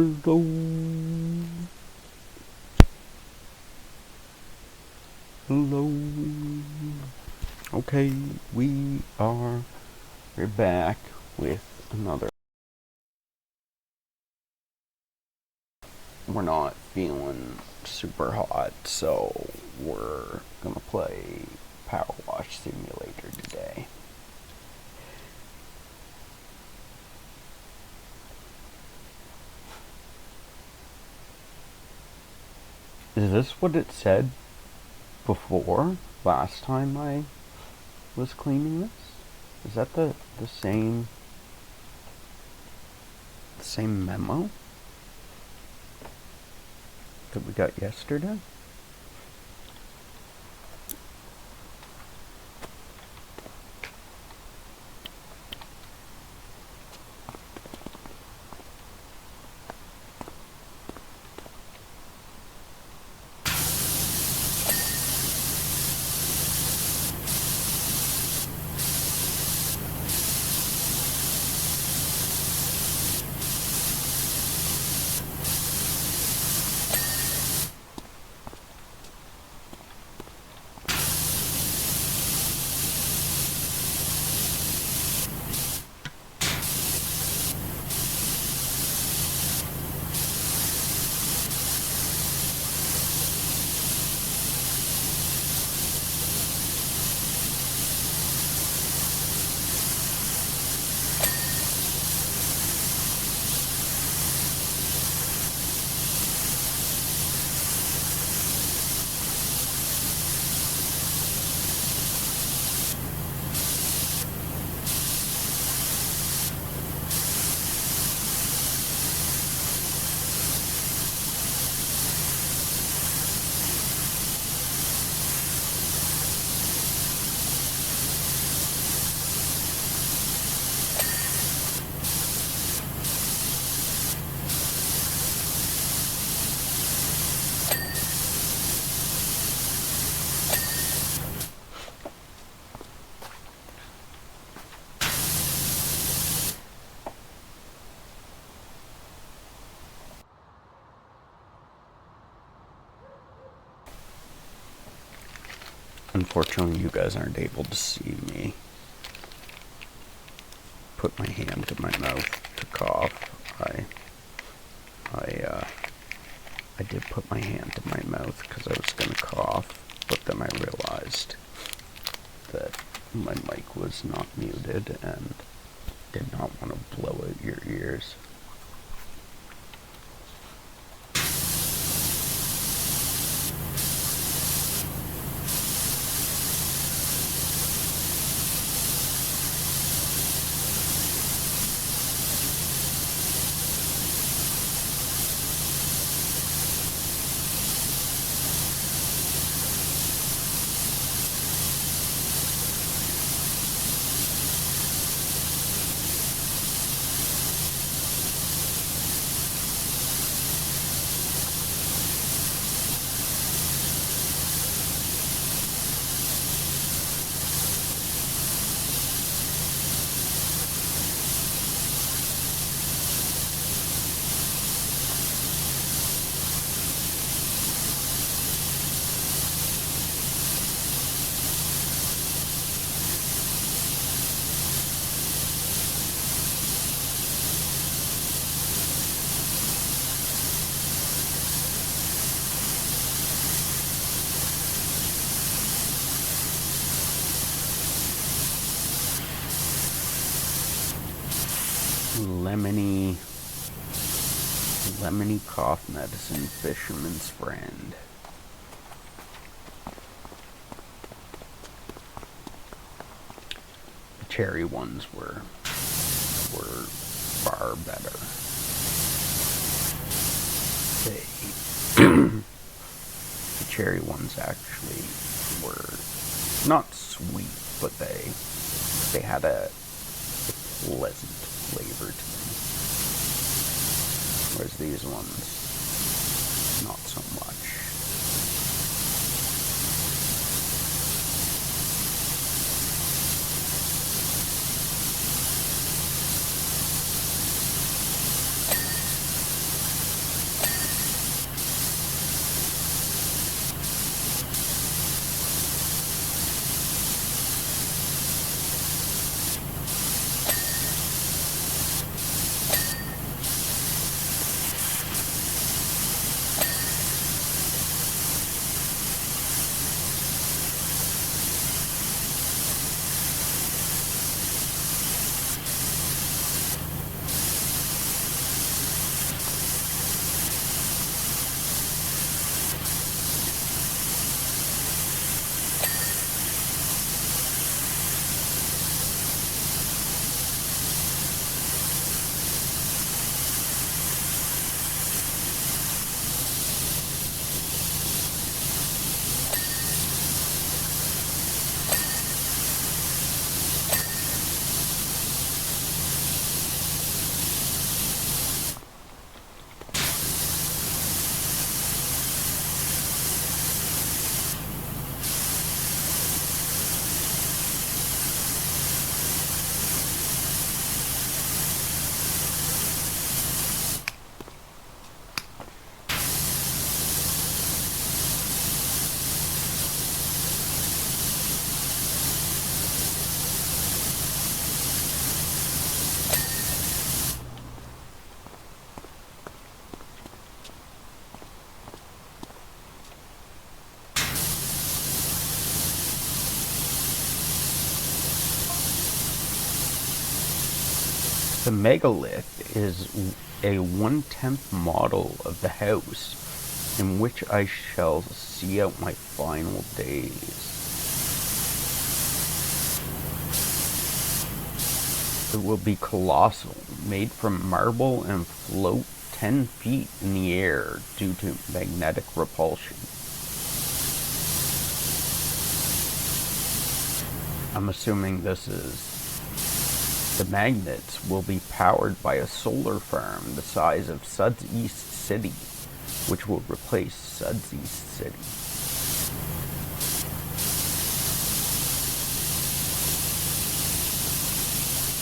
Hello. Hello. Okay, we're back with another. We're not feeling super hot, so we're gonna play PowerWash Simulator today. Is this what it said before? Last time I was cleaning this? Is that the same memo that we got yesterday? Unfortunately, you guys aren't able to see me put my hand to my mouth to cough. I did put my hand to my mouth because I was going to cough, but then I realized that my mic was not muted and did not want to blow out your ears. Lemony cough medicine, fisherman's friend. The cherry ones were far better. The cherry ones actually were not sweet, but they had a pleasant flavor to them. Whereas these ones, not so much. The megalith is a 1/10 model of the house in which I shall see out my final days. It will be colossal, made from marble and float 10 feet in the air due to magnetic repulsion. I'm assuming this is... The magnets will be powered by a solar farm the size of Suds East City, which will replace Suds East City.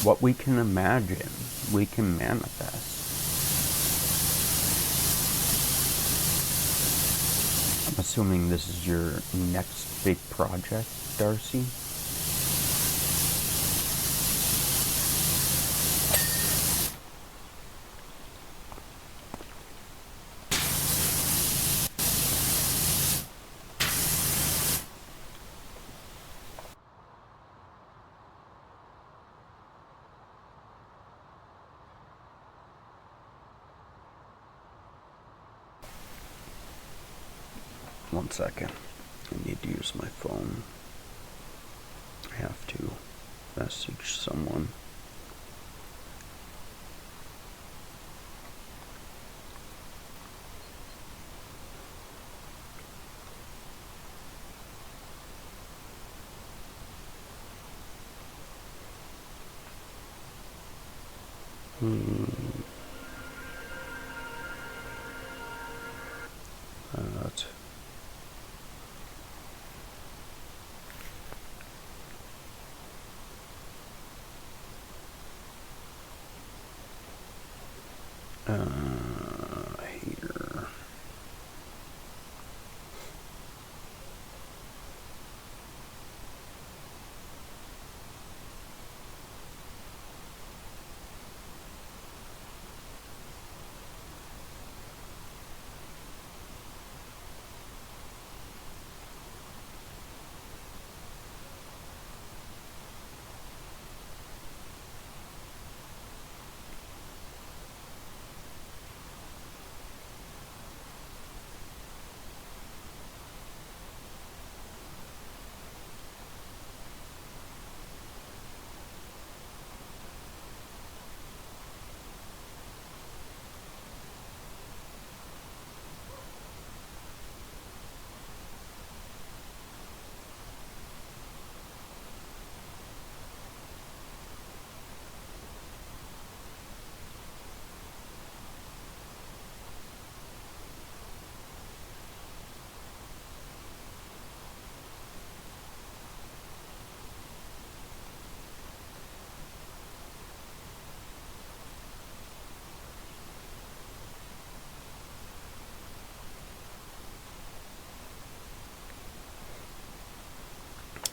What we can imagine, we can manifest. I'm assuming this is your next big project, Darcy? One second. I need to use my phone. I have to message someone. Here.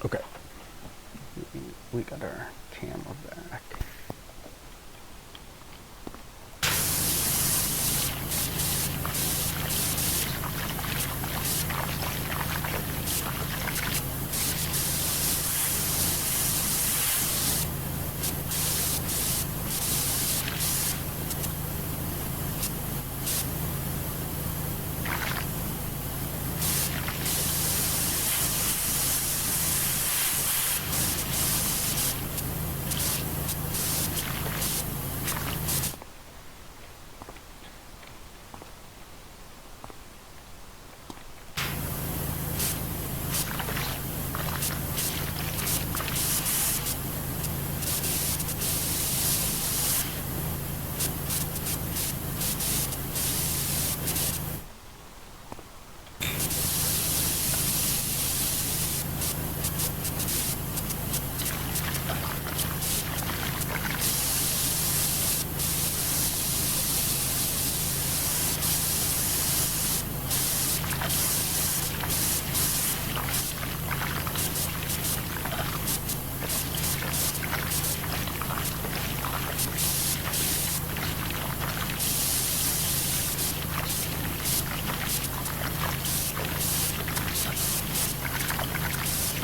Okay. We got our camera back.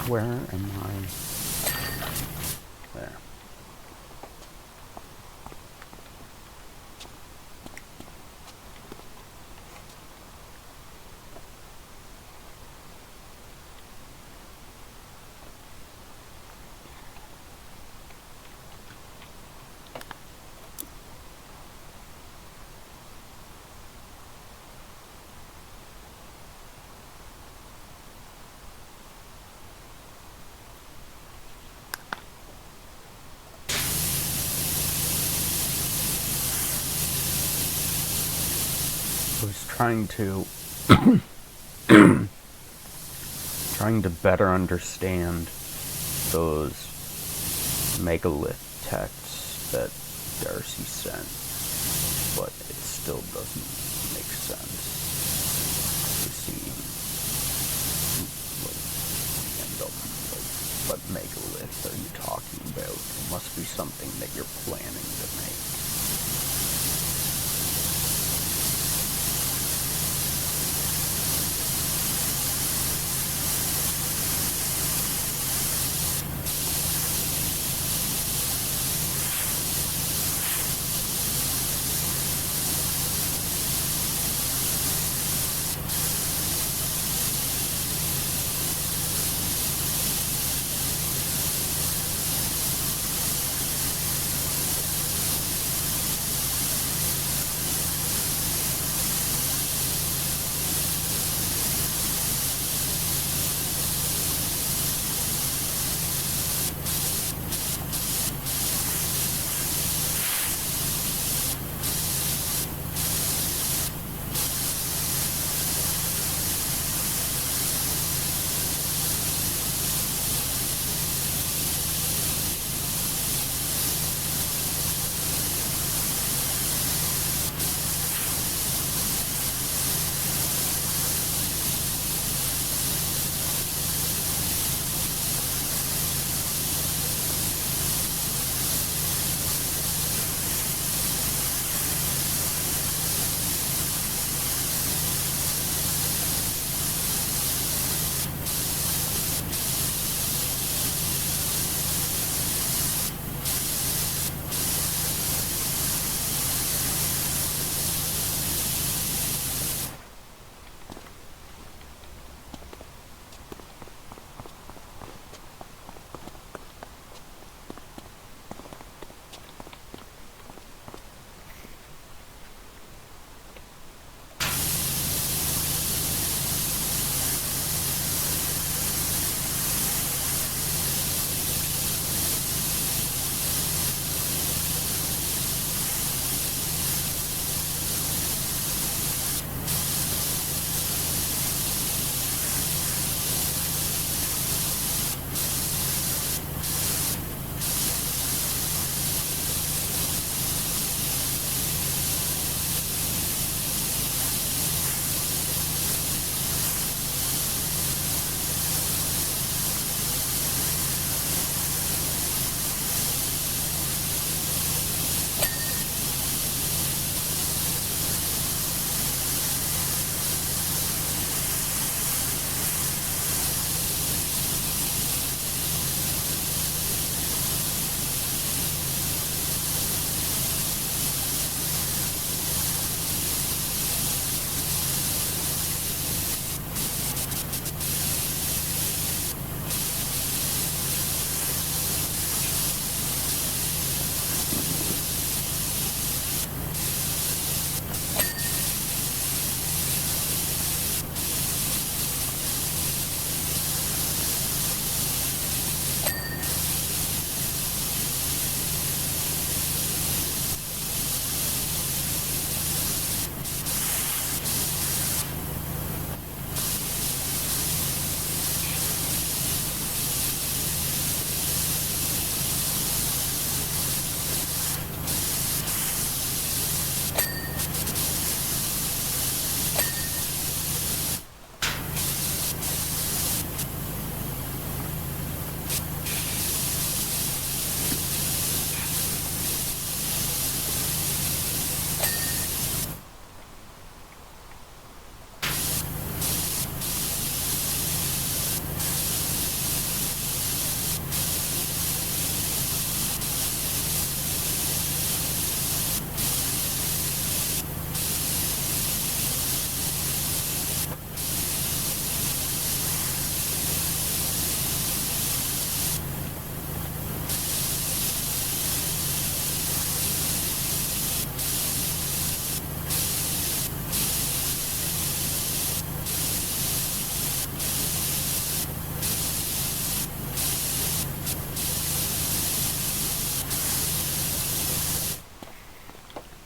Where am I? There. I was trying to better understand those megalith texts that Darcy sent, but it still doesn't make sense. You see, like, random, like, what megalith are you talking about? It must be something that you're planning to make.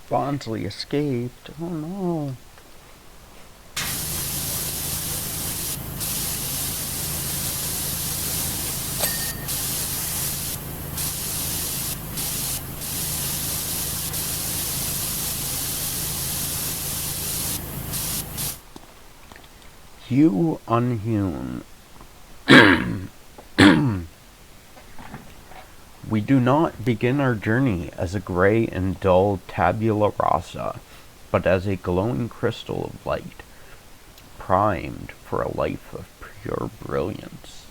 Bondsley escaped. Oh no. You unhewn. We do not begin our journey as a gray and dull tabula rasa, but as a glowing crystal of light, primed for a life of pure brilliance.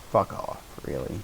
Fuck off, really.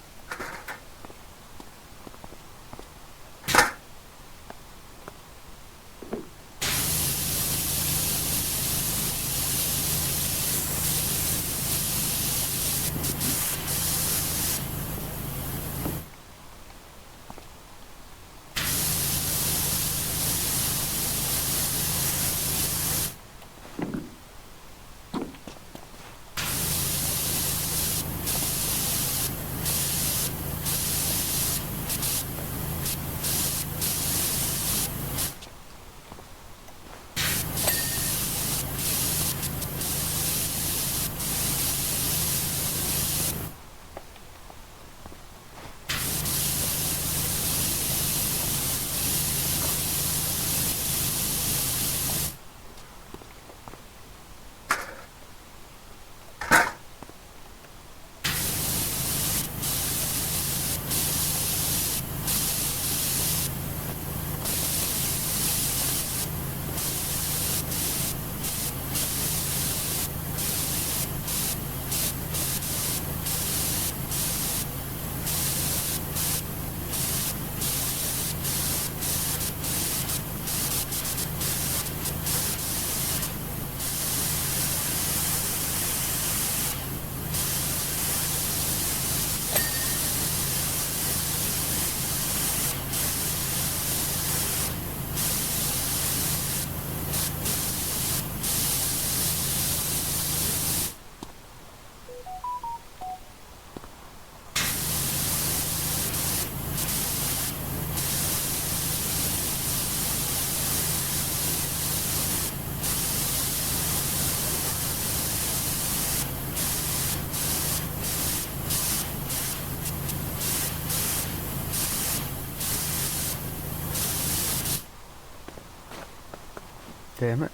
Damn it.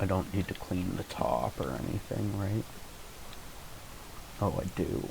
I don't need to clean the top or anything, right? Oh, I do.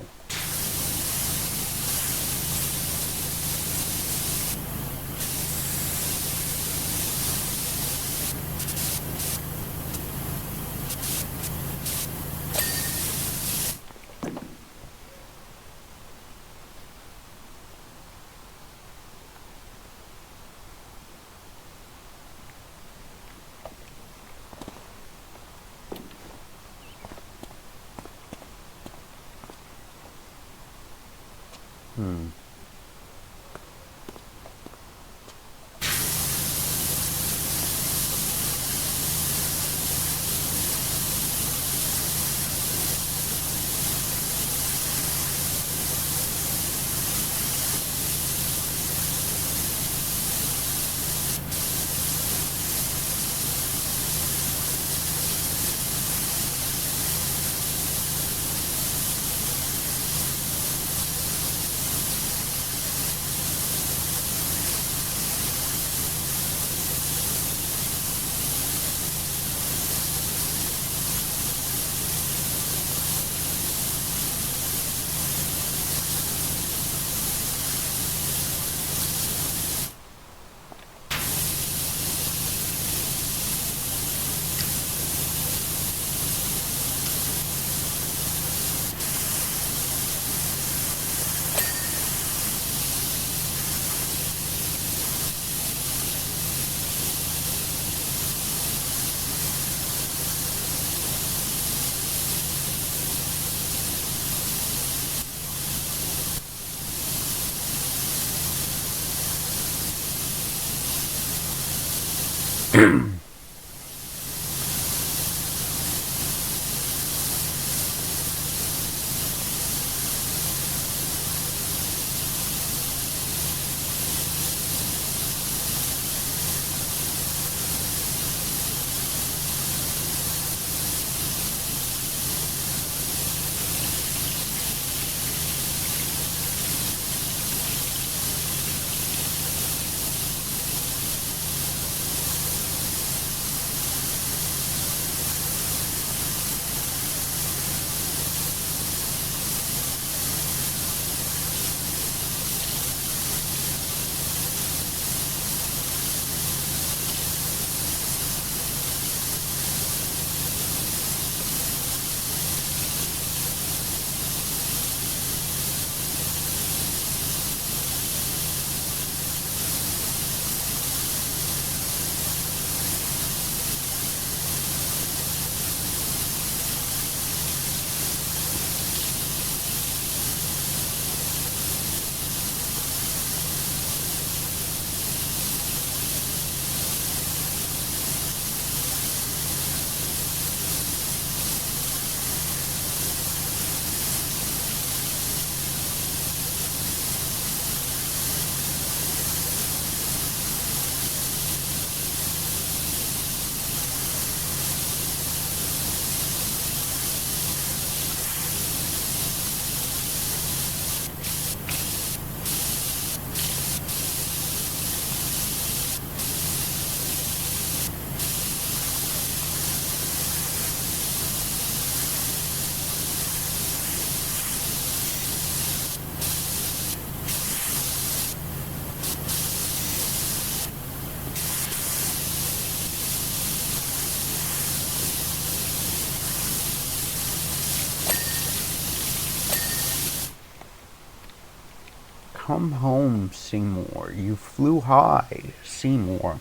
Come home, Seymour. You flew high, Seymour,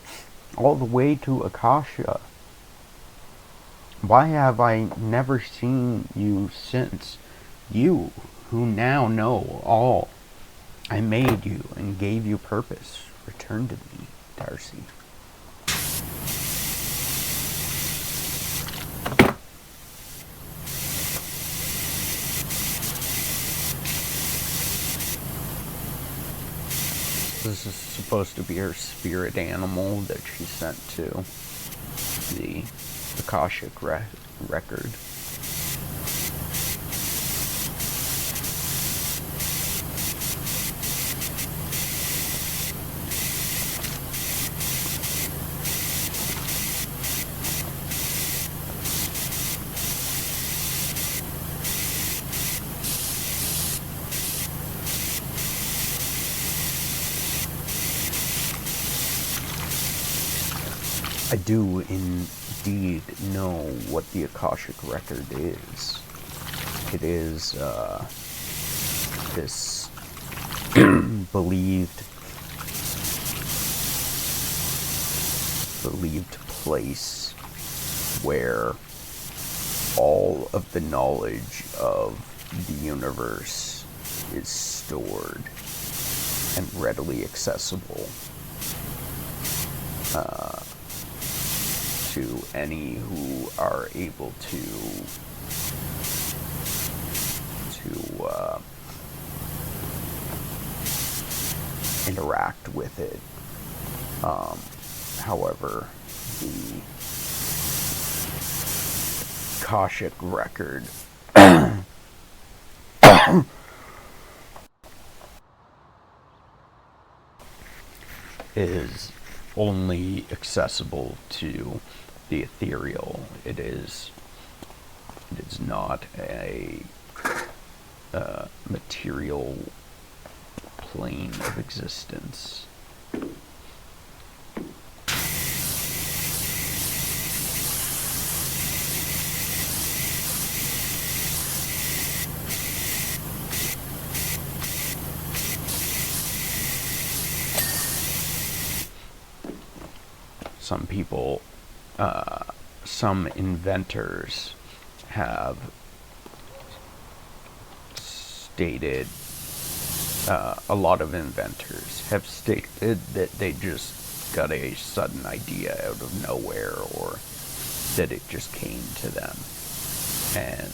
all the way to Akasha. Why have I never seen you since? You, who now know all. I made you and gave you purpose. Return to me, Darcy. This is supposed to be her spirit animal that she sent to the Akashic record. I do indeed know what the Akashic record is. It is this believed place where all of the knowledge of the universe is stored and readily accessible to any who are able to interact with it. However, the Akashic record is only accessible to the ethereal. It is not a material plane of existence. Some people, some inventors have stated, a lot of inventors have stated that they just got a sudden idea out of nowhere, or that it just came to them. And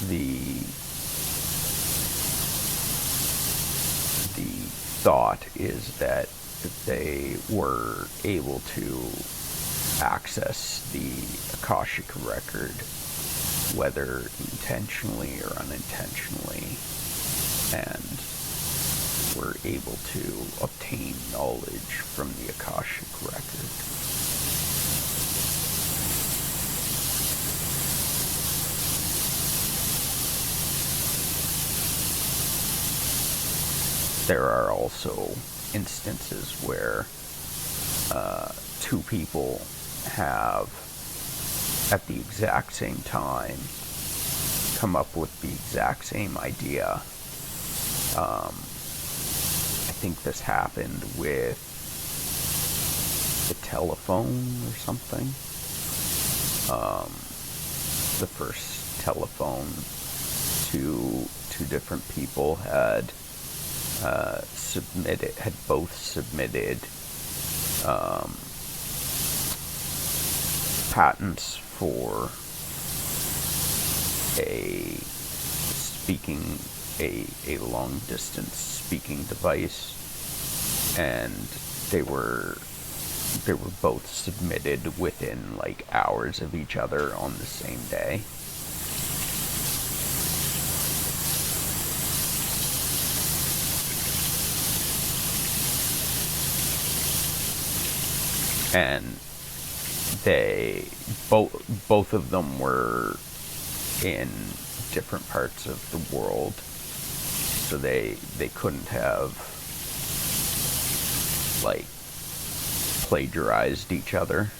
the thought is that they were able to access the Akashic record, whether intentionally or unintentionally, and were able to obtain knowledge from the Akashic record. There are also instances where two people have, at the exact same time, come up with the exact same idea. I think this happened with the telephone or something. The first telephone, two different people had both submitted patents for a long distance speaking device, and they were both submitted within like hours of each other on the same day. And they both of them were in different parts of the world, so they couldn't have like plagiarized each other.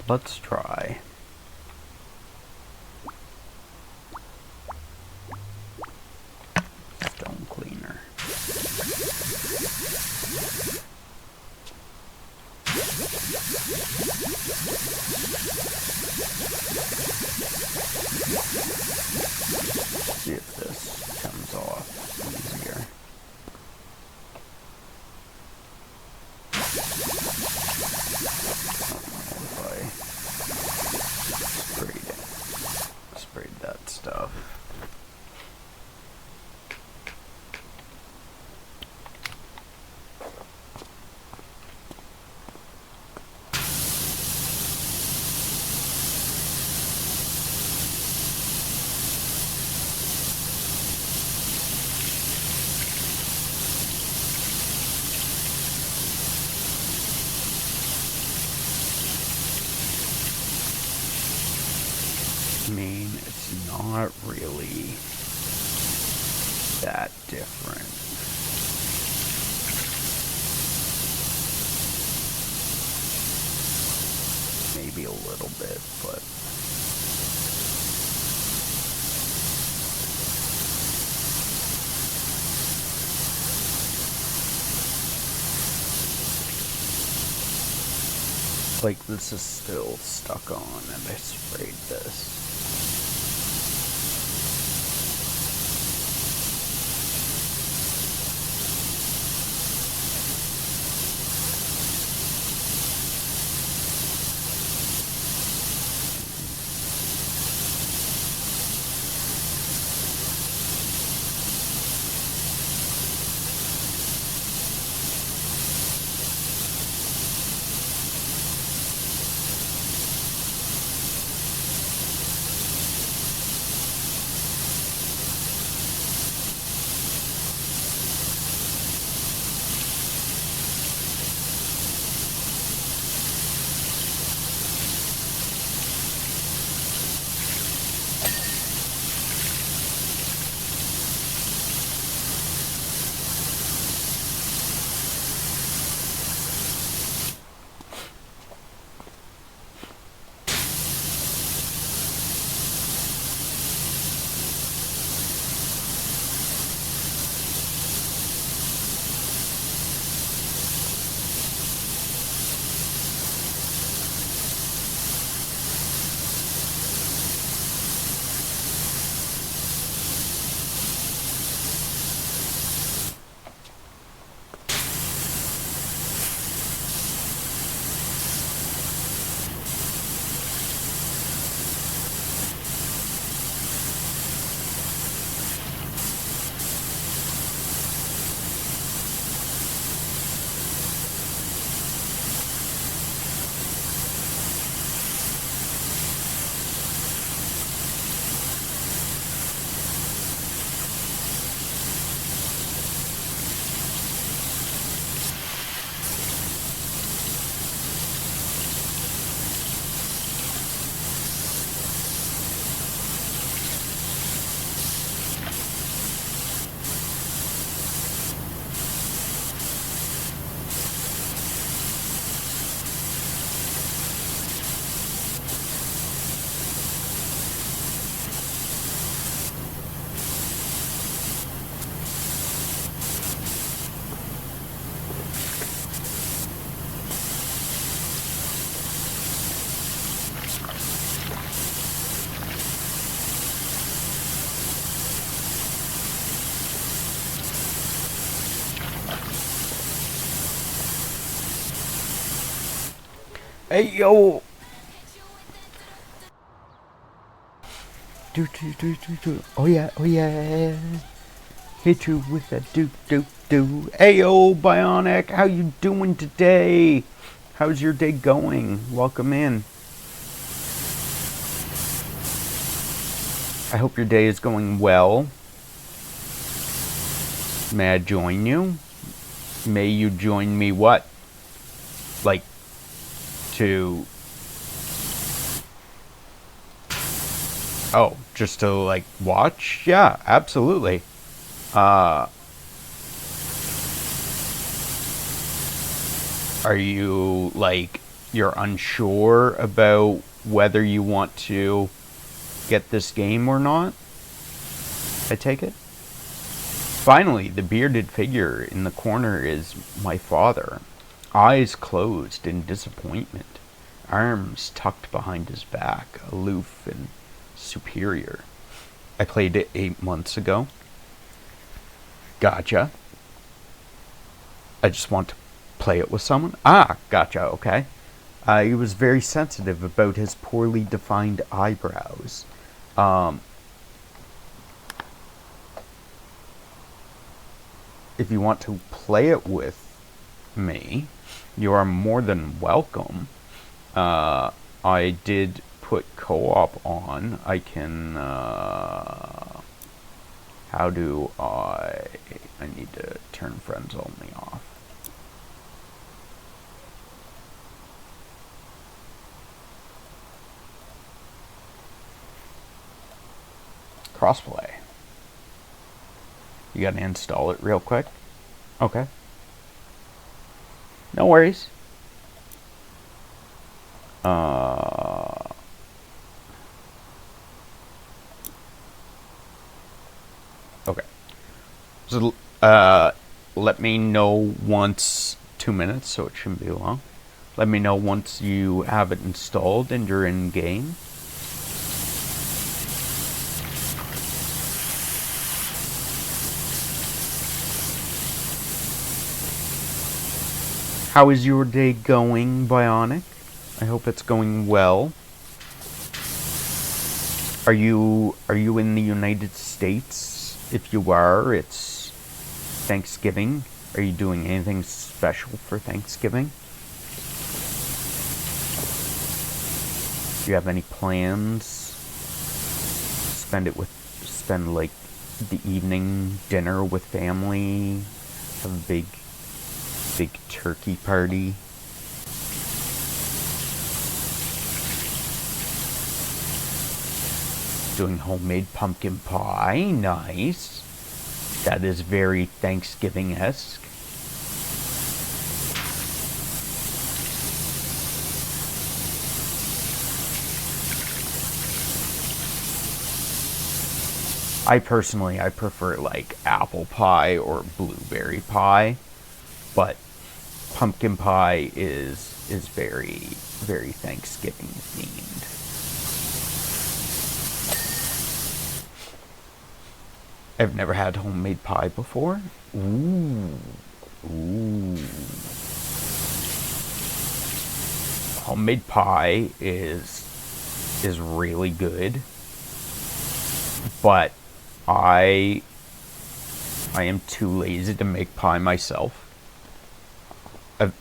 Let's try. Stone cleaner. See if this comes off easier. I mean, it's not really that different. Maybe a little bit, but like this is still stuck on and I sprayed this. Hey yo! Do. Oh yeah, oh yeah. Hit you with a do. Hey yo, Bionic, how you doing today? How's your day going? Welcome in. I hope your day is going well. May I join you? May you join me what? Like, to... Oh, just to, like, watch? Yeah, absolutely. Are you, like, you're unsure about whether you want to get this game or not? I take it? Finally, the bearded figure in the corner is my father. Eyes closed in disappointment. Arms tucked behind his back, aloof and superior. I played it 8 months ago. Gotcha. I just want to play it with someone. Ah, gotcha, okay. He was very sensitive about his poorly defined eyebrows. If you want to play it with me, you are more than welcome. I did put co-op on. I can, how do I need to turn friends only off. Crossplay. You gotta install it real quick. Okay. No worries. Okay. So, let me know once, 2 minutes, so it shouldn't be long. Let me know once you have it installed and you're in game. How is your day going, Bionic? I hope it's going well. Are you in the United States? If you are, it's Thanksgiving. Are you doing anything special for Thanksgiving? Do you have any plans? Spend like the evening dinner with family? Have a big turkey party? Doing homemade pumpkin pie. Nice. That is very Thanksgiving-esque. I prefer like apple pie or blueberry pie, but pumpkin pie is very, very Thanksgiving themed. I've never had homemade pie before. Ooh. Homemade pie is really good, but I am too lazy to make pie myself.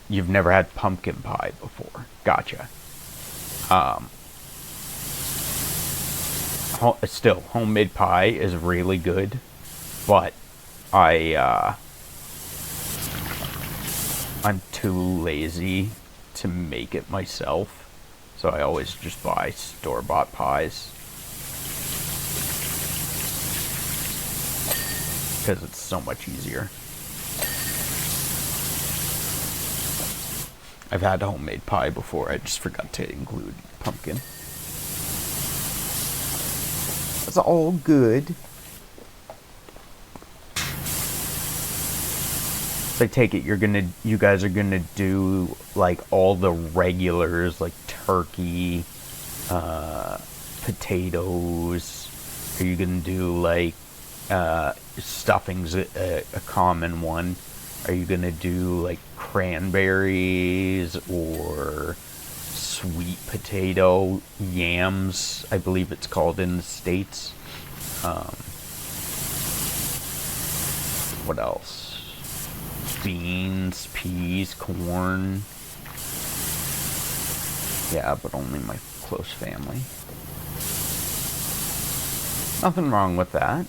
You've never had pumpkin pie before. Gotcha. Still, homemade pie is really good, but I'm too lazy to make it myself, so I always just buy store-bought pies because it's so much easier. I've had homemade pie before, I just forgot to include pumpkin. It's all good. So I take it you guys are gonna do like all the regulars, like turkey, potatoes. Are you gonna do like stuffing's a common one? Are you gonna do like cranberries or sweet potato, yams, I believe it's called in the States? What else? Beans, peas, corn. Yeah, but only my close family. Nothing wrong with that.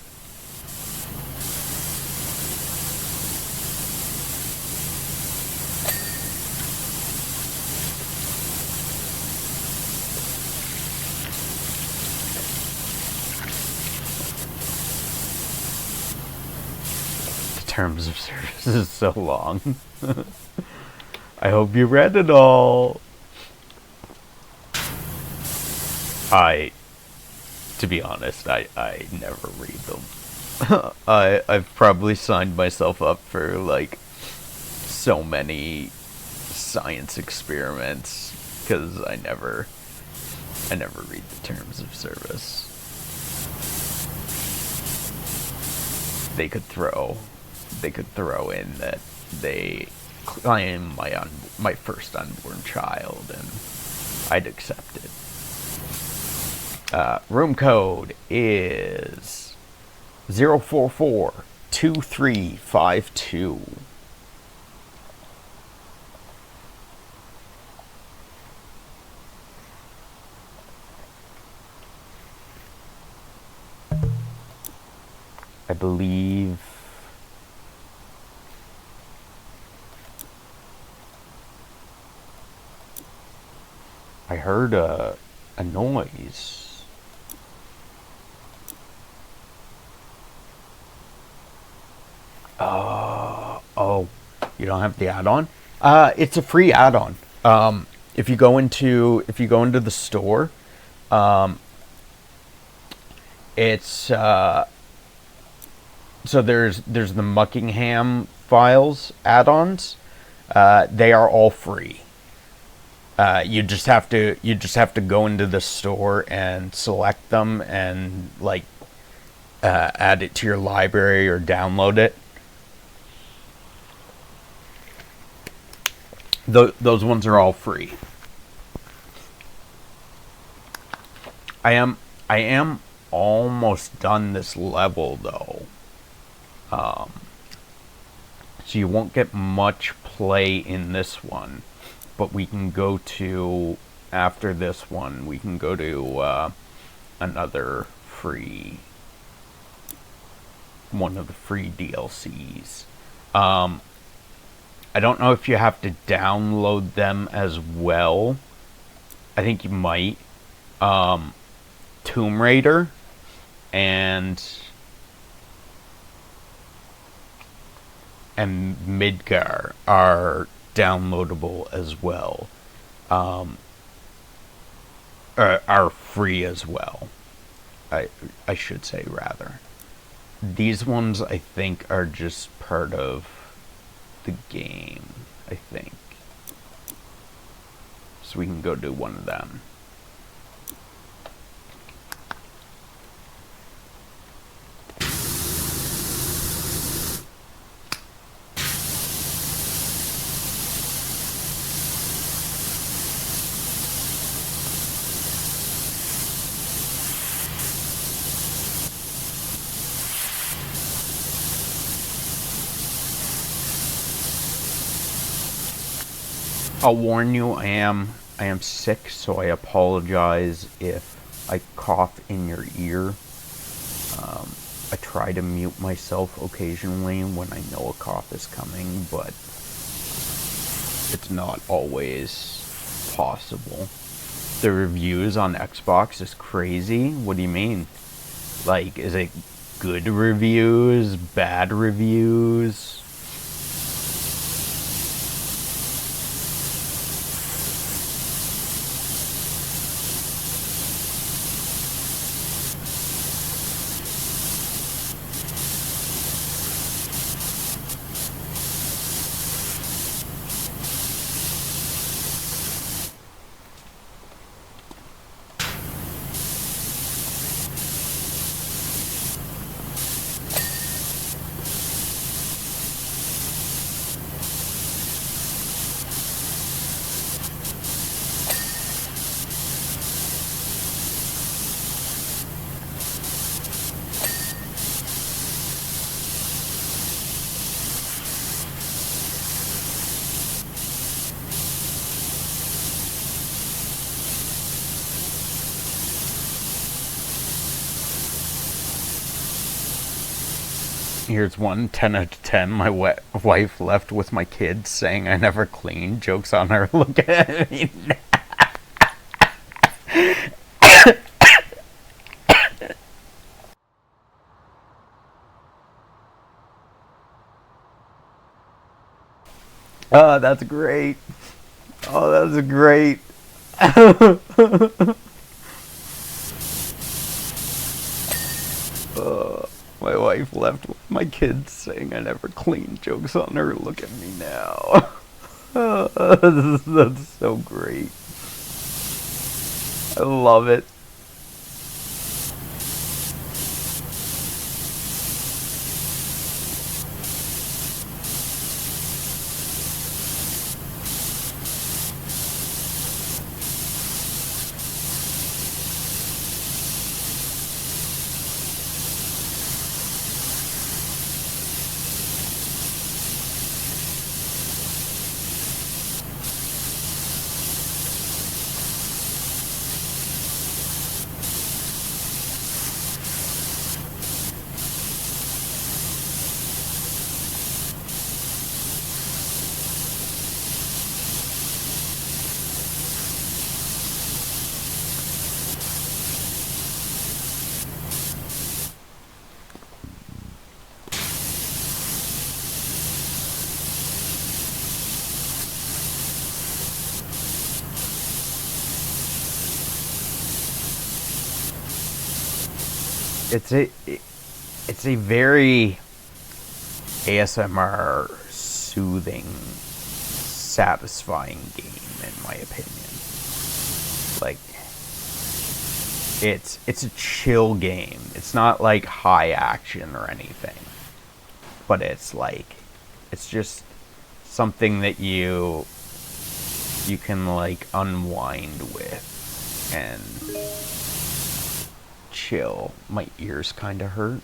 Terms of service is so long. I hope you read it all. To be honest, I never read them. I've probably signed myself up for like so many science experiments because I never read the terms of service. They could throw in that they claim my first unborn child, and I'd accept it. Room code is 0442352. I believe I heard a noise. Oh, you don't have the add-on? It's a free add-on. If you go into the store, it's so there's the Muckingham files add-ons. They are all free. You just have to go into the store and select them and like add it to your library or download it. Those ones are all free. I am almost done this level though. So you won't get much play in this one, but we can go to, after this one, we can go to another free, one of the free DLCs. I don't know if you have to download them as well. I think you might. Tomb Raider and Midgar are downloadable as well. Are free as well. I should say rather. These ones I think are just part of the game, I think. So we can go do one of them. I'll warn you, I am sick, so I apologize if I cough in your ear. I try to mute myself occasionally when I know a cough is coming, but it's not always possible. The reviews on Xbox is crazy. What do you mean? Like, is it good reviews, bad reviews? Here's one, 10 out of 10. My wife left with my kids saying I never cleaned. Joke's on her. Look at me now. Oh, that's great. Oh, that's great. My wife left with my kids saying I never cleaned. Joke's on her. Look at me now. That's so great. I love it. it's a it's a very ASMR soothing, satisfying game, in my opinion. Like, it's a chill game. It's not like high action or anything, but it's like, it's just something that you can like unwind with and chill. My ears kind of hurt.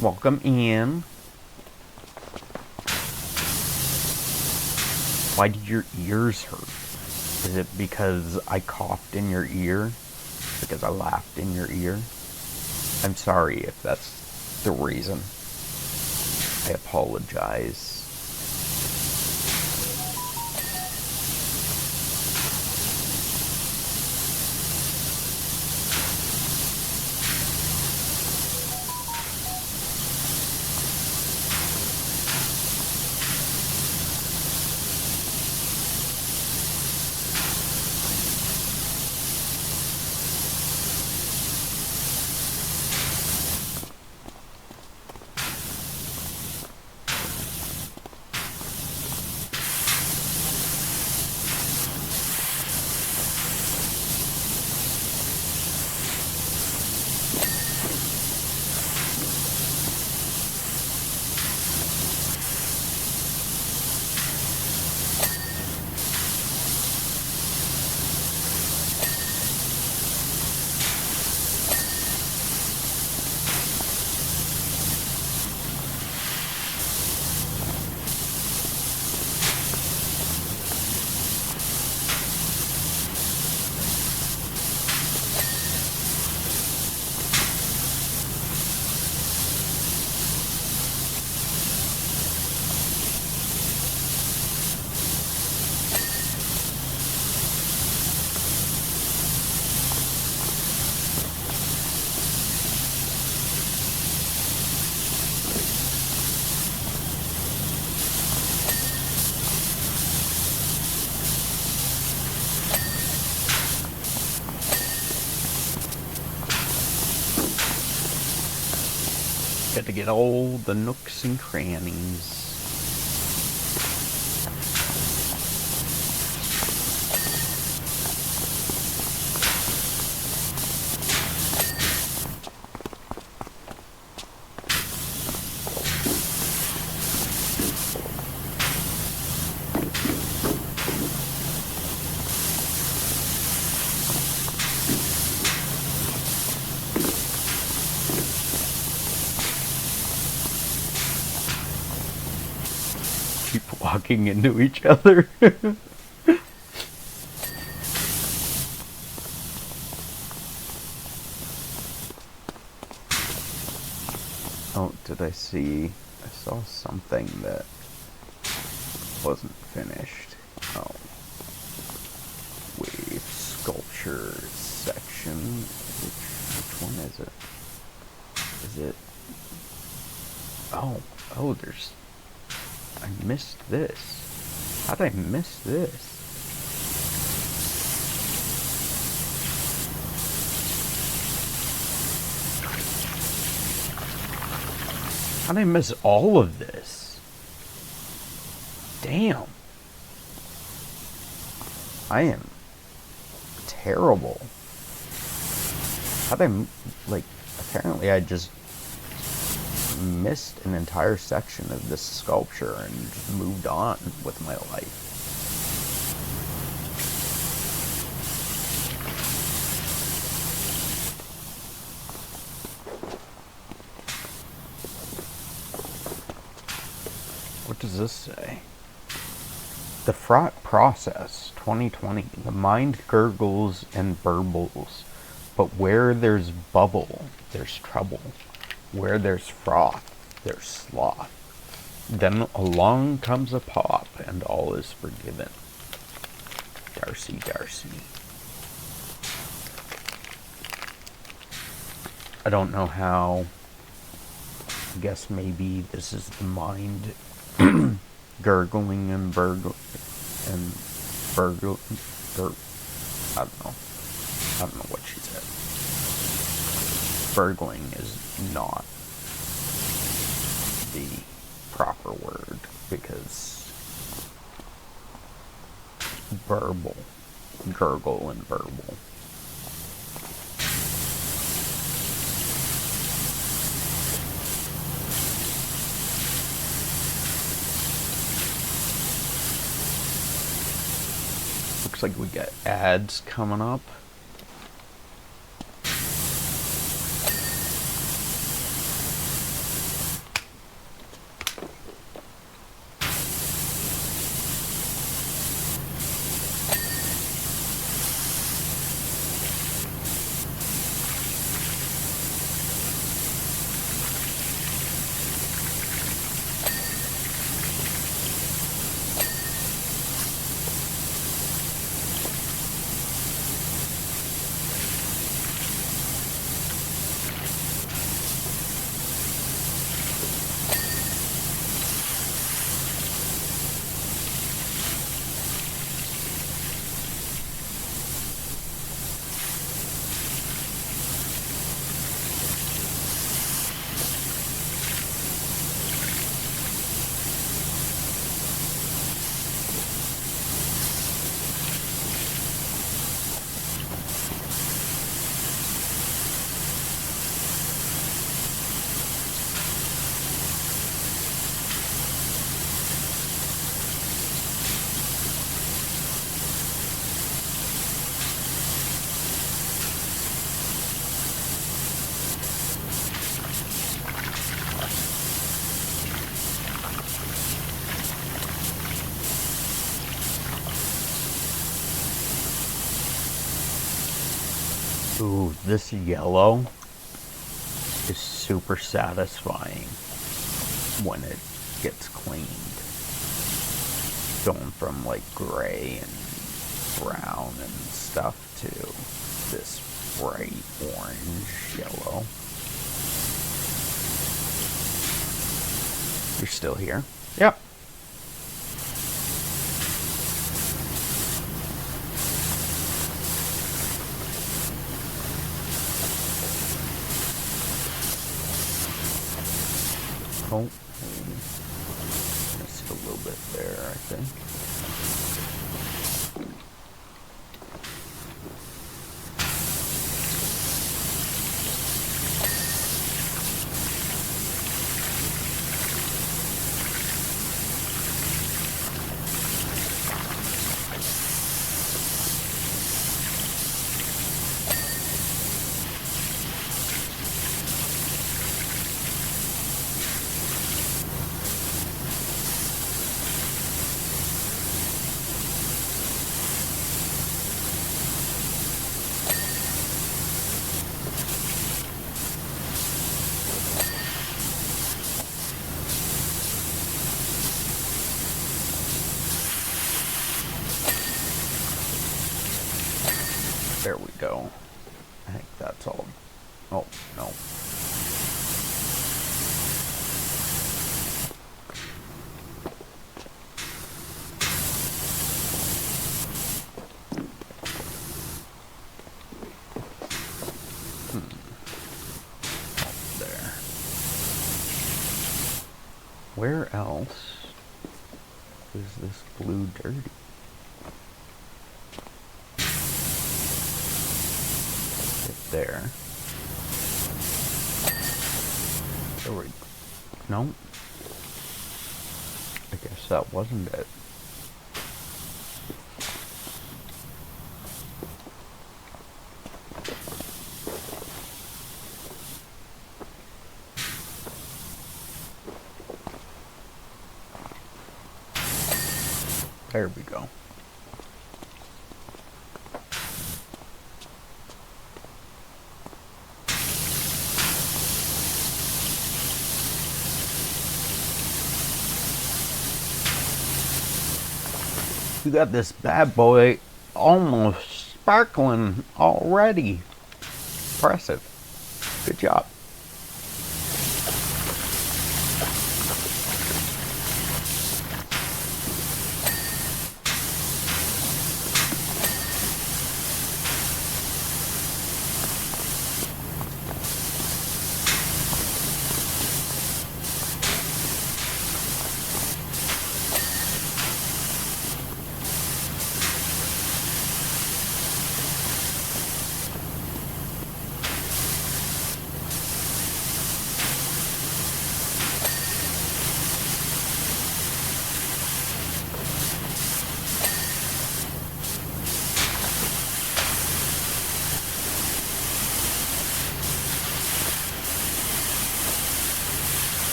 Welcome in. Why did your ears hurt? Is it because I coughed in your ear? Because I laughed in your ear? I'm sorry if that's the reason. I apologize. Got to get all the nooks and crannies. Keep walking into each other. Oh, did I see? I saw something that wasn't finished. Oh. Wave sculpture section. Which one is it? Is it? Oh, there's. I missed this. How did I miss this? How did I miss all of this? Damn. I am terrible. How did I, like, apparently I just missed an entire section of this sculpture and just moved on with my life. What does this say? The fraught process 2020. The mind gurgles and burbles, but where there's bubble, there's trouble. Where there's froth, there's sloth. Then along comes a pop, and all is forgiven. Darcy, Darcy. I don't know how. I guess maybe this is the mind gurgling and burgle and burgle. I don't know. I don't know what she said. Burgling is not the proper word because burble, gurgle and burble. Looks like we got ads coming up. Ooh, this yellow is super satisfying when it gets cleaned. Going from like gray and brown and stuff to this bright orange yellow. You're still here? Yep. Oh, missed a little bit there, I think. There we go. I think that's all. Oh, no. Oh, there. Where else is this blue dirty? There. There we go. No. I guess that wasn't it. There we go. We got this bad boy almost sparkling already. Impressive. Good job.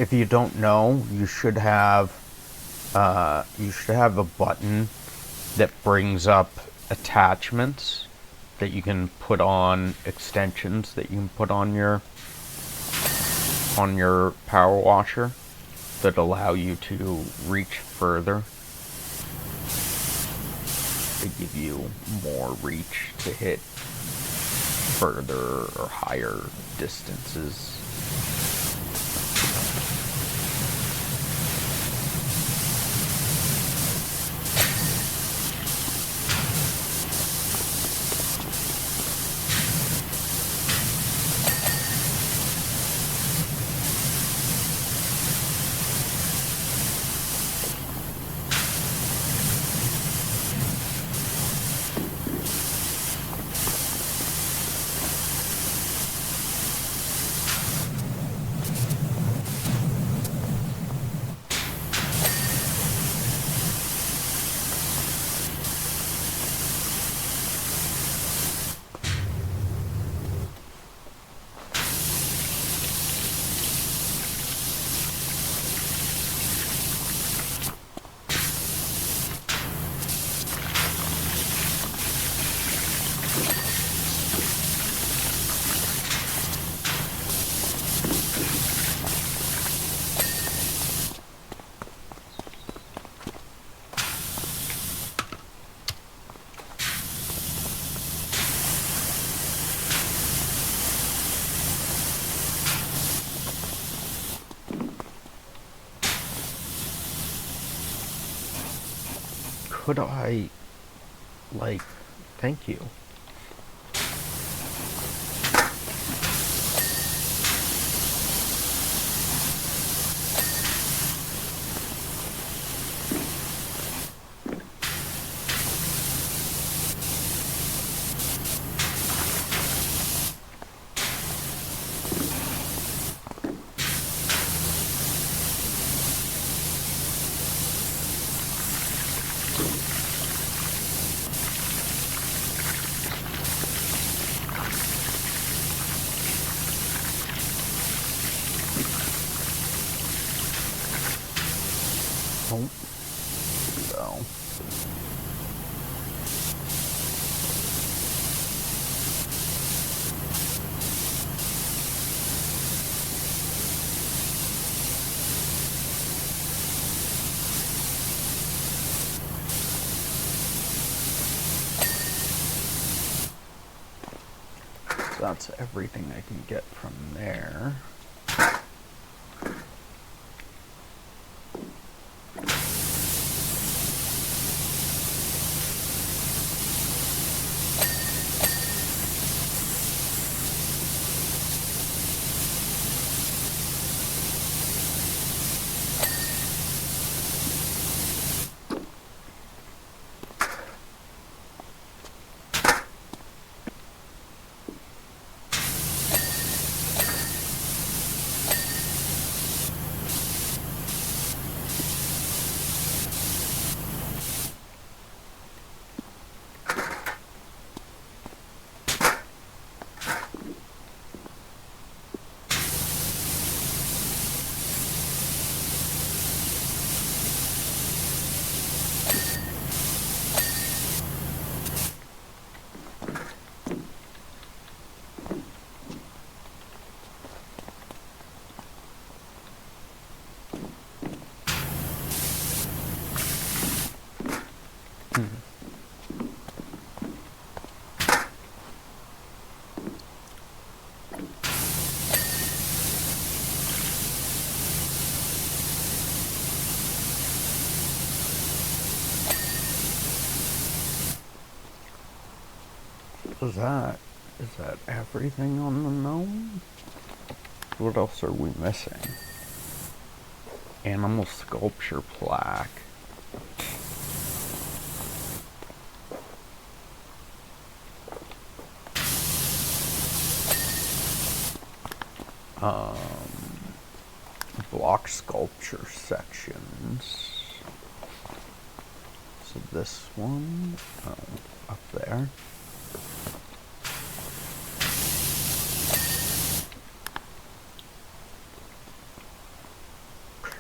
if you don't know, you should have a button that brings up attachments that you can put on, extensions that you can put on your power washer that allow you to reach further. They give you more reach to hit further or higher distances. Could I, like, thank you. Oh, so. That's everything I can get from there. Is that everything on the gnome? What else are we missing? Animal sculpture plaque. Block sculpture sections. So this one, up there.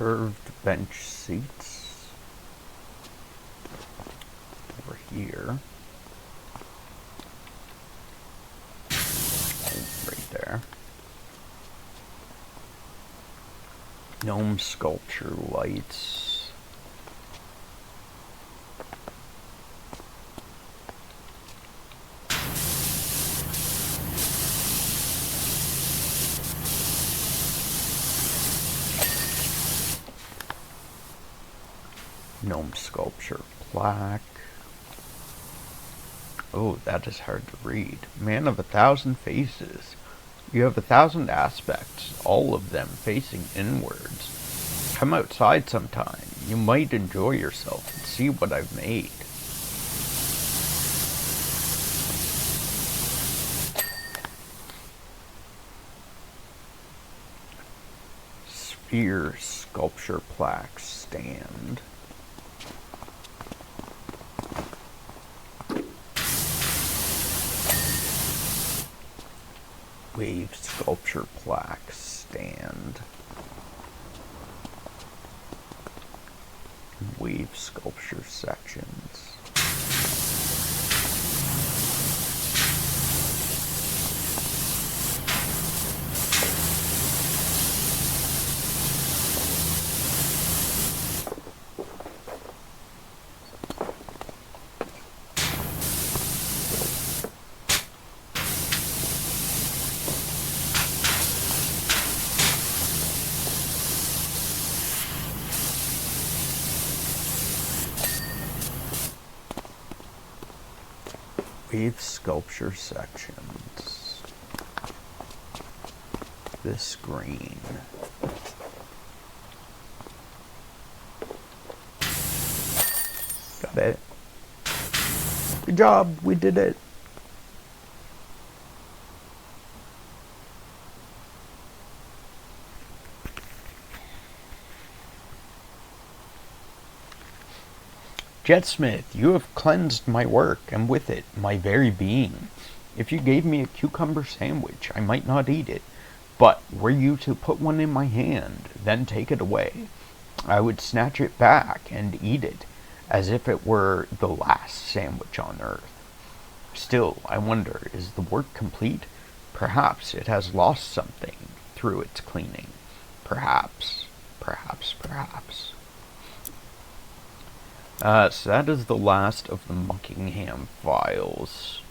curved bench seats over here. Right there. Gnome sculpture lights. Gnome sculpture plaque. Oh, that is hard to read. Man of 1,000 faces. You have 1,000 aspects, all of them facing inwards. Come outside sometime. You might enjoy yourself and see what I've made. Sphere sculpture plaque stand. Wave sculpture plaque stand. Wave sculpture sections. Wave sculpture sections. This green. Got it. Good job, we did it. Jetsmith, you have cleansed my work, and with it, my very being. If you gave me a cucumber sandwich, I might not eat it, but were you to put one in my hand, then take it away, I would snatch it back and eat it, as if it were the last sandwich on earth. Still, I wonder, is the work complete? Perhaps it has lost something through its cleaning. Perhaps. So that is the last of the Muckingham Files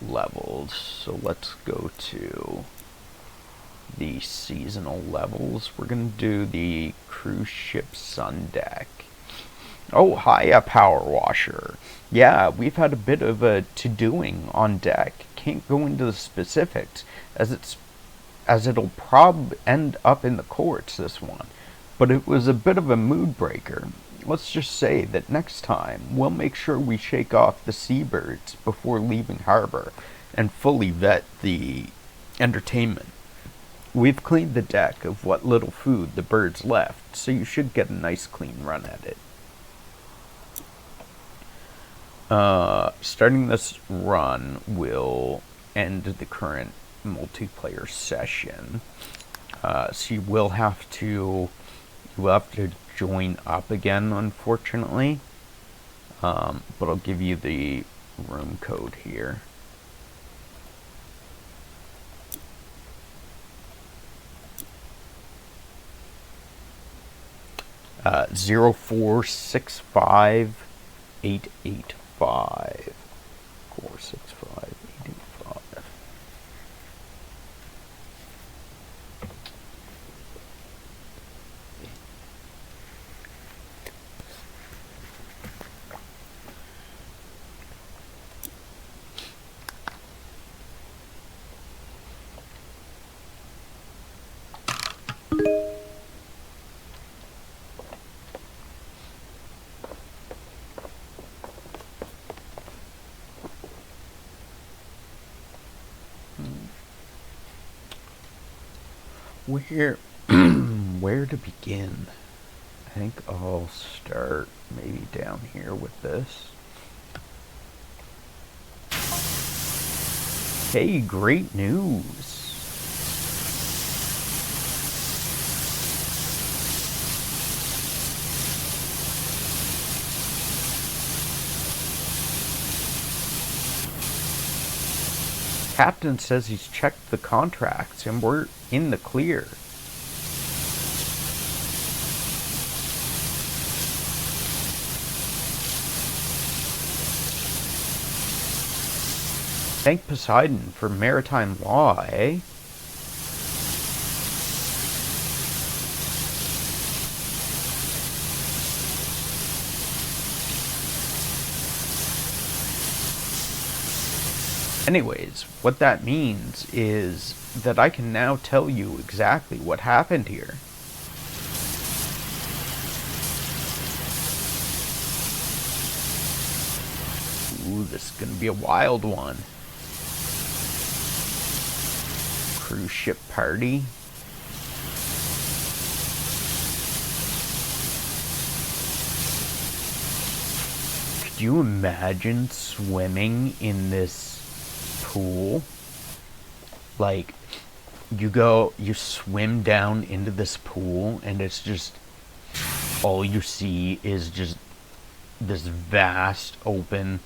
levels. So let's go to the seasonal levels. We're going to do the cruise ship sun deck. Oh, hiya, PowerWasher. Yeah, we've had a bit of a to-doing on deck. Can't go into the specifics, as it'll probably end up in the courts, this one. But it was a bit of a mood breaker. Let's just say that next time, we'll make sure we shake off the seabirds before leaving harbor and fully vet the entertainment. We've cleaned the deck of what little food the birds left, so you should get a nice clean run at it. Starting this run will end the current multiplayer session. So you will have to join up again, unfortunately. But I'll give you the room code here. Uh, 0465-885. 465-885. Where to begin? I think I'll start maybe down here with this. Hey, great news! Captain says he's checked the contracts and we're in the clear. Thank Poseidon for maritime law, eh? Anyways, what that means is that I can now tell you exactly what happened here. Ooh, this is gonna be a wild one. Cruise ship party. Could you imagine swimming in this pool? Like, you swim down into this pool and it's just, all you see is just this vast open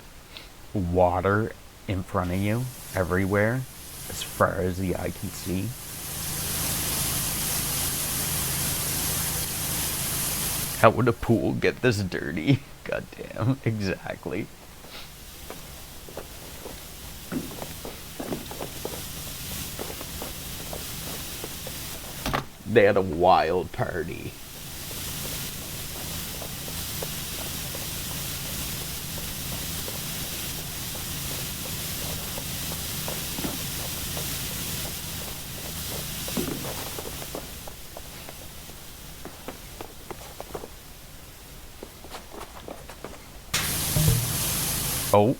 water in front of you everywhere, as far as the eye can see. How would a pool get this dirty? Goddamn, exactly. They had a wild party. Oh,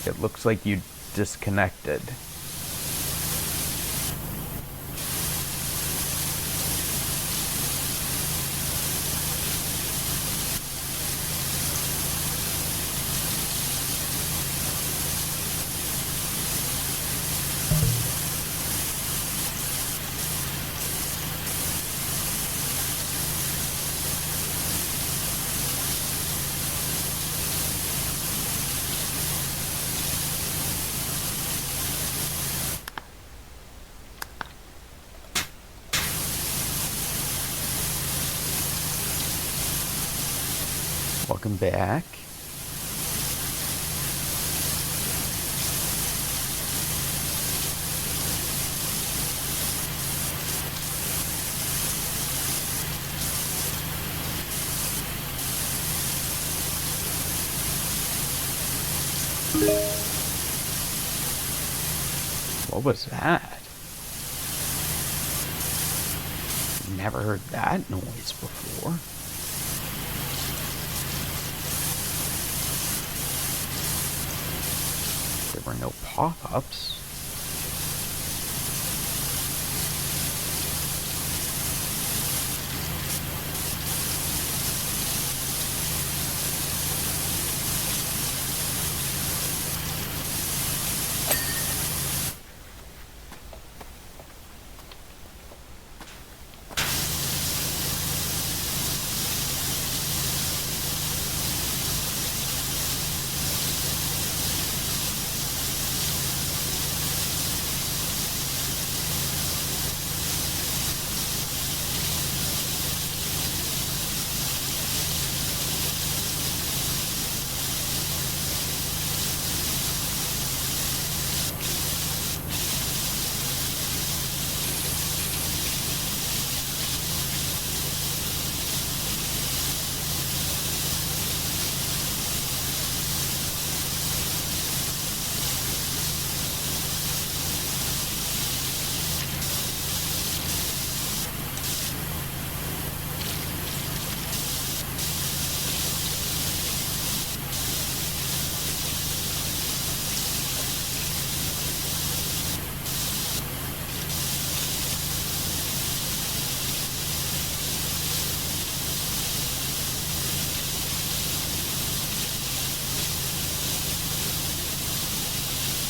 it looks like you disconnected. Welcome back. What was that? Never heard that noise before. There were no pop-ups.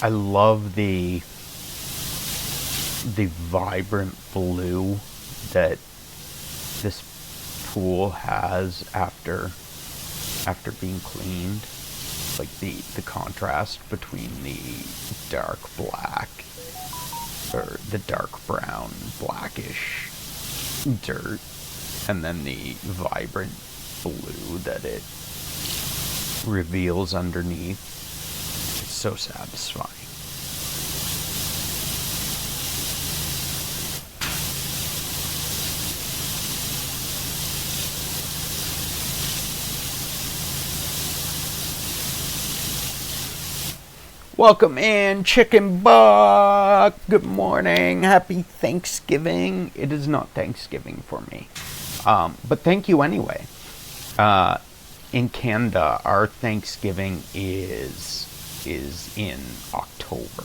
I love the vibrant blue that this pool has after being cleaned. like the contrast between the dark black or the dark brown blackish dirt and then the vibrant blue that it reveals underneath. It's so satisfying. Welcome in, Chicken Buck. Good morning. Happy Thanksgiving. It is not Thanksgiving for me. But thank you anyway. In Canada, our Thanksgiving is in October.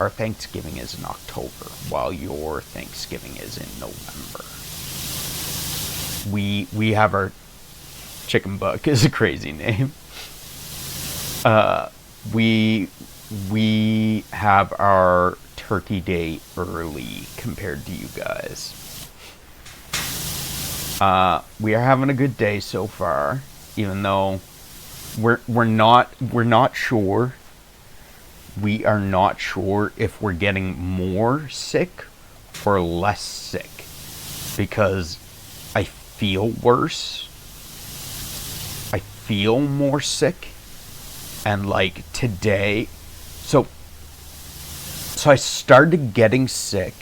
Our Thanksgiving is in October, while your Thanksgiving is in November. We have our Chicken Buck is a crazy name. We have our Turkey Day early compared to you guys. We are having a good day so far, even though we're not sure. We are not sure if we're getting more sick or less sick, because I feel worse. I feel more sick. And like today, so I started getting sick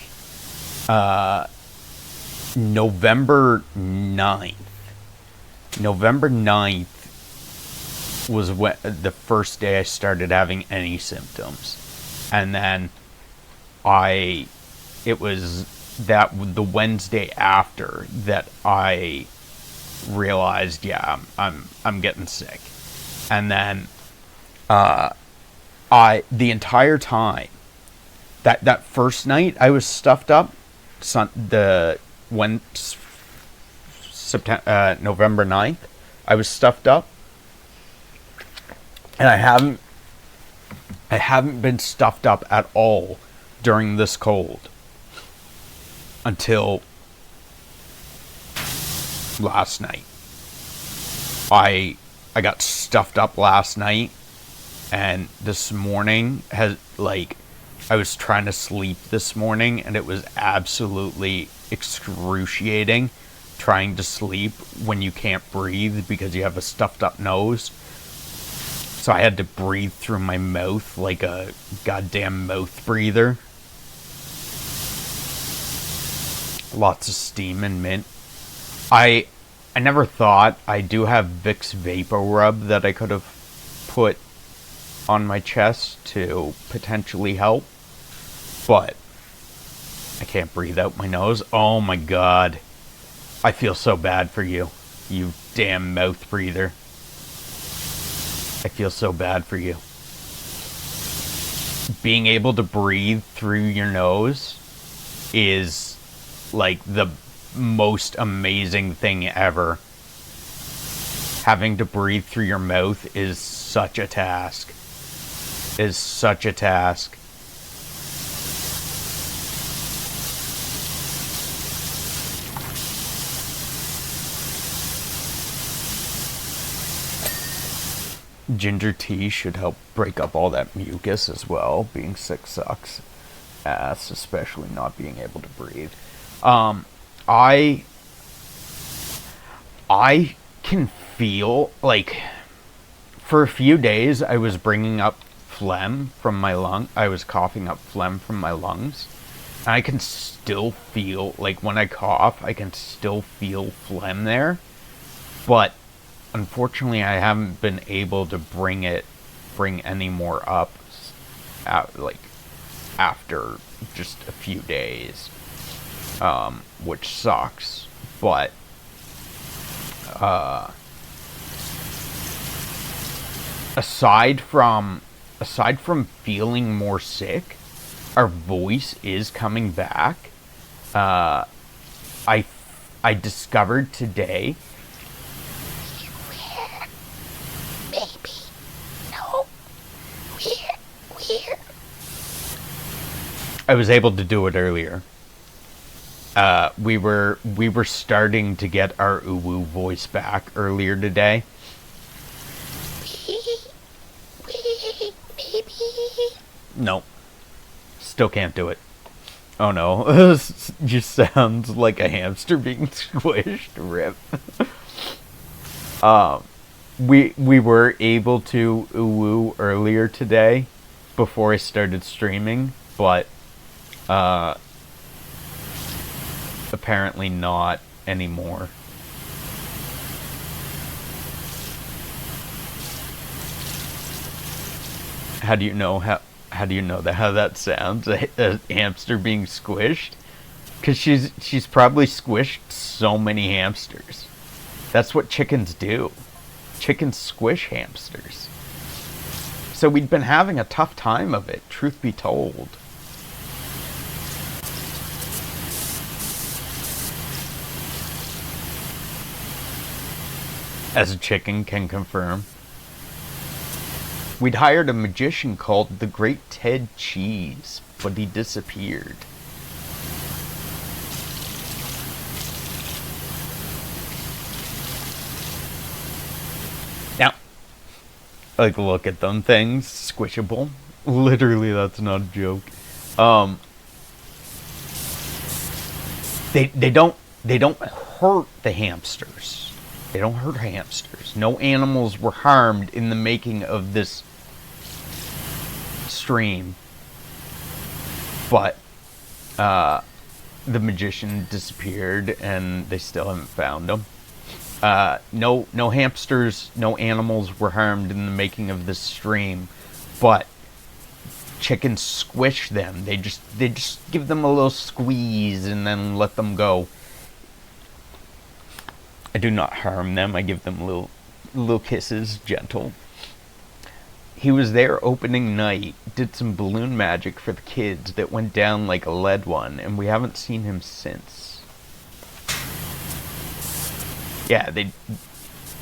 November 9th. November 9th was when the first day I started having any symptoms. And then it was that the Wednesday after that I realized, yeah, I'm getting sick. And then the entire time, that first night I was stuffed up, November 9th, I was stuffed up, and I haven't been stuffed up at all during this cold until last night. I got stuffed up last night. And this morning I was trying to sleep this morning, and it was absolutely excruciating trying to sleep when you can't breathe because you have a stuffed up nose. So I had to breathe through my mouth like a goddamn mouth breather. Lots of steam and mint. I never thought. I do have Vicks Vapor Rub that I could have put on my chest to potentially help, but I can't breathe out my nose. Oh my god, I feel so bad for you, you damn mouth breather. I feel so bad for you. Being able to breathe through your nose is like the most amazing thing ever. Having to breathe through your mouth is such a task. Is such a task. Ginger tea should help break up all that mucus as well. Being sick sucks ass, especially not being able to breathe. I can feel like for a few days I was bringing up phlegm from my lung. I was coughing up phlegm from my lungs. And I can still feel, like when I cough, I can still feel phlegm there. But unfortunately, I haven't been able to bring any more up, after just a few days, which sucks. But aside from feeling more sick, our voice is coming back. I discovered today. Maybe. No. We're. I was able to do it earlier. We were starting to get our uwu voice back earlier today. No, still can't do it. Oh no, this just sounds like a hamster being squished. Rip. We were able to woo earlier today before I started streaming, but apparently not anymore. How do you know how that sounds? A hamster being squished? Because she's probably squished so many hamsters. That's what chickens do. Chickens squish hamsters. So we'd been having a tough time of it, truth be told. As a chicken can confirm. We'd hired a magician called the Great Ted Cheese, but he disappeared. Now, like, look at them things, squishable. Literally, that's not a joke. They don't hurt the hamsters. They don't hurt hamsters. No animals were harmed in the making of this stream, but the magician disappeared and they still haven't found him. No hamsters, no animals were harmed in the making of this stream, but chickens squish them. They just give them a little squeeze and then let them go. I do not harm them. I give them little kisses, gentle. He was there opening night, did some balloon magic for the kids that went down like a lead one, and we haven't seen him since. Yeah,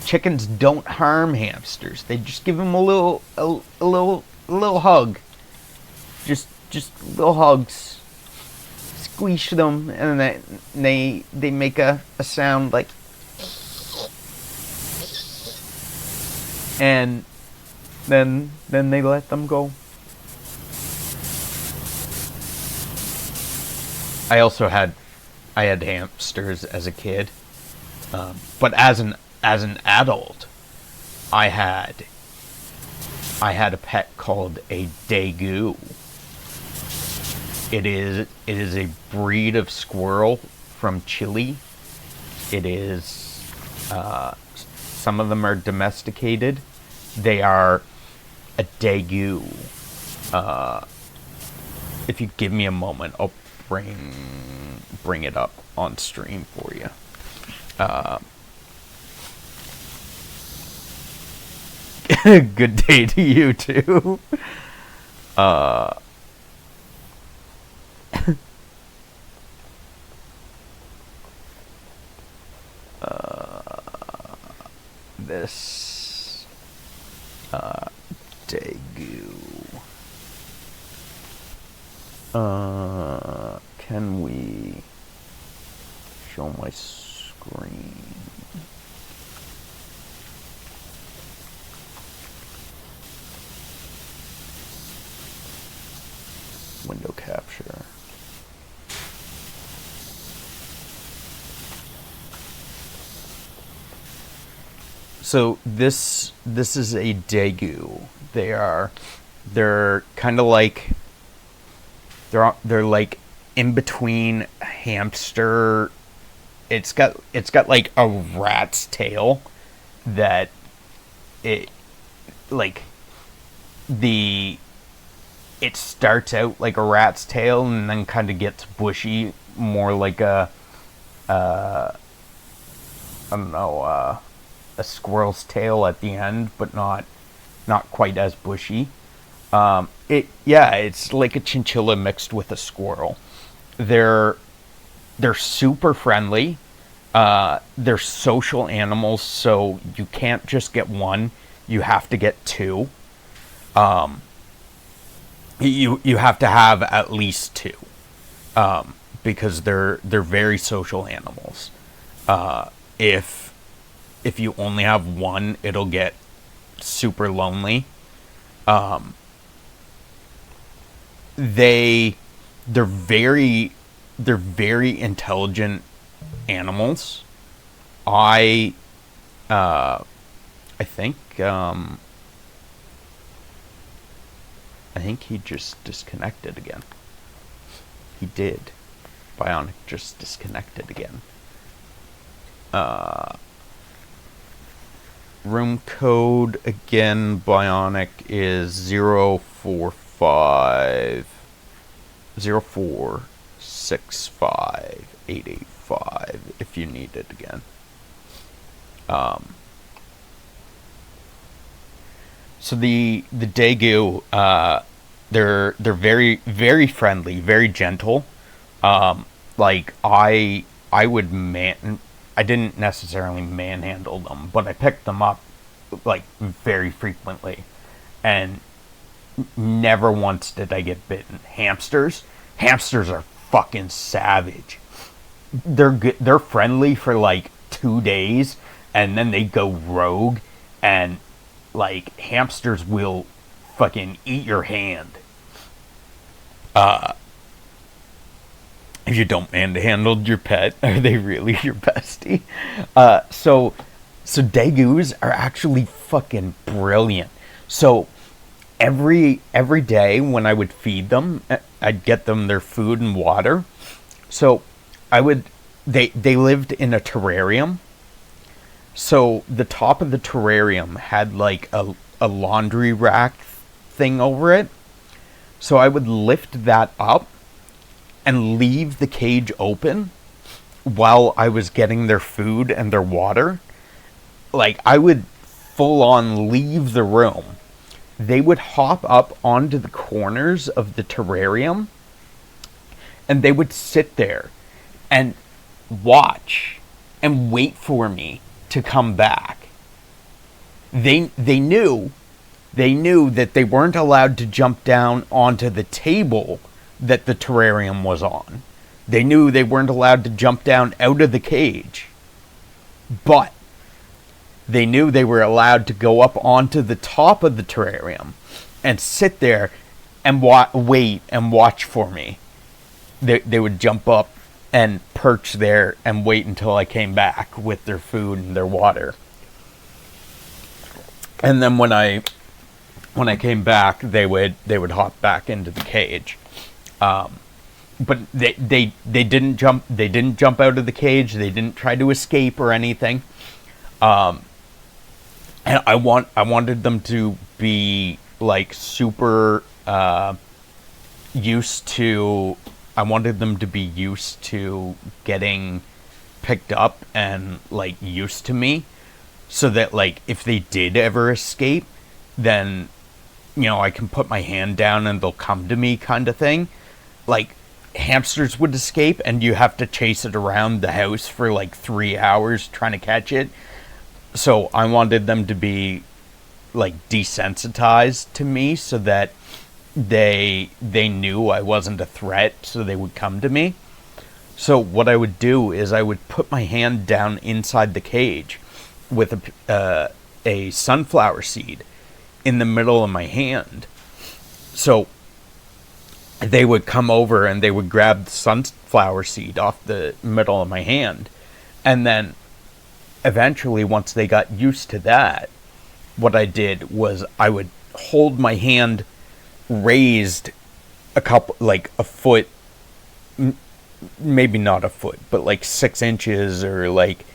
chickens don't harm hamsters. They just give them a little hug. Just little hugs. Squish them, and then they make a sound like, and then they let them go. I had hamsters as a kid, but as an adult, I had a pet called a daegu. It is a breed of squirrel from Chile. It is some of them are domesticated. They are a daegu. If you give me a moment, I'll bring it up on stream for you. Good day to you too. This daegu. Can we show my screen? Window capture. So this is a daegu. They're kind of like they're like in between hamster. It's got like a rat's tail that it starts out like a rat's tail and then kind of gets bushy, more like a squirrel's tail at the end, but not quite as bushy. It's like a chinchilla mixed with a squirrel. They're super friendly. They're social animals, so you can't just get one. You have to get two. You have to have at least two, because they're very social animals. If you only have one, it'll get super lonely. They're very intelligent animals. I I think he just disconnected again. He did. Bionic just disconnected again. Room code again, Bionic is 0465885 if you need it again. So the Daegu, they're very friendly, very gentle. Like I didn't necessarily manhandle them, but I picked them up like very frequently, and never once did I get bitten. Hamsters are fucking savage. They're good, they're friendly for like 2 days, and then they go rogue, and like hamsters will fucking eat your hand. If you don't manhandle your pet, are they really your bestie? So Dagoos are actually fucking brilliant. So every day when I would feed them, I'd get them their food and water. So they lived in a terrarium. So the top of the terrarium had like a laundry rack thing over it. So I would lift that up and leave the cage open while I was getting their food and their water. Like, I would full on leave the room. They would hop up onto the corners of the terrarium, and they would sit there and watch and wait for me to come back. They knew that they weren't allowed to jump down onto the table that the terrarium was on. They knew they weren't allowed to jump down out of the cage. But they knew they were allowed to go up onto the top of the terrarium and sit there and wait and watch for me. They would jump up and perch there and wait until I came back with their food and their water. And then when I came back, they would hop back into the cage. But they didn't jump out of the cage. They didn't try to escape or anything. And I wanted them to be like super used to. I wanted them to be used to getting picked up and like used to me, so that like if they did ever escape, then I can put my hand down and they'll come to me, kind of thing. Like, hamsters would escape and you have to chase it around the house for like 3 hours trying to catch it. So I wanted them to be like desensitized to me, so that they knew I wasn't a threat, so they would come to me. So what I would do is I would put my hand down inside the cage with a sunflower seed in the middle of my hand. So they would come over and they would grab the sunflower seed off the middle of my hand. And then eventually, once they got used to that, what I did was I would hold my hand raised a foot, maybe not a foot, but like 6 inches, or like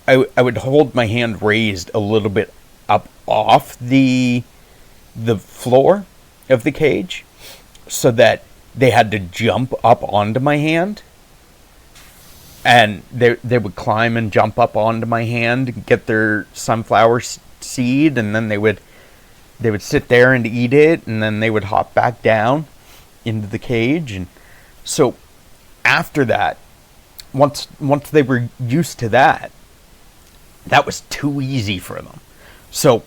I would hold my hand raised a little bit up off the floor of the cage, so that they had to jump up onto my hand, and they would climb and jump up onto my hand and get their sunflower seed, and then they would sit there and eat it, and then they would hop back down into the cage. And so after that, once they were used to that was too easy for them. So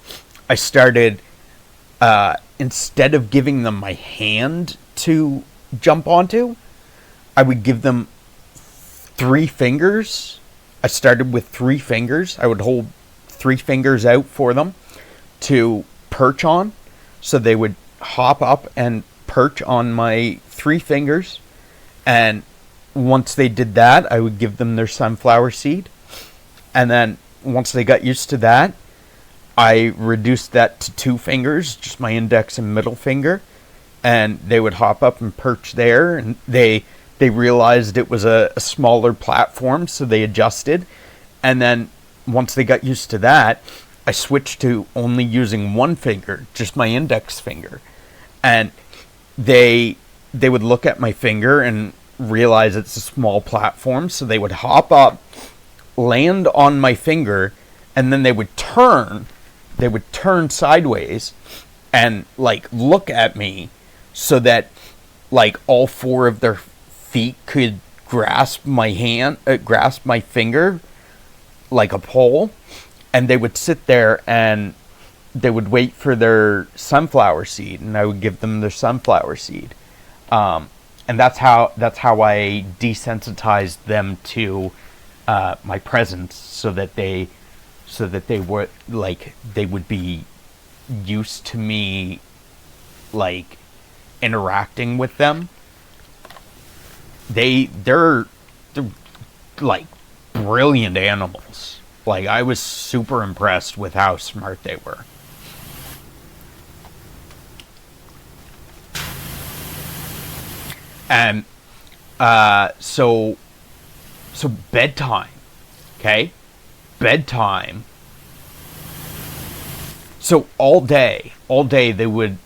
I started, instead of giving them my hand to jump onto, I would give them 3 fingers. I started with 3 fingers. I would hold 3 fingers out for them, to perch on. So they would hop up and perch on my 3 fingers. And once they did that, I would give them their sunflower seed. And then once they got used to that, I reduced that to 2 fingers, just my index and middle finger. And they would hop up and perch there. And they realized it was a smaller platform, so they adjusted. And then once they got used to that, I switched to only using 1 finger, just my index finger. And they would look at my finger and realize it's a small platform, so they would hop up, land on my finger, and then they would turn sideways and like look at me so that like all 4 of their feet could grasp my finger like a pole. And they would sit there and they would wait for their sunflower seed, and I would give them their sunflower seed. And that's how I desensitized them to my presence, so that they would be used to me like interacting with them. They're like brilliant animals. Like, I was super impressed with how smart they were. And so bedtime, okay? Bedtime. So all day they would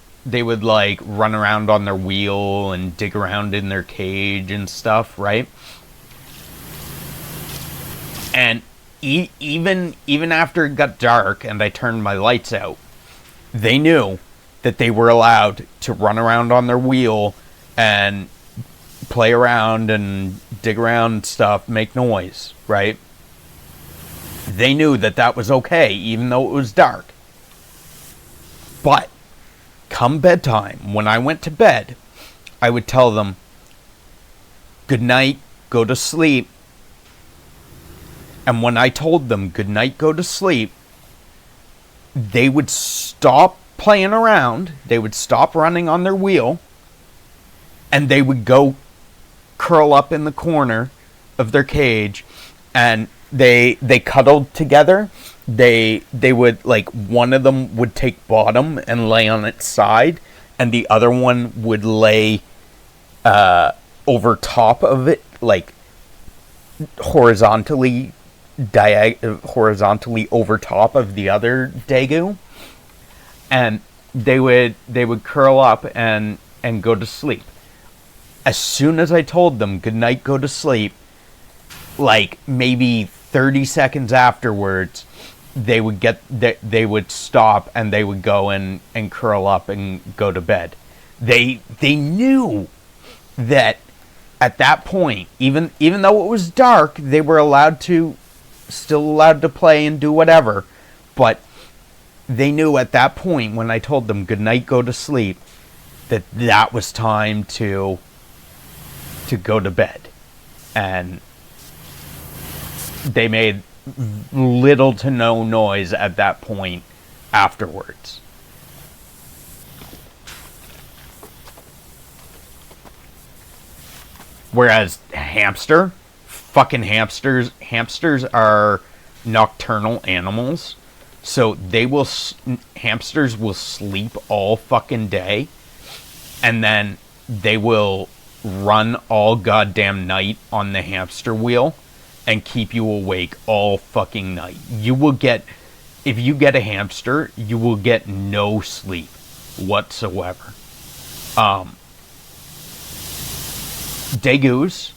like run around on their wheel and dig around in their cage and stuff, right? And even after it got dark and I turned my lights out, they knew that they were allowed to run around on their wheel and play around and dig around and stuff, make noise, right? They knew that that was okay, even though it was dark. But come bedtime, when I went to bed, I would tell them, good night, go to sleep. And when I told them, good night, go to sleep, they would stop playing around, they would stop running on their wheel, and they would go curl up in the corner of their cage, and they cuddled together. They would, like, one of them would take bottom and lay on its side, and the other one would lay over top of it, like horizontally over top of the other Daegu, and they would curl up and go to sleep. As soon as I told them good night, go to sleep, like maybe 30 seconds afterwards, they would stop and they would go and curl up and go to bed. They knew that at that point, even though it was dark, they were still allowed to play and do whatever. But they knew at that point, when I told them good night, go to sleep, that was time to go to bed. And they made little to no noise at that point afterwards. Whereas hamsters are nocturnal animals. So hamsters will sleep all fucking day, and then they will run all goddamn night on the hamster wheel and keep you awake all fucking night. If you get a hamster, you will get no sleep whatsoever. Daegus,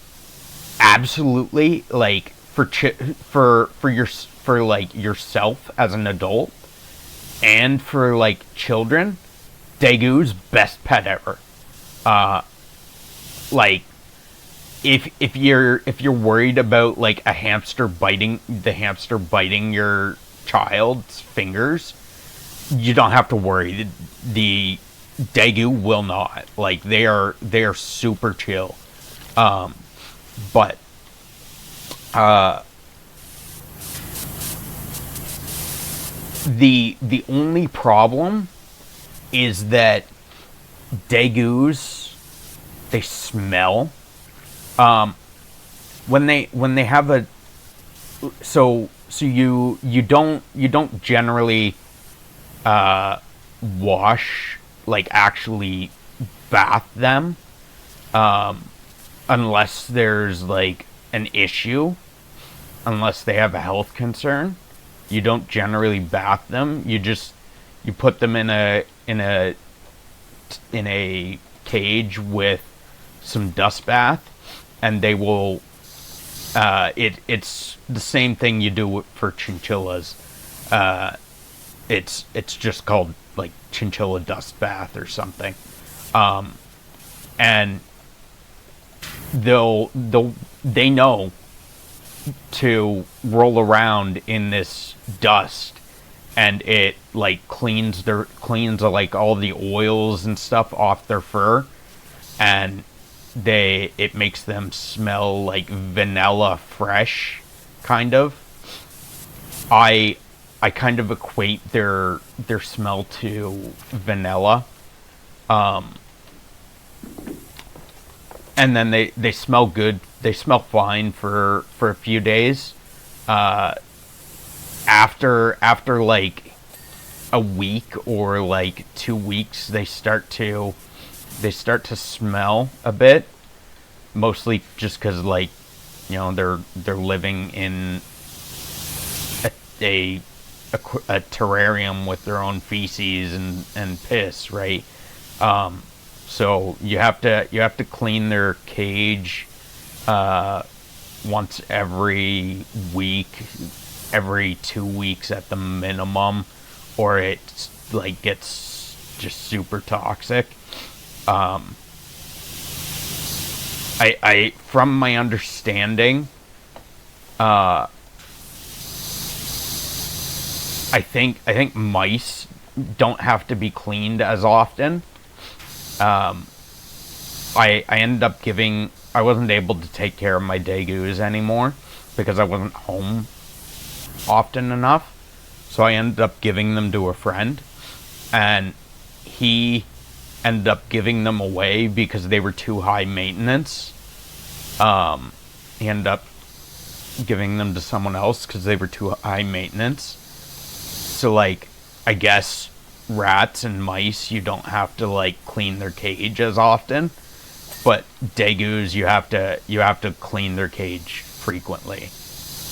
absolutely, like, for like yourself as an adult and for like children, Daegu's best pet ever. Like, if you're worried about like a hamster biting your child's fingers, you don't have to worry. The Daegu will not. Like, they are super chill. But The only problem is that degus, they smell. When they have a so you don't generally wash, like actually bath them, unless there's like an issue, unless they have a health concern. You don't generally bath them. You put them in a cage with some dust bath, and they will. It's the same thing you do for chinchillas. It's just called like chinchilla dust bath or something, and they know to roll around in this dust, and it like cleans like all the oils and stuff off their fur, and it makes them smell like vanilla fresh, kind of. I kind of equate their smell to vanilla. And then they smell good. They smell fine for a few days. After like a week or like 2 weeks, they start to smell a bit. Mostly just because, like, they're living in a terrarium with their own feces and piss, right? So you have to clean their cage once every week, every 2 weeks at the minimum, or it like gets just super toxic. I from my understanding, I think mice don't have to be cleaned as often. I ended up I wasn't able to take care of my degus anymore because I wasn't home often enough. So I ended up giving them to a friend, and he ended up giving them away because they were too high maintenance. He ended up giving them to someone else because they were too high maintenance. So, like, I guess rats and mice, you don't have to like clean their cage as often, but degus, you have to clean their cage frequently,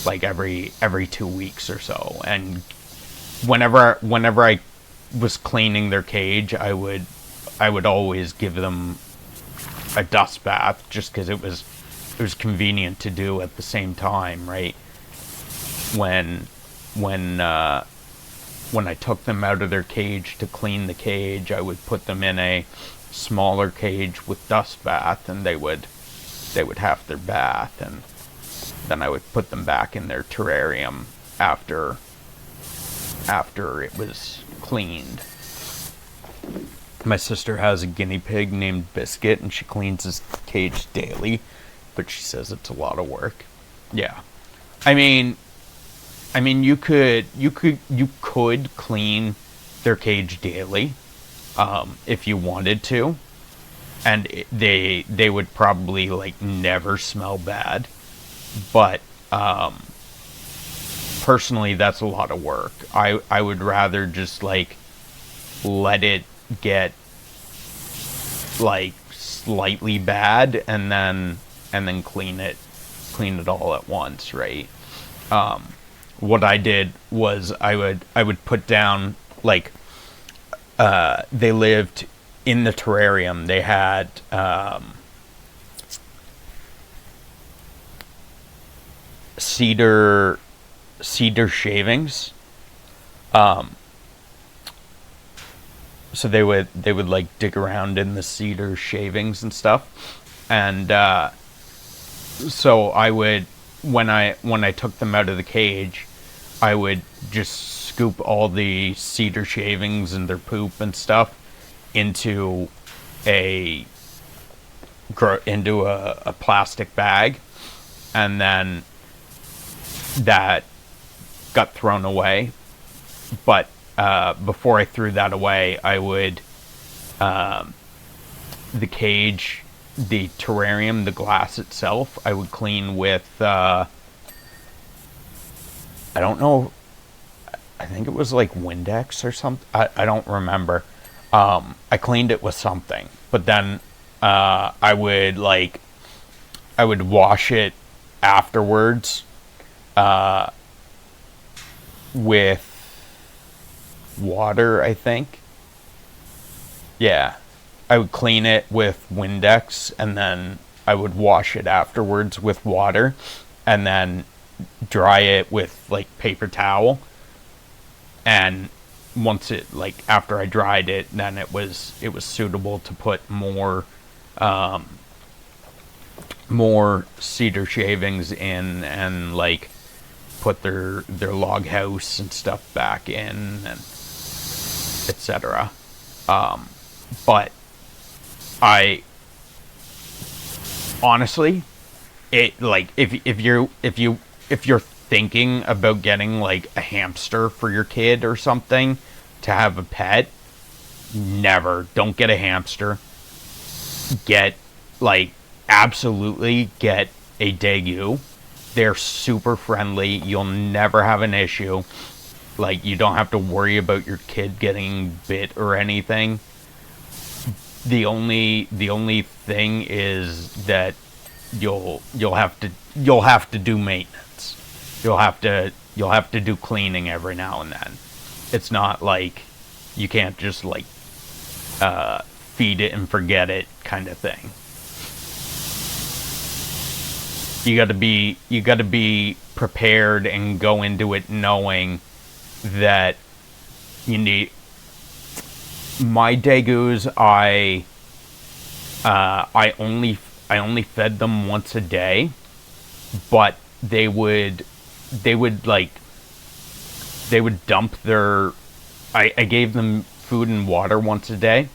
like every 2 weeks or so. And whenever I was cleaning their cage, I would always give them a dust bath, just because it was convenient to do at the same time, right? When I took them out of their cage to clean the cage, I would put them in a smaller cage with dust bath, and they would have their bath, and then I would put them back in their terrarium after it was cleaned. My sister has a guinea pig named Biscuit, and she cleans his cage daily, but she says it's a lot of work. Yeah. I mean, you could clean their cage daily, if you wanted to, and they would probably like never smell bad. But personally, that's a lot of work. I would rather just like let it get like slightly bad, and then clean it all at once, right? What I did was I would put down, like, they lived in the terrarium. They had cedar shavings. So they would like dig around in the cedar shavings and stuff, and so I would, when I took them out of the cage, I would just scoop all the cedar shavings and their poop and stuff into a plastic bag, and then that got thrown away. But before I threw that away, I would the cage, the terrarium, the glass itself, I would clean with I don't know. I think it was like Windex or something. I don't remember. I cleaned it with something, but then I would wash it afterwards with water, I think. Yeah. I would clean it with Windex and then I would wash it afterwards with water and then dry it with like paper towel. And once it, like, after I dried it, then it was suitable to put more cedar shavings in and like put their log house and stuff back in and etc. But I honestly, it like if you're thinking about getting like a hamster for your kid or something to have a pet, don't get a hamster. Get like absolutely get a Daegu. They're super friendly. You'll never have an issue. Like, you don't have to worry about your kid getting bit or anything. The only thing is that you'll have to do maintenance. You'll have to do cleaning every now and then. It's not like you can't just like feed it and forget it kind of thing. You got to be prepared and go into it knowing that you need. My Dagus, I only fed them once a day, but they would dump their. I gave them food and water once a day,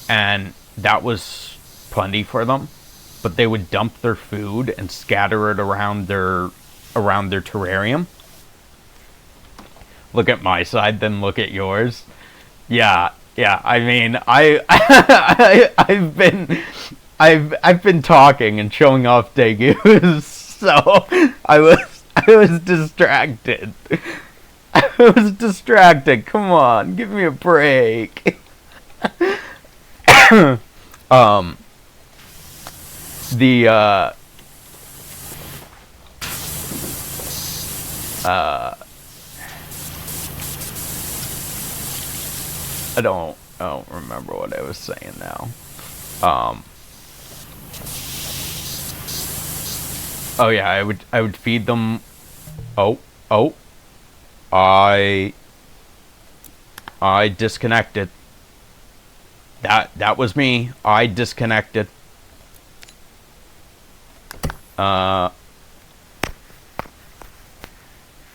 and that was plenty for them. But they would dump their food and scatter it around their terrarium. Look at my side, then look at yours. Yeah. I mean, I've been talking and showing off Dagus, so I was distracted. I was distracted. Come on, give me a break. The I don't remember what I was saying now. Oh yeah, I would feed them. Oh, I disconnected. That was me. I disconnected.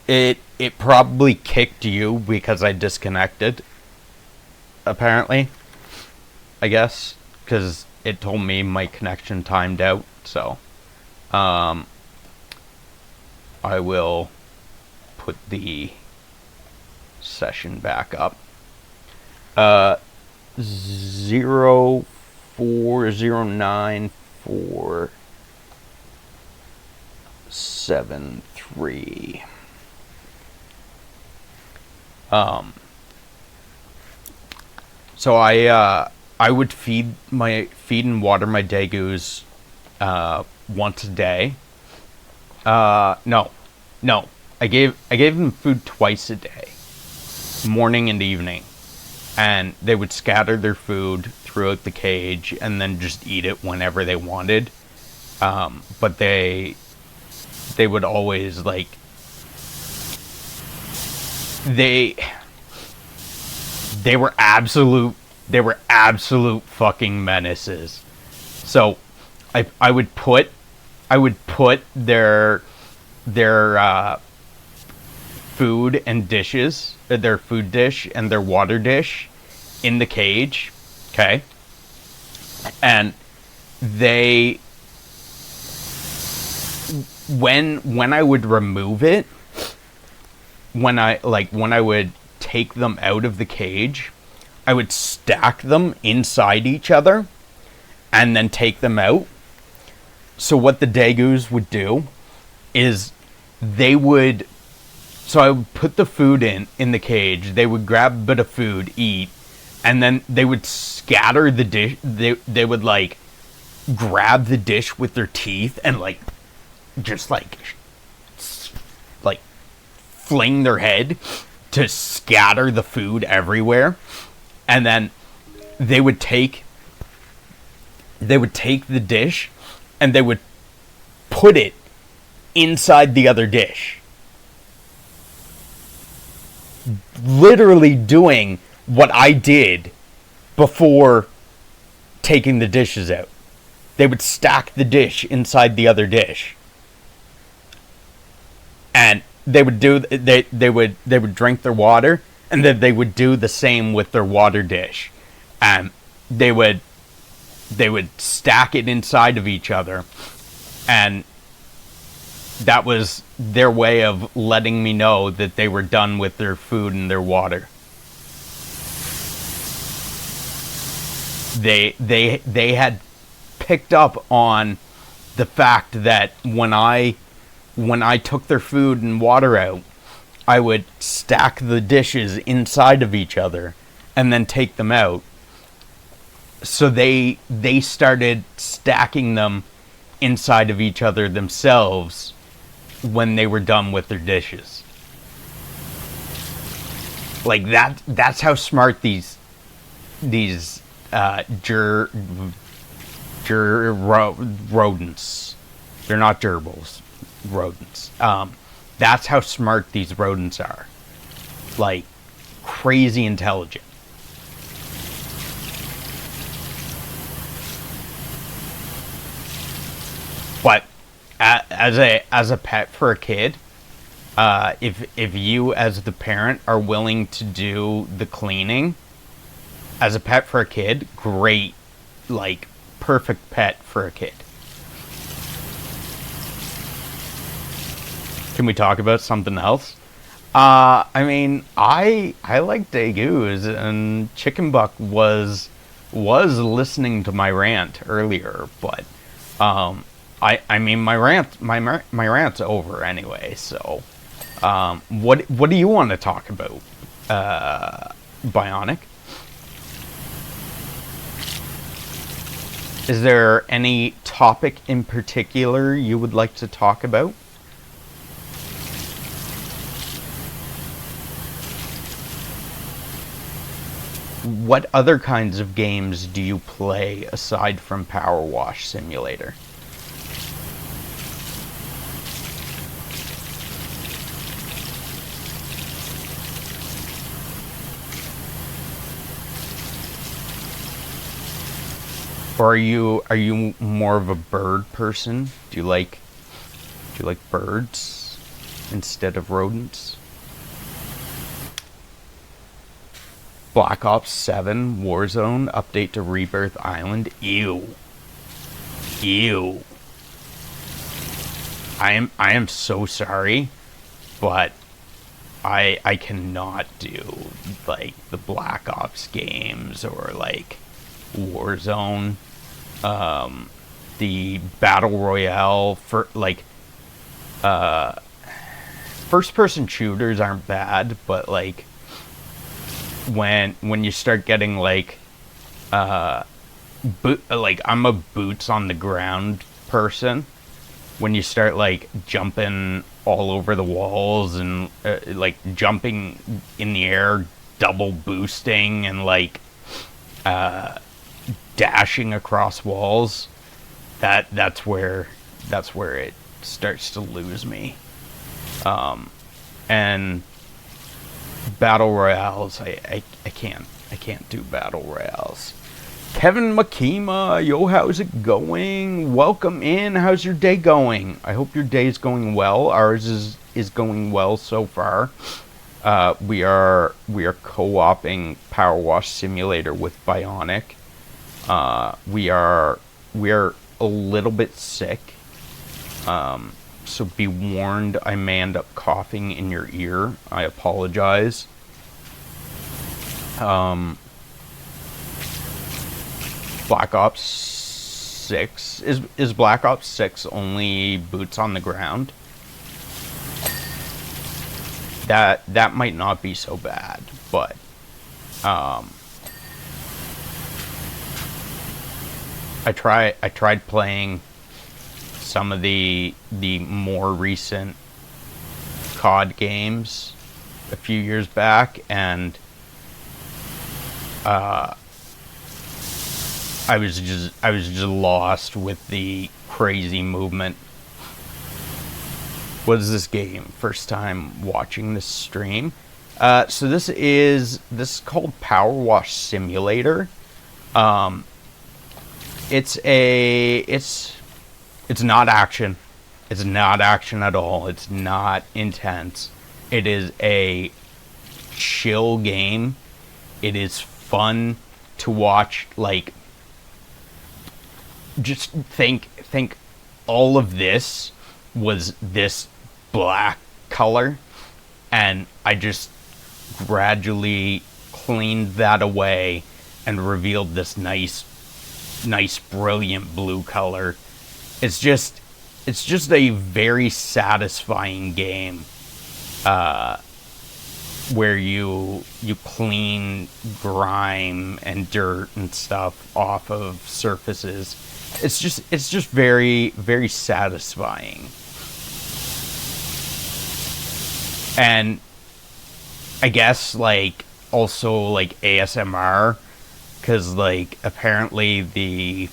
It probably kicked you because I disconnected. Apparently, I guess, because it told me my connection timed out. So, I will put the session back up. 04094773. So I would feed and water my Dagus once a day. No. I gave them food twice a day, morning and evening, and they would scatter their food throughout the cage and then just eat it whenever they wanted. But they would always like they were absolute fucking menaces. So I would put their food and dishes, their food dish and their water dish in the cage, okay? And they when I would remove it, when I would take them out of the cage, I would stack them inside each other and then take them out. So what the Dagoos would do is they would, so I would put the food in the cage, they would grab a bit of food, eat, and then they would scatter the dish. They would like grab the dish with their teeth and like just like fling their head to scatter the food everywhere. And then they would take the dish and they would put it inside the other dish. Literally doing what I did before taking the dishes out. They would stack the dish inside the other dish. And they would drink their water, and then they would do the same with their water dish. And they would stack it inside of each other, and that was their way of letting me know that they were done with their food and their water. They had picked up on the fact that when I took their food and water out, I would stack the dishes inside of each other and then take them out. So they started stacking them inside of each other themselves when they were done with their dishes. Like that's how smart these rodents. They're not gerbils, rodents. That's how smart these rodents are. Like crazy intelligent. But as a pet for a kid, if you as the parent are willing to do the cleaning, as a pet for a kid, great, like perfect pet for a kid. Can we talk about something else? I mean, I like Dagoos, and Chicken Buck was listening to my rant earlier, but I mean my rant's over anyway. So, what do you want to talk about, Bionic? Is there any topic in particular you would like to talk about? What other kinds of games do you play aside from PowerWash Simulator? Or are you more of a bird person? Do you like birds instead of rodents? Black Ops 7 Warzone update to Rebirth Island. Ew. I am so sorry, but I cannot do like the Black Ops games or like Warzone. The Battle Royale for like first person shooters aren't bad, but like when you start getting like like I'm a boots on the ground person, when you start like jumping all over the walls and like jumping in the air, double boosting and like dashing across walls, that's where it starts to lose me. And battle royales, I can't do battle royales. Kevin Makima, yo, how's it going? Welcome in. How's your day going? I hope your day is going well. Ours is going well so far. We are co-oping PowerWash Simulator with Bionic. We are a little bit sick. So be warned, I may end up coughing in your ear. I apologize. Black Ops 6 is Black Ops 6 only boots on the ground? That might not be so bad, but I tried playing some of the more recent COD games a few years back, and I was just lost with the crazy movement. What is this game? First time watching this stream. So this is called PowerWash Simulator. It's not action. It's not action at all. It's not intense. It is a chill game. It is fun to watch. Like, just think all of this was this black color, and I just gradually cleaned that away and revealed this nice brilliant blue color. It's just a very satisfying game where you clean grime and dirt and stuff off of surfaces. It's just very, very satisfying. And I guess, like, also, like, ASMR, because, like, apparently the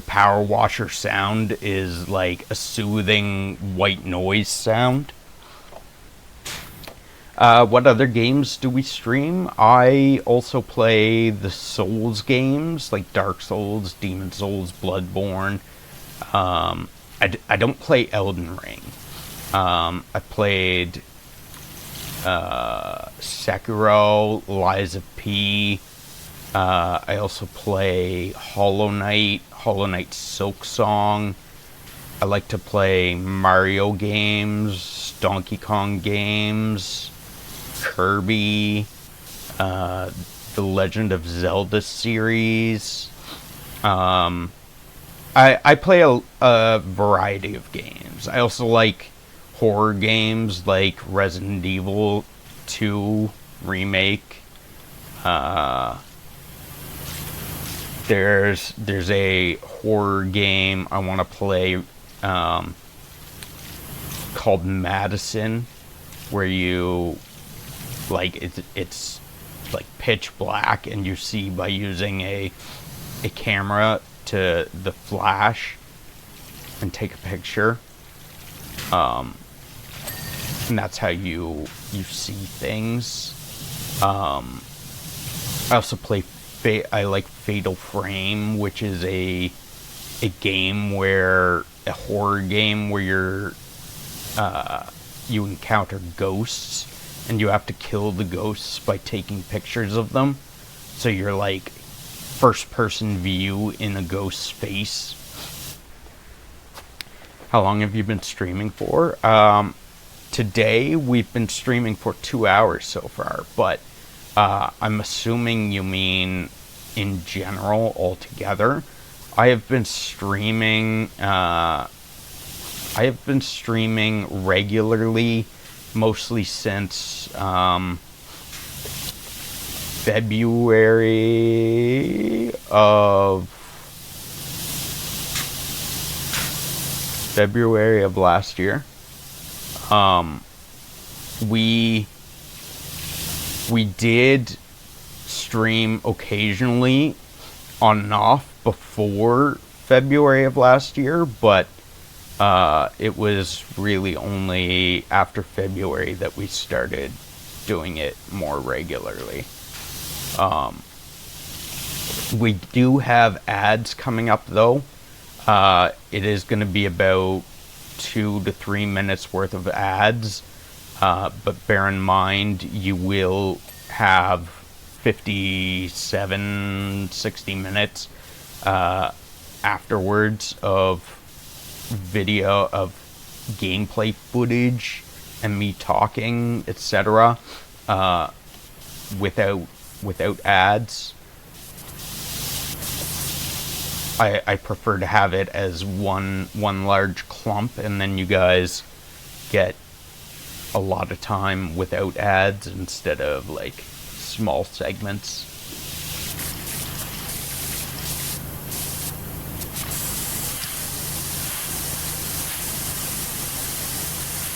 power washer sound is like a soothing white noise sound. What other games do we stream? I also play the Souls games, like Dark Souls, Demon Souls, Bloodborne. I don't play Elden Ring. I played Sekiro, Lies of P. I also play Hollow Knight Silk Song. I like to play Mario games, Donkey Kong games, Kirby, the Legend of Zelda series. I play a variety of games. I also like horror games like Resident Evil 2 Remake. There's a horror game I want to play called Madison, where you, like, it's like pitch black, and you see by using a camera to the flash and take a picture, and that's how you see things. I also play I like Fatal Frame, which is a horror game where you encounter ghosts, and you have to kill the ghosts by taking pictures of them. So you're like first person view in a ghost's face. How long have you been streaming for? Today we've been streaming for 2 hours so far, but I'm assuming you mean in general altogether. I have been streaming regularly, mostly since February of last year. We did stream occasionally on and off before February of last year, but it was really only after February that we started doing it more regularly. We do have ads coming up, though. It is going to be about 2 to 3 minutes worth of ads, but bear in mind you will have 57, 60 minutes afterwards of video of gameplay footage and me talking, etc. without ads. I prefer to have it as one large clump, and then you guys get a lot of time without ads instead of like small segments.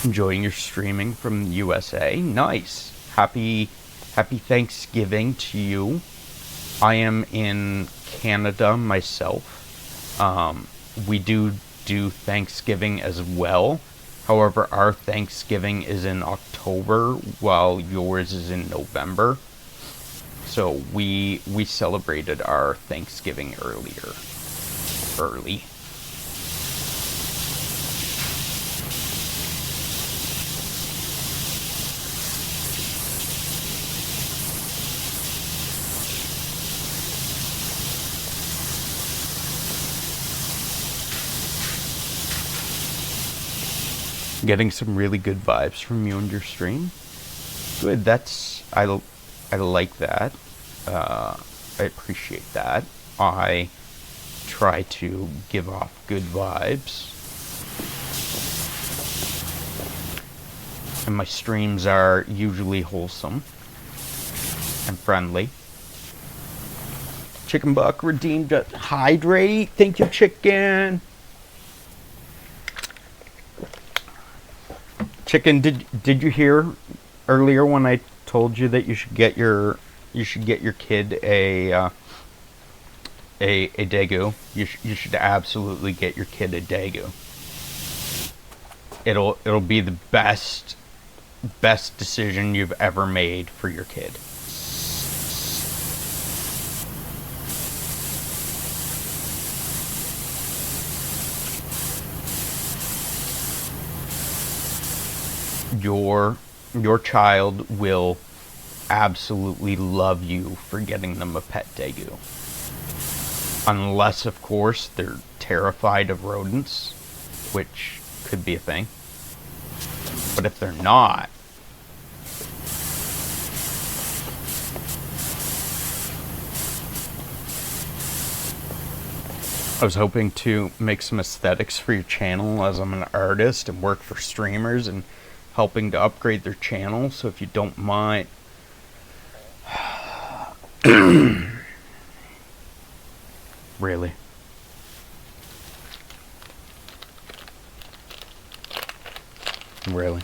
Enjoying your streaming from the USA. Nice. Happy Thanksgiving to you. I am in Canada myself. We do Thanksgiving as well. However, our Thanksgiving is in October while yours is in November. So we celebrated our Thanksgiving early. Getting some really good vibes from you and your stream. Good. That's I like that. I appreciate that. I try to give off good vibes, and my streams are usually wholesome and friendly. Chicken Buck redeemed hydrate. Thank you, chicken. Chicken, did you hear earlier when I told you that you should get your kid a Daegu? You should absolutely get your kid a Daegu. It'll be the best decision you've ever made for your kid. Your child will absolutely love you for getting them a pet Daegu. Unless, of course, they're terrified of rodents, which could be a thing. But if they're not, I was hoping to make some aesthetics for your channel as I'm an artist and work for streamers and helping to upgrade their channel, so if you don't mind. Really? Really?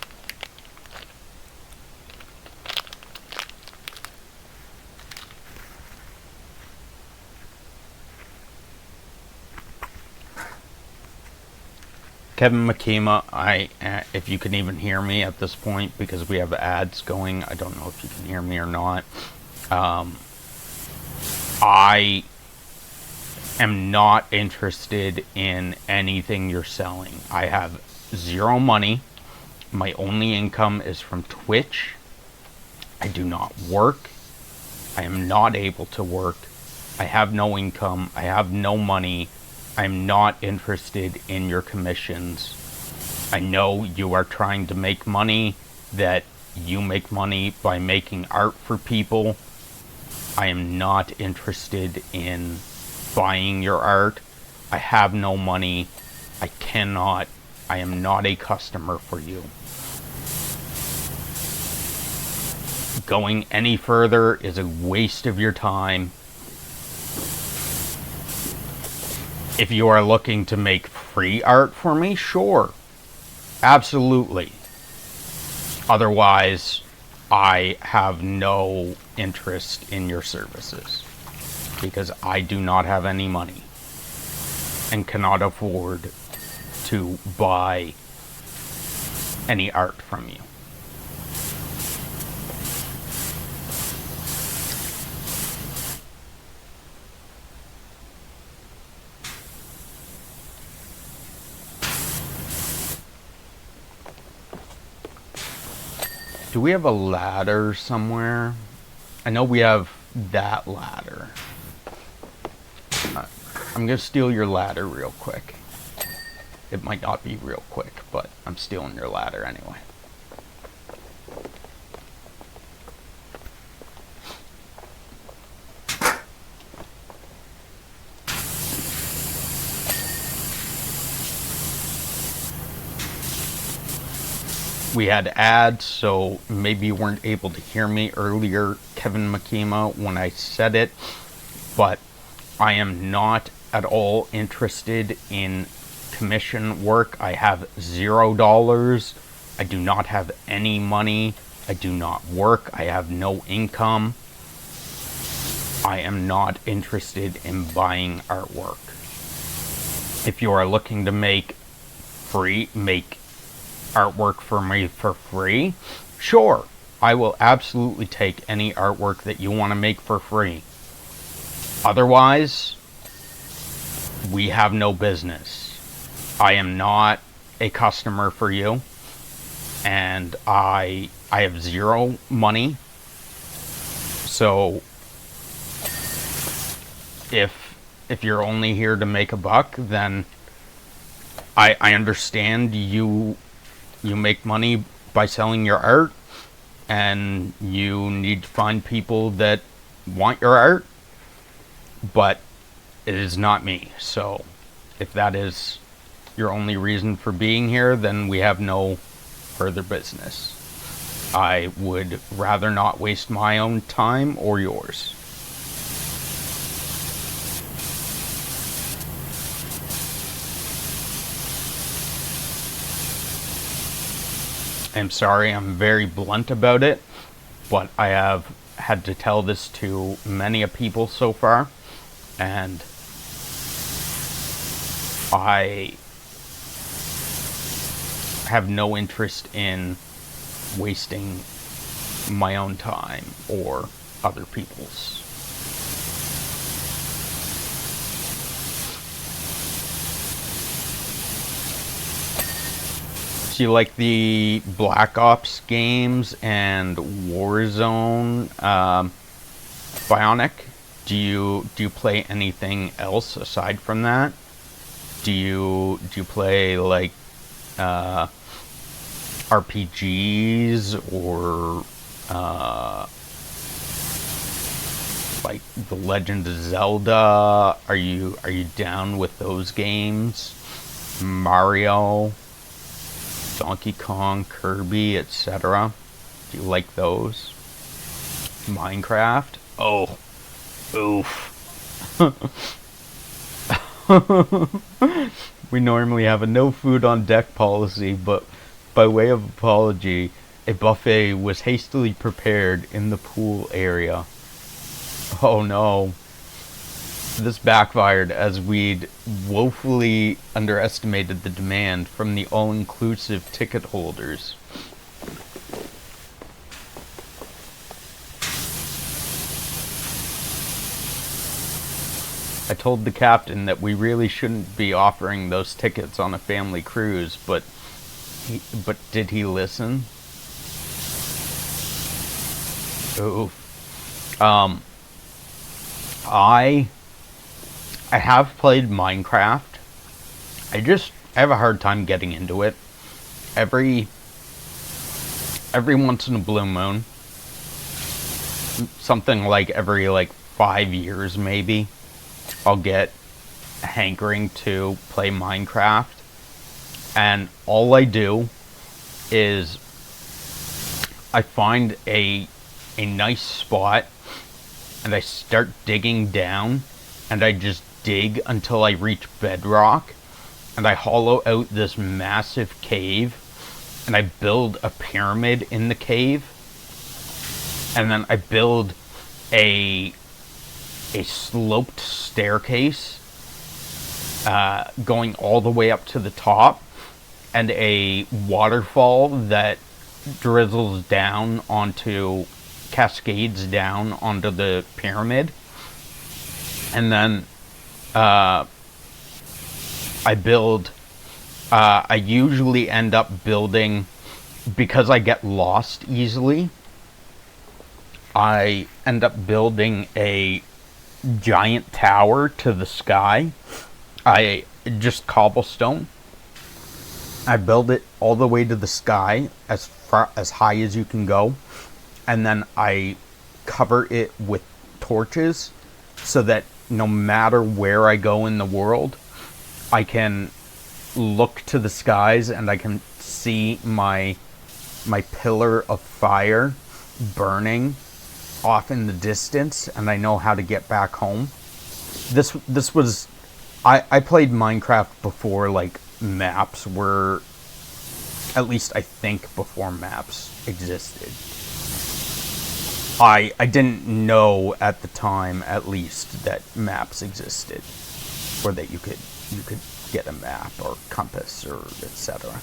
Kevin Makima, if you can even hear me at this point, because we have ads going, I don't know if you can hear me or not. I am not interested in anything you're selling. I have zero money. My only income is from Twitch. I do not work. I am not able to work. I have no income. I have no money. I'm not interested in your commissions. I know you are trying to make money, that you make money by making art for people. I am not interested in buying your art. I have no money. I am not a customer for you. Going any further is a waste of your time. If you are looking to make free art for me, sure. Absolutely. Otherwise, I have no interest in your services, because I do not have any money and cannot afford to buy any art from you. Do we have a ladder somewhere? I know we have that ladder. I'm gonna steal your ladder real quick. It might not be real quick, but I'm stealing your ladder anyway. we had ads, so maybe you weren't able to hear me earlier, Kevin Makima, when I said it, but I am not at all interested in commission work. I have $0. I do not have any money. I do not work. I have no income. I am not interested in buying artwork. If you are looking to make artwork for me for free, sure, I will absolutely take any artwork that you want to make for free. Otherwise, we have no business. I am not a customer for you, and I have zero money. So if you're only here to make a buck, then I understand you make money by selling your art, and you need to find people that want your art, but it is not me. So if that is your only reason for being here, then we have no further business. I would rather not waste my own time or yours. I'm sorry, I'm very blunt about it, but I have had to tell this to many a people so far, and I have no interest in wasting my own time or other people's. Do you like the Black Ops games and Warzone, Bionic? Do you play anything else aside from that? Do you play like RPGs or like The Legend of Zelda? Are you down with those games? Mario, Donkey Kong, Kirby, etc. Do you like those? Minecraft? Oh, oof. We normally have a no food on deck policy, but by way of apology, a buffet was hastily prepared in the pool area. Oh no. This backfired as we'd woefully underestimated the demand from the all-inclusive ticket holders. I told the captain that we really shouldn't be offering those tickets on a family cruise, but did he listen? Ooh. I have played Minecraft. I have a hard time getting into it. Every once in a blue moon, something like every 5 years maybe, I'll get a hankering to play Minecraft, and all I do is I find a nice spot and I start digging down, and I just dig until I reach bedrock, and I hollow out this massive cave, and I build a pyramid in the cave, and then I build a sloped staircase going all the way up to the top, and a waterfall that cascades down onto the pyramid. And then I usually end up building, because I get lost easily, I end up building a giant tower to the sky. Just cobblestone. I build it all the way to the sky, as high as you can go, and then I cover it with torches so that no matter where I go in the world, I can look to the skies and I can see my my pillar of fire burning off in the distance, and I know how to get back home. This was, I played Minecraft before like maps were, at least I think before maps existed. I didn't know at the time, at least, that maps existed, or that you could get a map or compass or etc.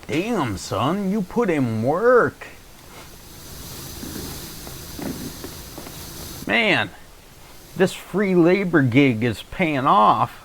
Damn, son, you put in work. Man, this free labor gig is paying off.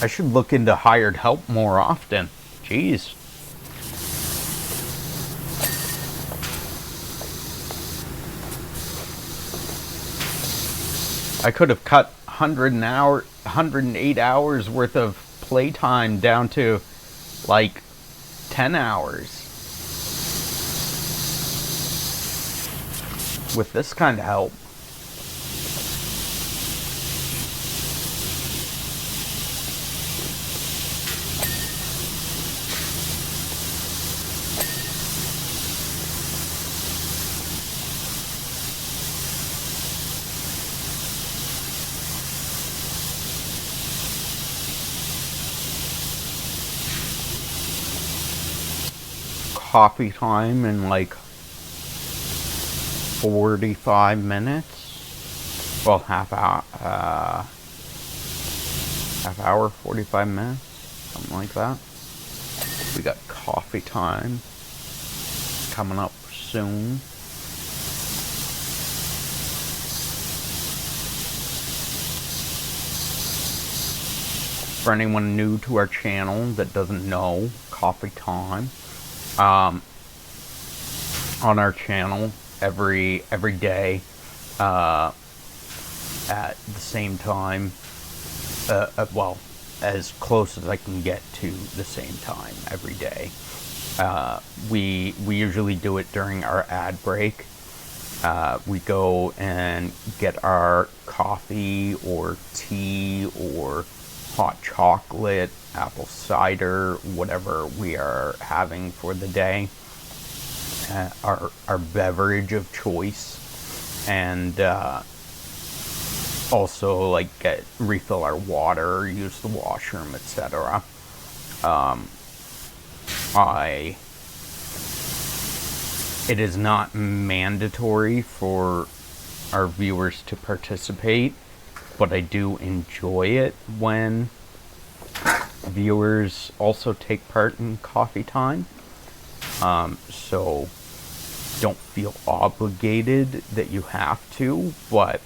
I should look into hired help more often. Jeez. I could have cut 108 hours worth of playtime down to like 10 hours with this kind of help. Coffee time in like 45 minutes. Well, half hour, 45 minutes, something like that. We got coffee time coming up soon. For anyone new to our channel that doesn't know, coffee time. On our channel every day at the same time, well, as close as I can get to the same time every day. We usually do it during our ad break. We go and get our coffee or tea or hot chocolate, apple cider, whatever we are having for the day, our beverage of choice, and also like refill our water, use the washroom, etc. It is not mandatory for our viewers to participate, but I do enjoy it when viewers also take part in coffee time. So don't feel obligated that you have to, but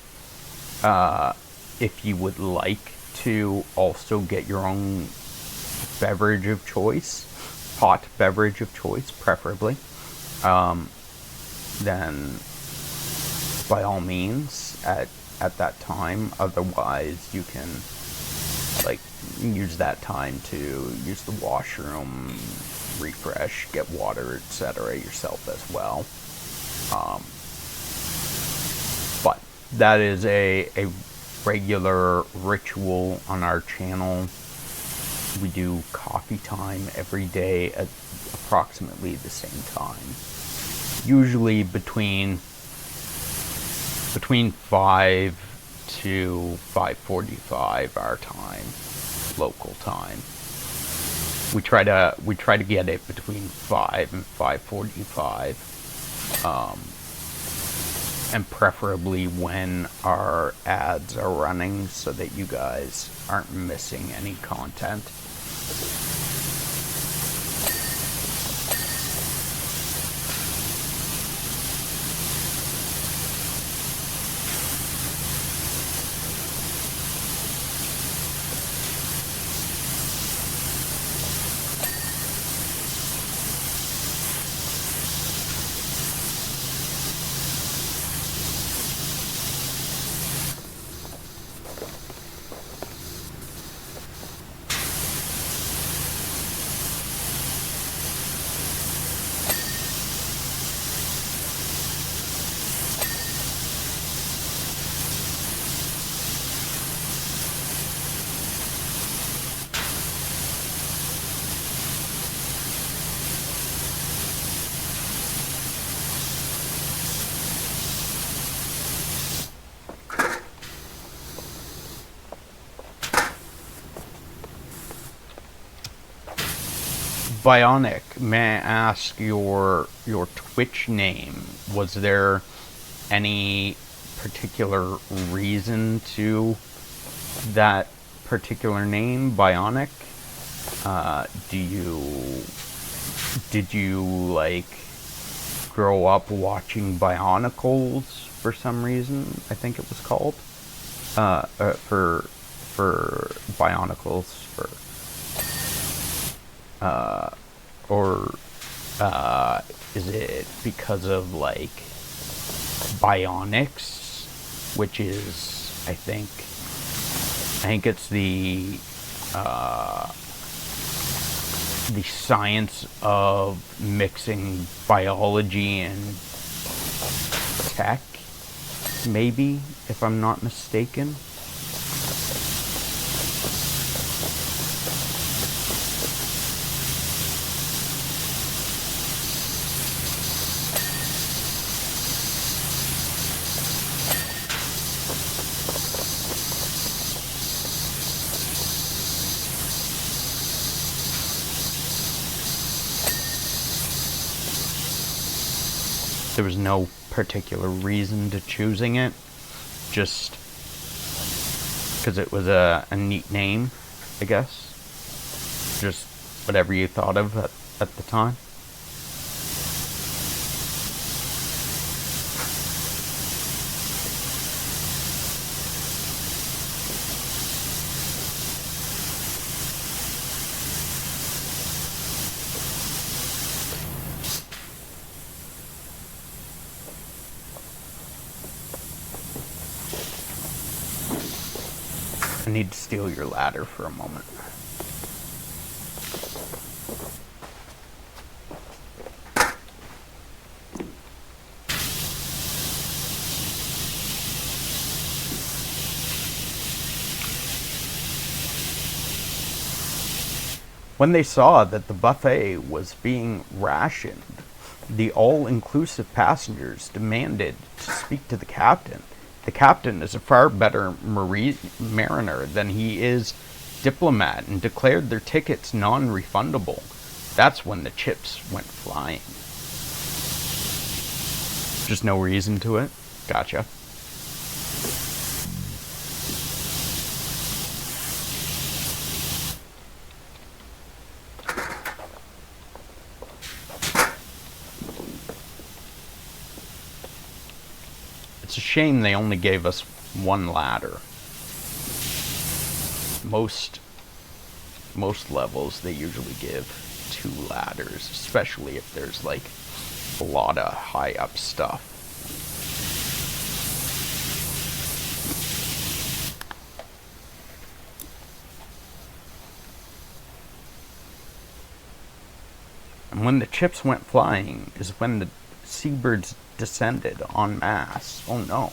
if you would like to also get your own beverage of choice, hot beverage of choice preferably, then by all means at that time. Otherwise, you can like use that time to use the washroom, refresh, get water, etc. yourself as well. But that is a regular ritual on our channel. We do coffee time every day at approximately the same time. Usually between between 5 to 5:45 our time, local time. We try to get it between 5 and 5:45, and preferably when our ads are running so that you guys aren't missing any content. Bionic, may I ask your Twitch name? Was there any particular reason to that particular name, Bionic? Did you like grow up watching Bionicles for some reason? I think it was called. For Bionicles for. Or is it because of like bionics, which is I think it's the science of mixing biology and tech, maybe, if I'm not mistaken. There was no particular reason to choosing it, just because it was a neat name, I guess. Just whatever you thought of at the time. I need to steal your ladder for a moment. When they saw that the buffet was being rationed, the all-inclusive passengers demanded to speak to the captain. The captain is a far better mariner than he is diplomat and declared their tickets non-refundable. That's when the chips went flying. Just no reason to it? Gotcha. It's a shame they only gave us one ladder. Most levels they usually give 2 ladders, especially if there's like a lot of high up stuff. And when the chips went flying is when the seabirds descended en masse. Oh no.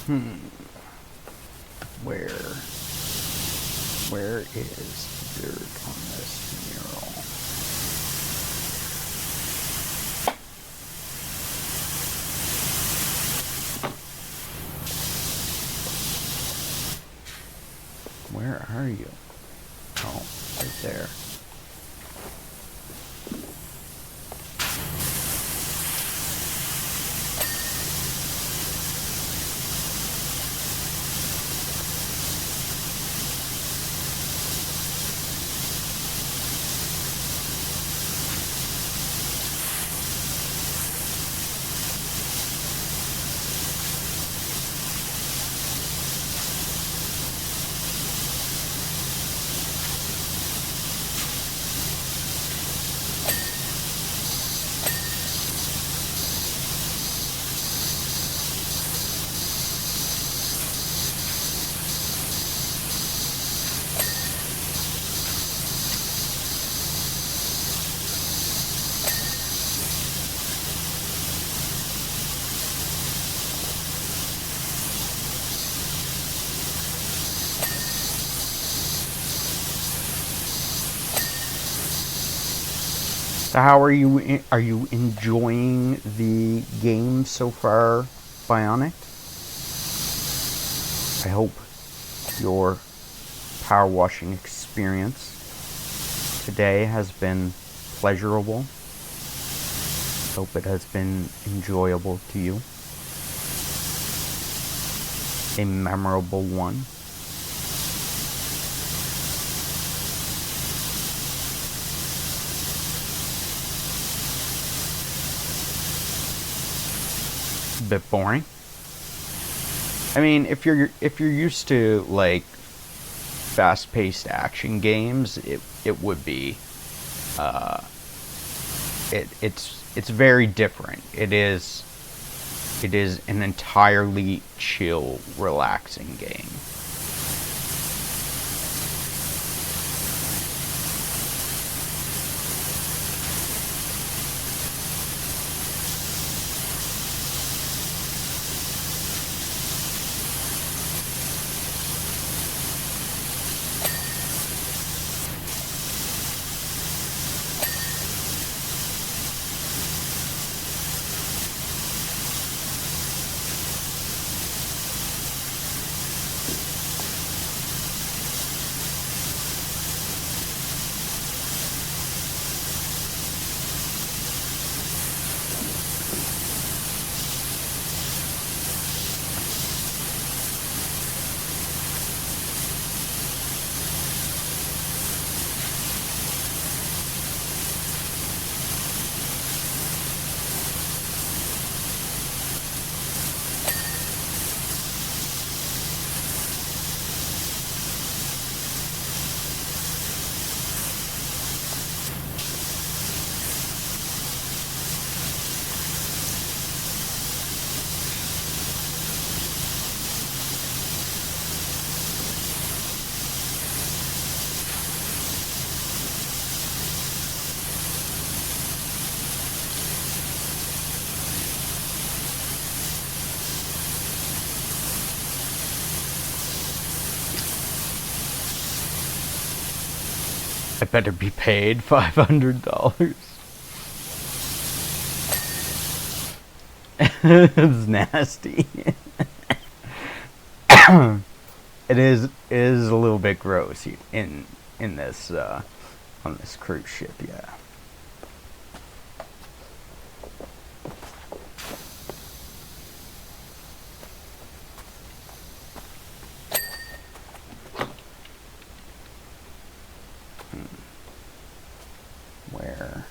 Where is dirt on this mural? Where are you? Oh, right there. So how are you? Are you enjoying the game so far, Bionic? I hope your power washing experience today has been pleasurable. Hope it has been enjoyable to you. A memorable one. Bit boring. I mean, if you're used to like fast-paced action games, it would be it's very different. It is an entirely chill, relaxing game. I better be paid $500. It's nasty. It is a little bit gross in this on this cruise ship, yeah. Where?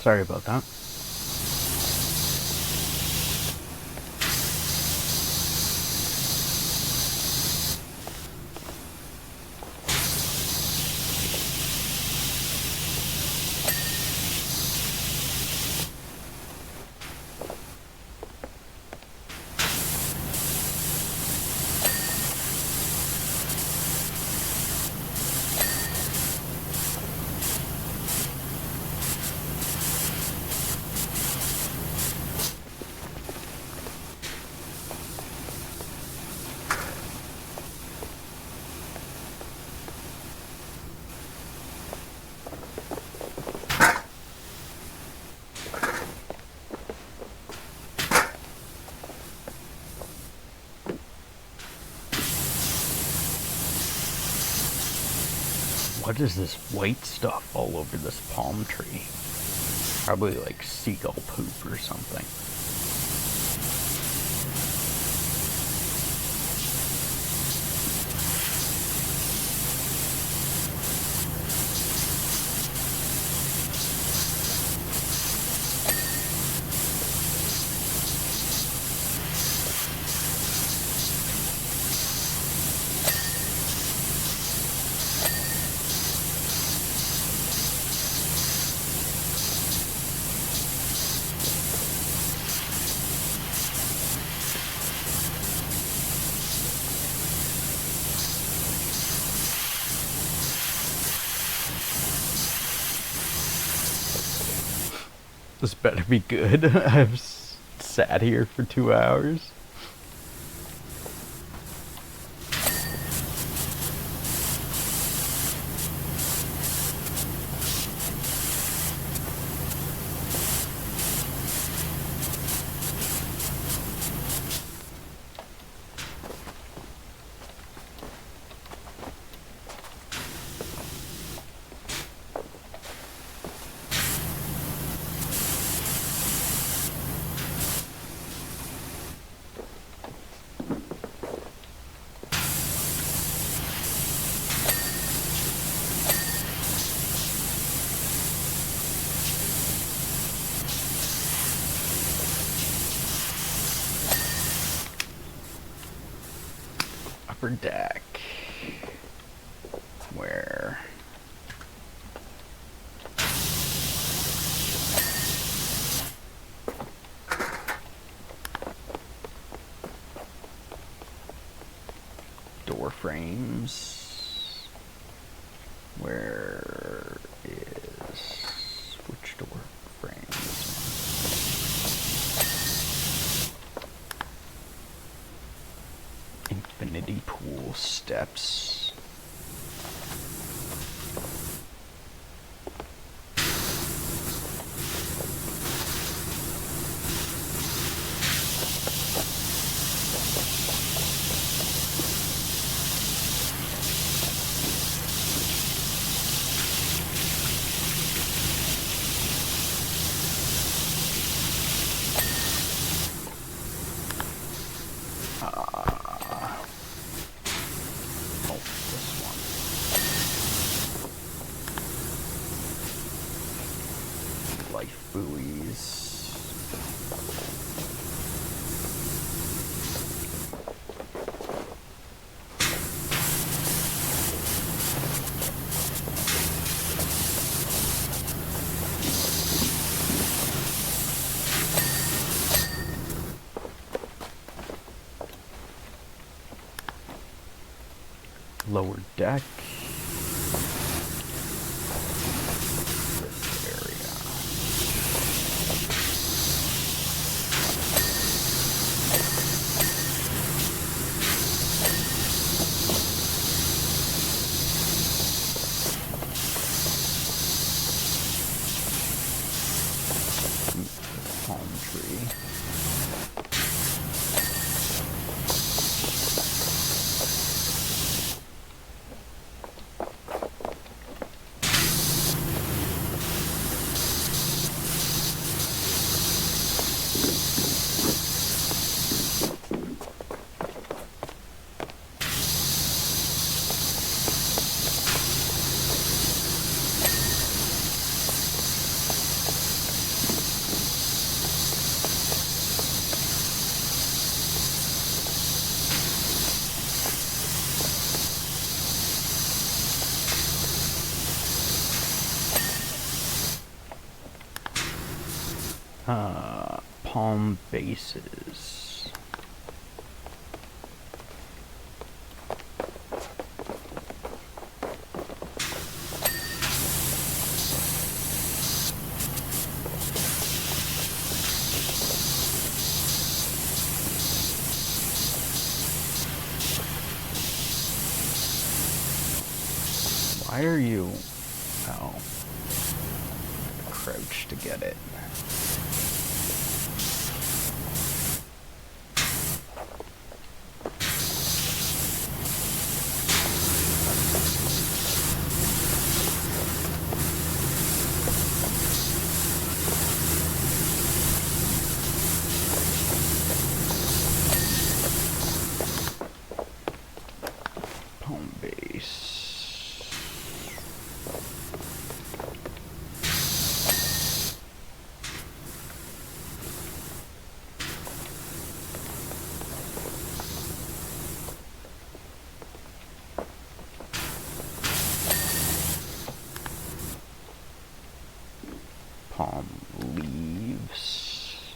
Sorry about that. What is this white stuff all over this palm tree? Probably like seagull poop or something. This better be good. I've sat here for 2 hours. Upper deck. Where? Door frames. Where is which door frame? Infinity pool steps. Life buoys. Lower deck. This area. Palm tree. Palm bases. Why are you... Oh. Crouch to get it. Palm base. Palm leaves.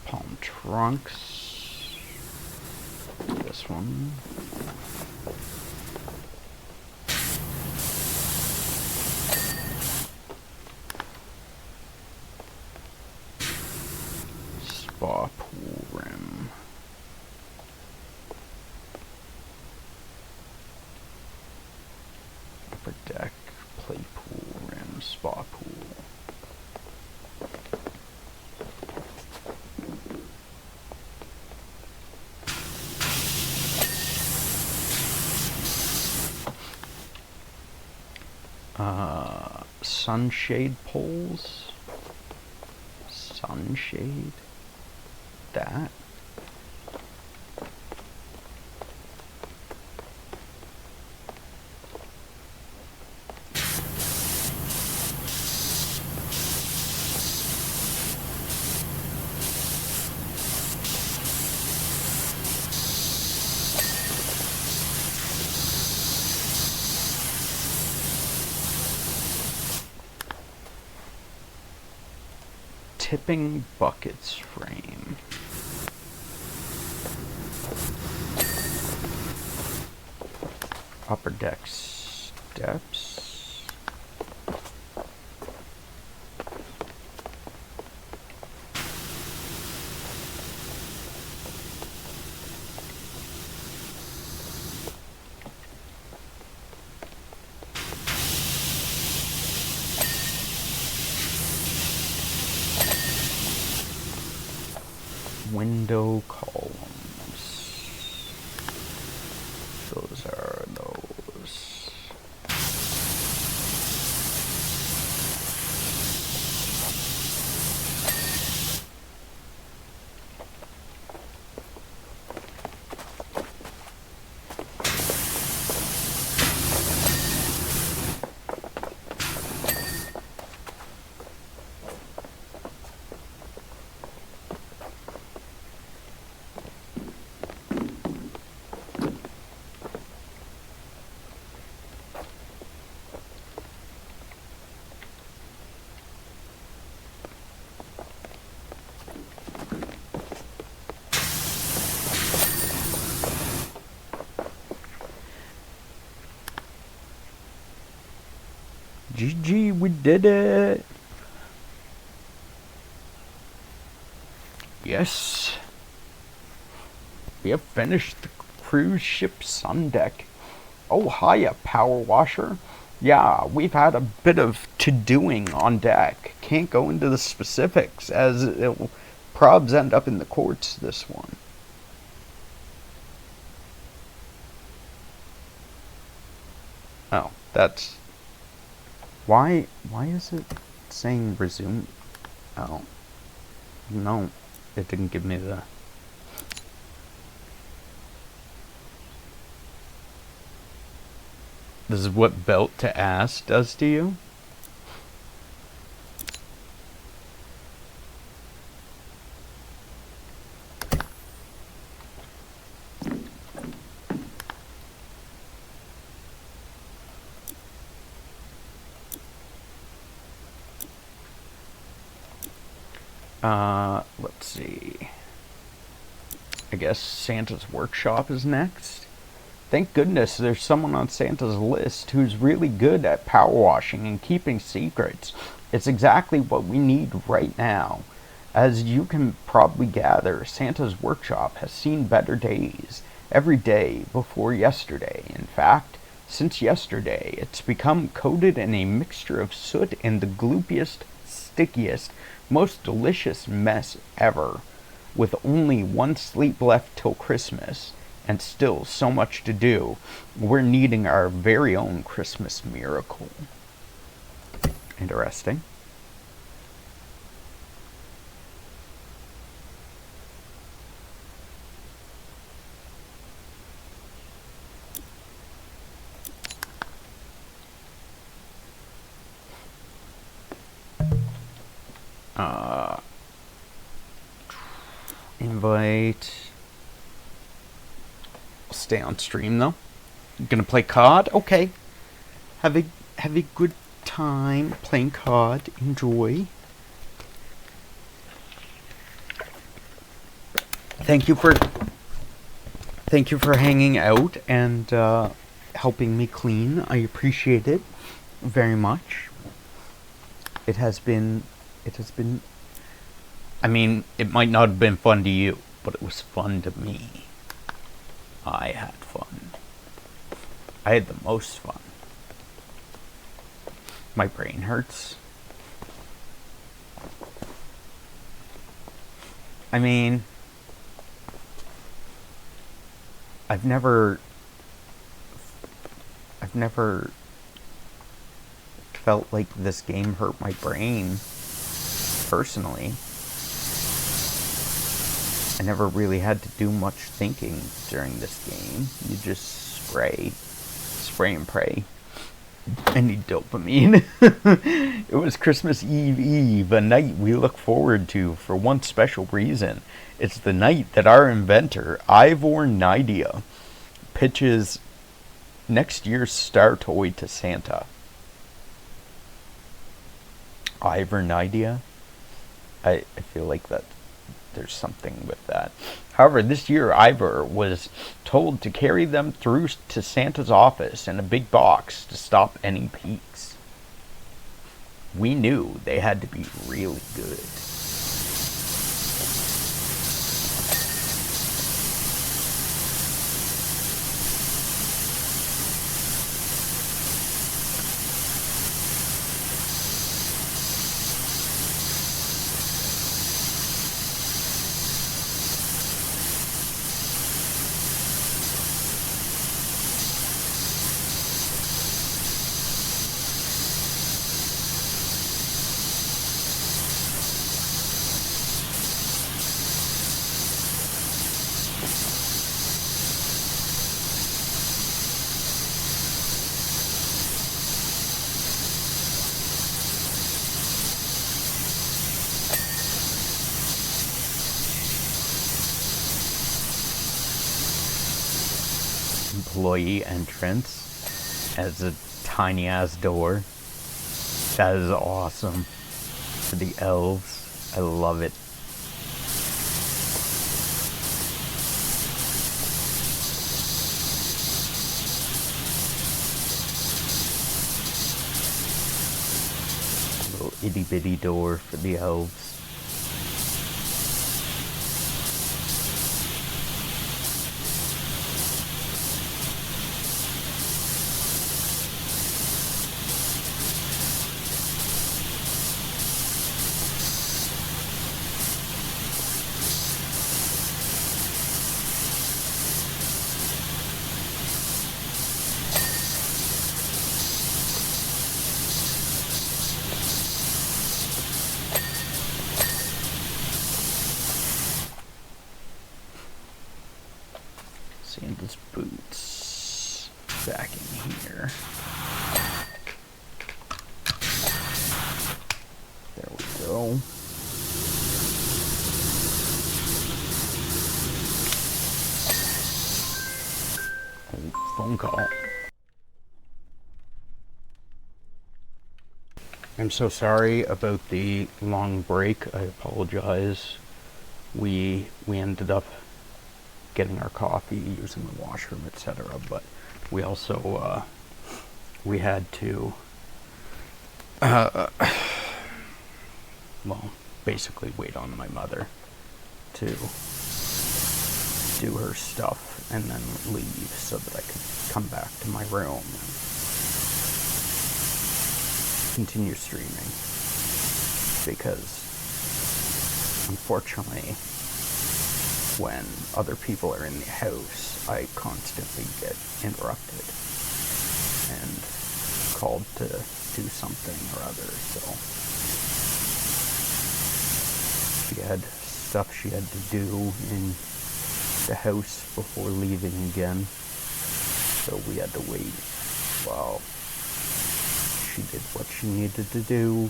Palm trunks. This one. Spa pool rim. Upper deck, play pool rim, spa pool. Sunshade poles. Sunshade. That. Tipping buckets frame. Upper deck steps. Window columns. Those are those. GG, we did it! Yes! We have finished the cruise ship sun deck. Oh, hiya, Power Washer. Yeah, we've had a bit of to-doing on deck. Can't go into the specifics, as it'll probs end up in the courts, this one. Oh, that's... Why is it saying resume? Oh. No, it didn't give me the... This is what belt to ass does to you? Let's see. I guess Santa's workshop is next. Thank goodness there's someone on Santa's list who's really good at power washing and keeping secrets. It's exactly what we need right now. As you can probably gather, Santa's workshop has seen better days every day before yesterday. In fact, since yesterday, it's become coated in a mixture of soot and the gloopiest, stickiest, most delicious mess ever. With only one sleep left till Christmas, and still so much to do, we're needing our very own Christmas miracle. Interesting. Invite. I'll stay on stream though. Gonna play COD? Okay. Have a good time playing COD. Enjoy. Thank you for hanging out and helping me clean. I appreciate it very much. It has been. I mean, it might not have been fun to you, but it was fun to me. I had fun. I had the most fun. My brain hurts. I mean, I've never felt like this game hurt my brain personally. I never really had to do much thinking during this game. You just spray and pray. I need dopamine. It was Christmas Eve, a night we look forward to for one special reason. It's the night that our inventor, Ivor Nydia, pitches next year's star toy to Santa. Ivor Nydia? I feel like that there's something with that. However, this year Ivor was told to carry them through to Santa's office in a big box to stop any peaks. We knew they had to be really good. Employee entrance as a tiny ass door. That is awesome. For the elves. I love it. Little itty bitty door for the elves. Santa's boots back in here. There we go. Phone call. I'm so sorry about the long break. I apologize. We ended up getting our coffee, using the washroom, etc. But we also we had to well, basically wait on my mother to do her stuff and then leave so that I could come back to my room and continue streaming, because unfortunately when other people are in the house I constantly get interrupted and called to do something or other. So she had stuff she had to do in the house before leaving again, so we had to wait while she did what she needed to do.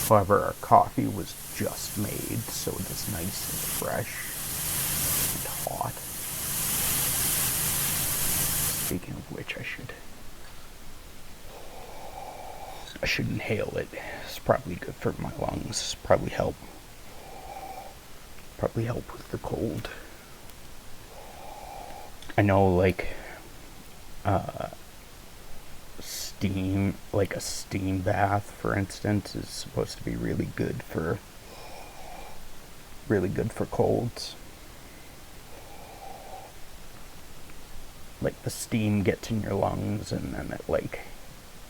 However, our coffee was just made, so it is nice and fresh and hot. Speaking of which, I should inhale it. It's probably good for my lungs. Probably help with the cold. I know, like, a steam bath, for instance, is supposed to be really good for colds. Like, the steam gets in your lungs and then it, like,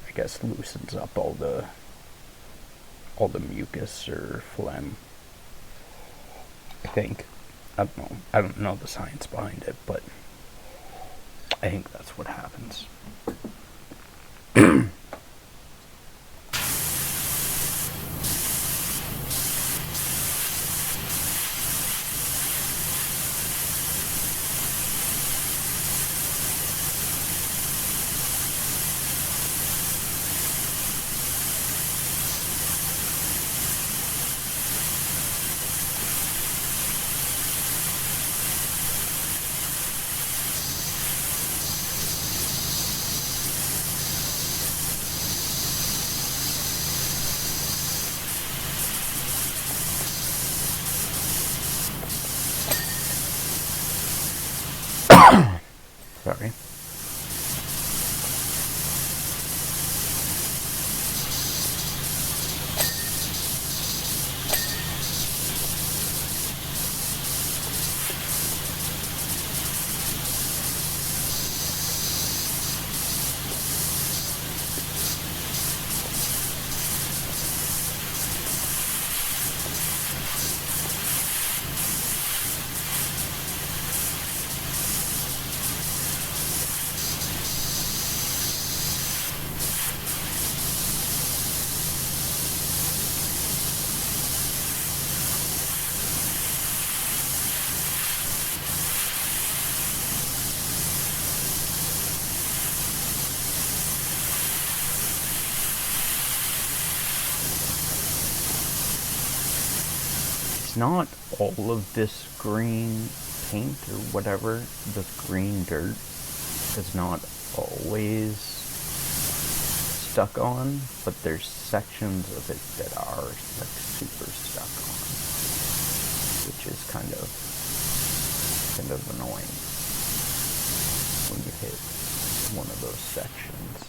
I guess loosens up all the mucus or phlegm. I think. I don't know the science behind it, but I think that's what happens. Sorry. Not all of this green paint or whatever, this green dirt is not always stuck on, but there's sections of it that are like super stuck on, which is kind of annoying when you hit one of those sections.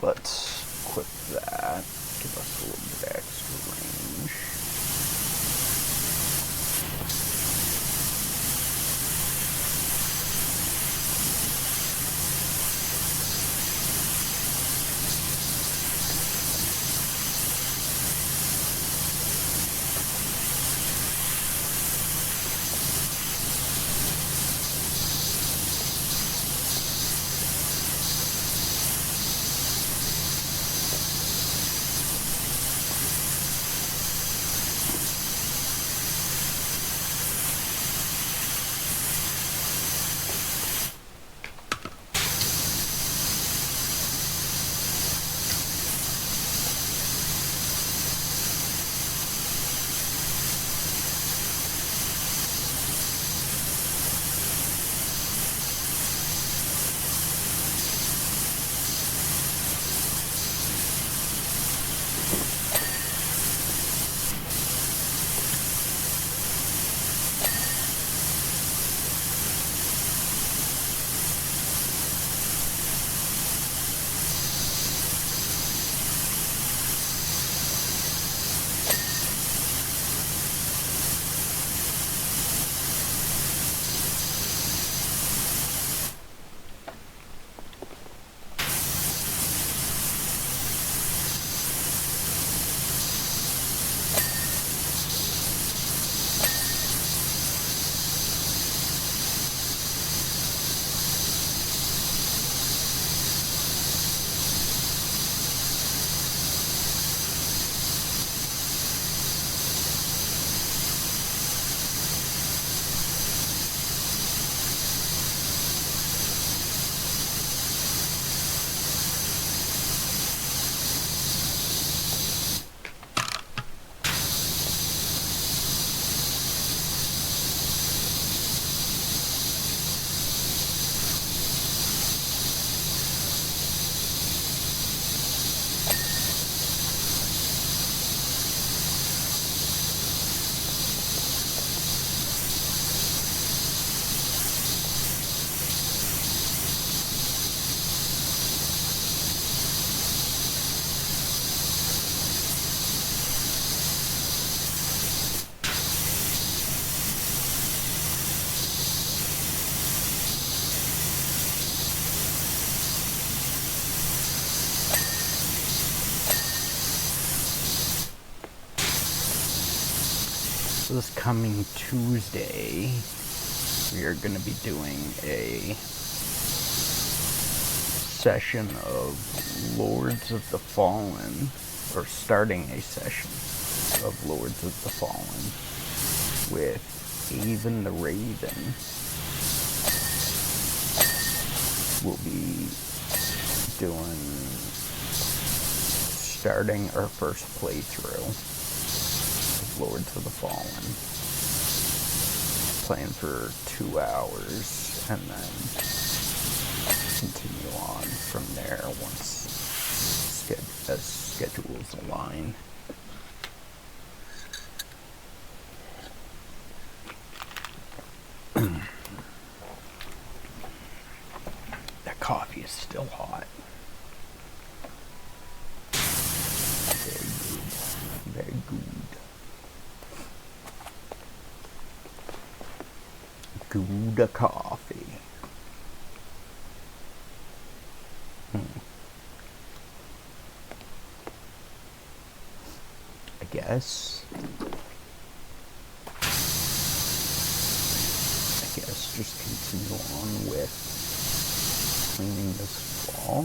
let's equip that. Give us a little bit extra range. This coming Tuesday, we are going to be doing a session of Lords of the Fallen, or starting a session of Lords of the Fallen with Haven the Raven. We'll be starting our first playthrough Lords of the Fallen, playing for 2 hours, and then continue on from there once as schedules align. That coffee is still hot. Very good. Very good. Gouda coffee. I guess just continue on with cleaning this wall.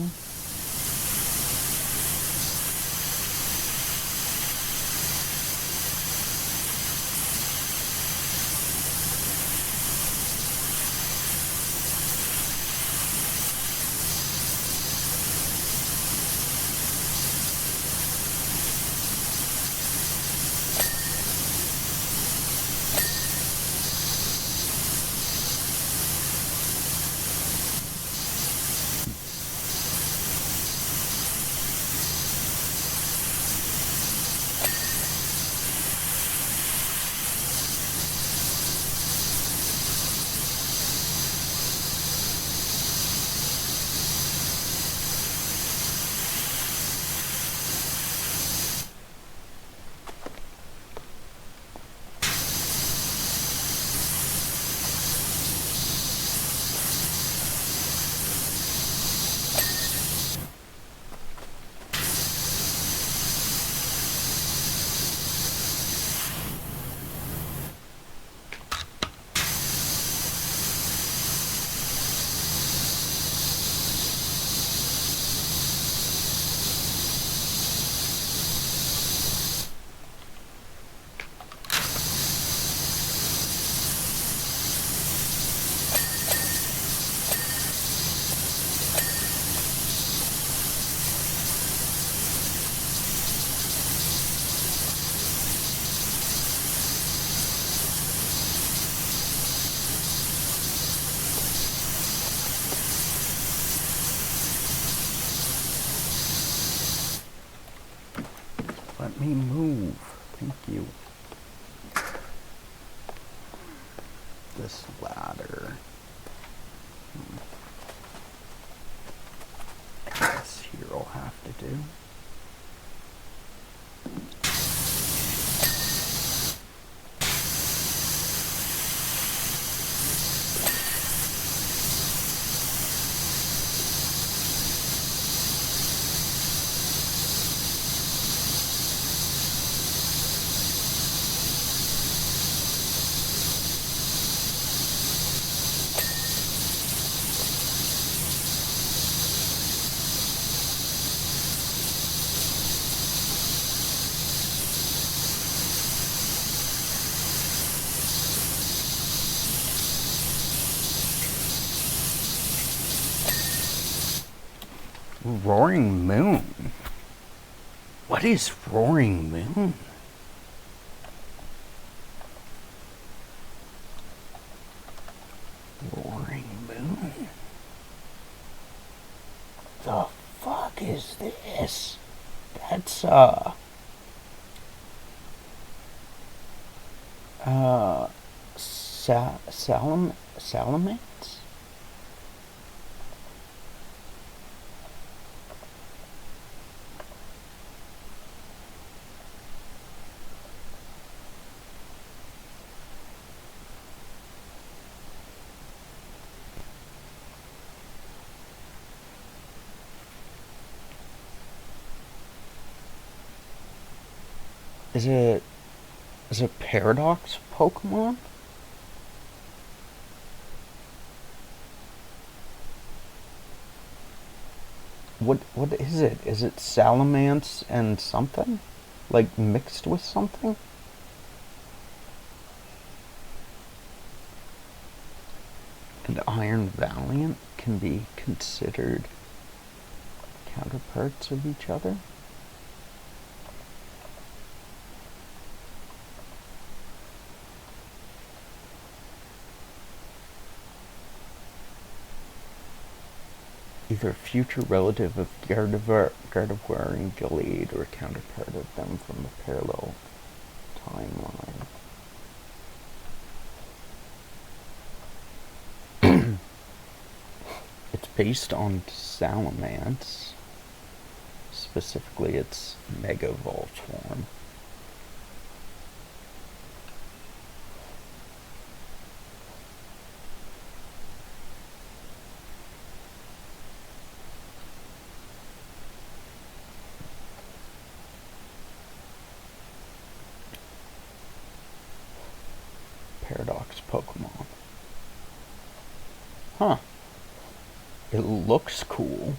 Let me move. Thank you. This ladder. This here will have to do. Roaring Moon? What is Roaring Moon? Roaring Moon? The fuck is this? That's, Salamence? Is it Paradox Pokemon? What is it? Is it Salamence and something? Like mixed with something? And Iron Valiant can be considered counterparts of each other? Either a future relative of Gardevoir and Gallade or a counterpart of them from a parallel timeline. It's based on Salamence, specifically its Mega Volt form. Paradox Pokemon. Huh. It looks cool.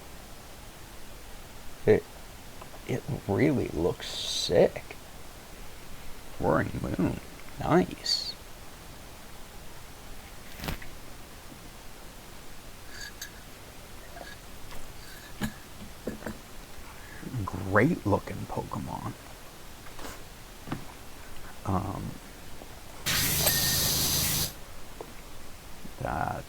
It really looks sick. Roaring Moon. Nice. Great looking Pokemon. That.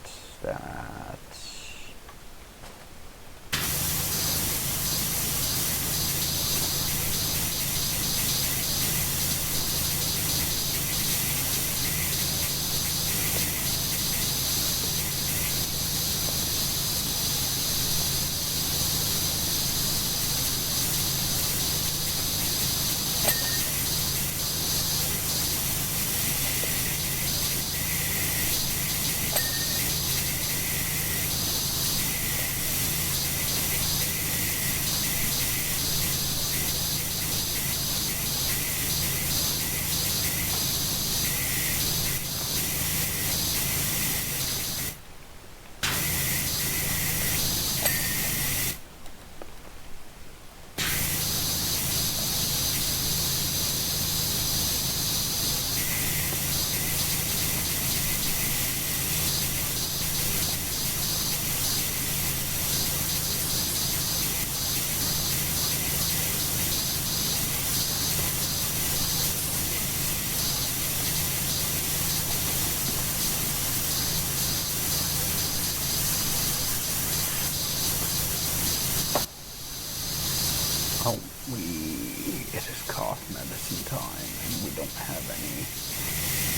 cough medicine time, and we don't have any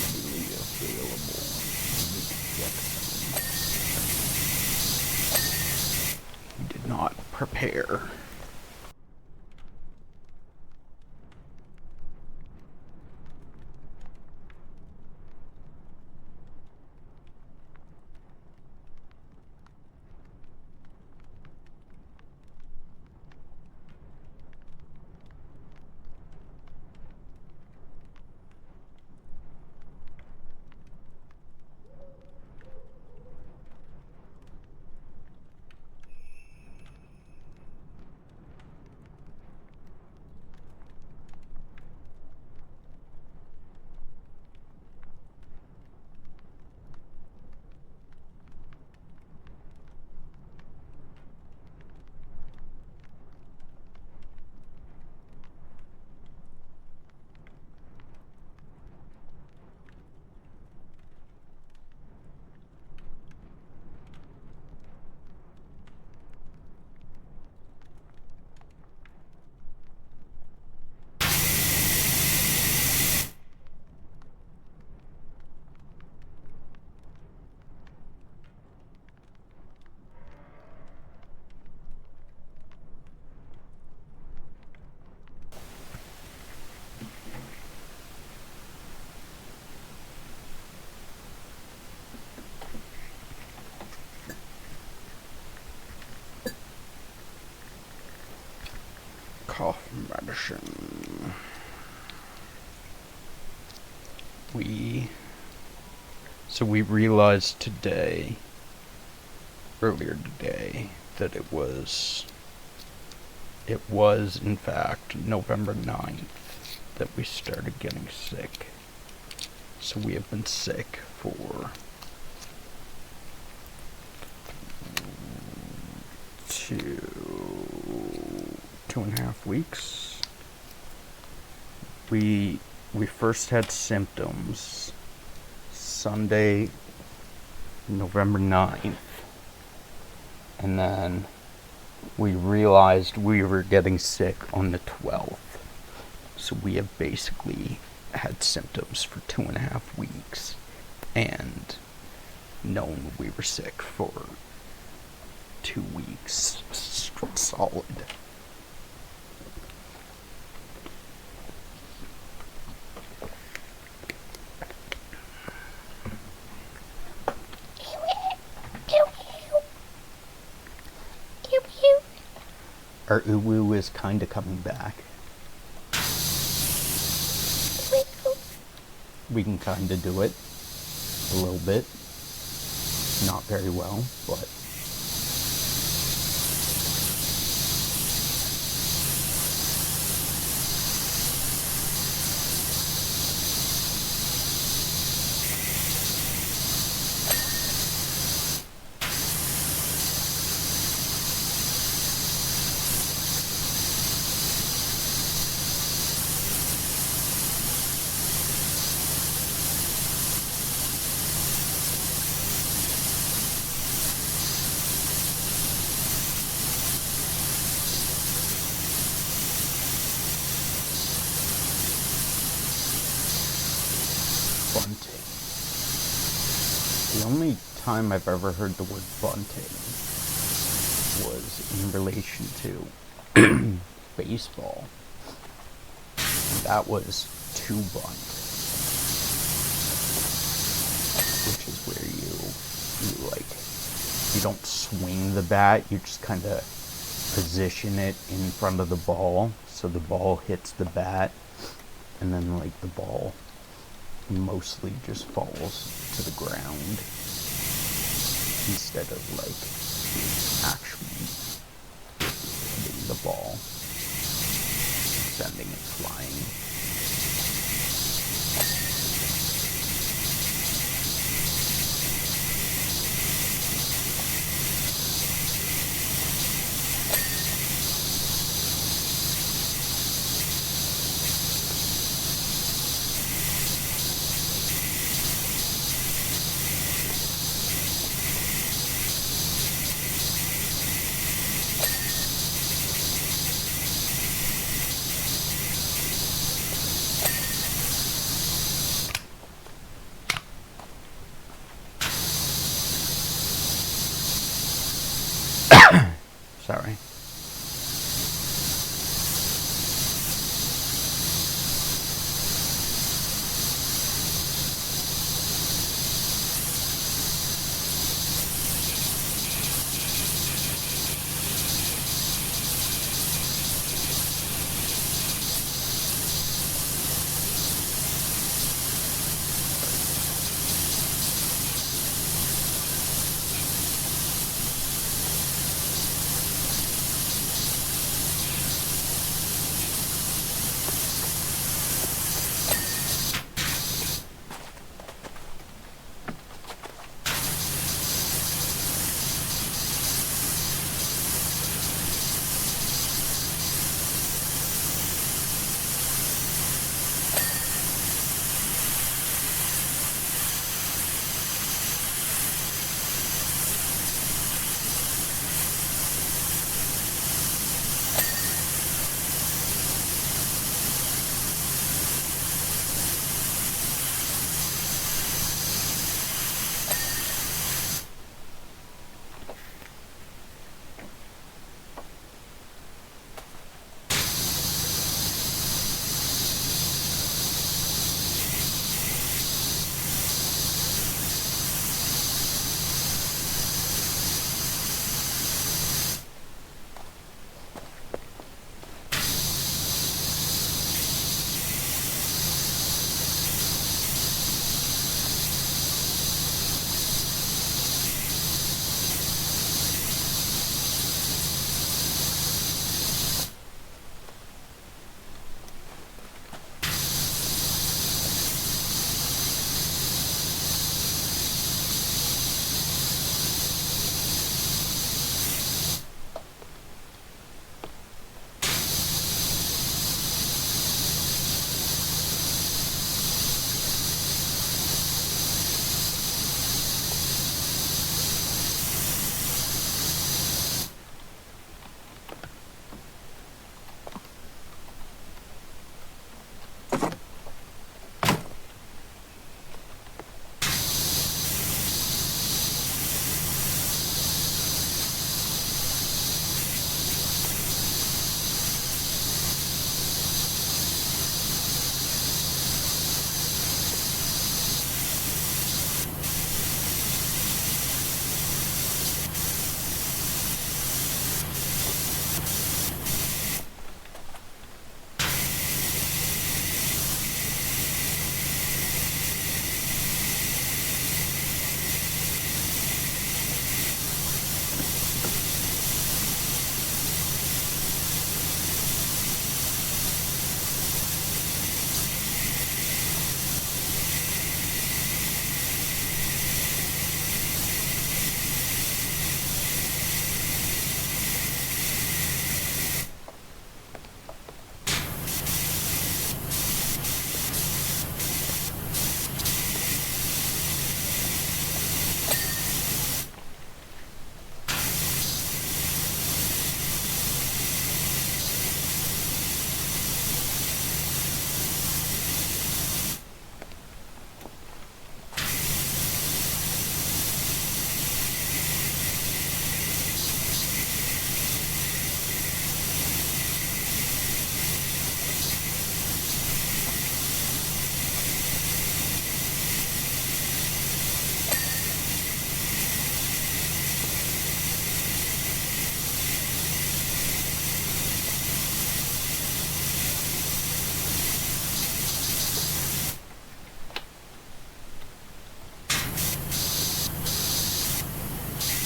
readily available. We can get some. We did not prepare. Cough medicine. We realized earlier today, that it was in fact November 9th that we started getting sick. So we have been sick for two and a half weeks. We first had symptoms Sunday, November 9th, and then we realized we were getting sick on the 12th. So we have basically had symptoms for 2.5 weeks and known we were sick for 2 weeks solid. Our uwu is kind of coming back. We can kind of do it a little bit. Not very well, but bunting. The only time I've ever heard the word bunting was in relation to baseball. That was to bunt, which is where you don't swing the bat, you just kind of position it in front of the ball so the ball hits the bat, and then the ball mostly just falls to the ground instead of actually hitting the ball, sending it flying.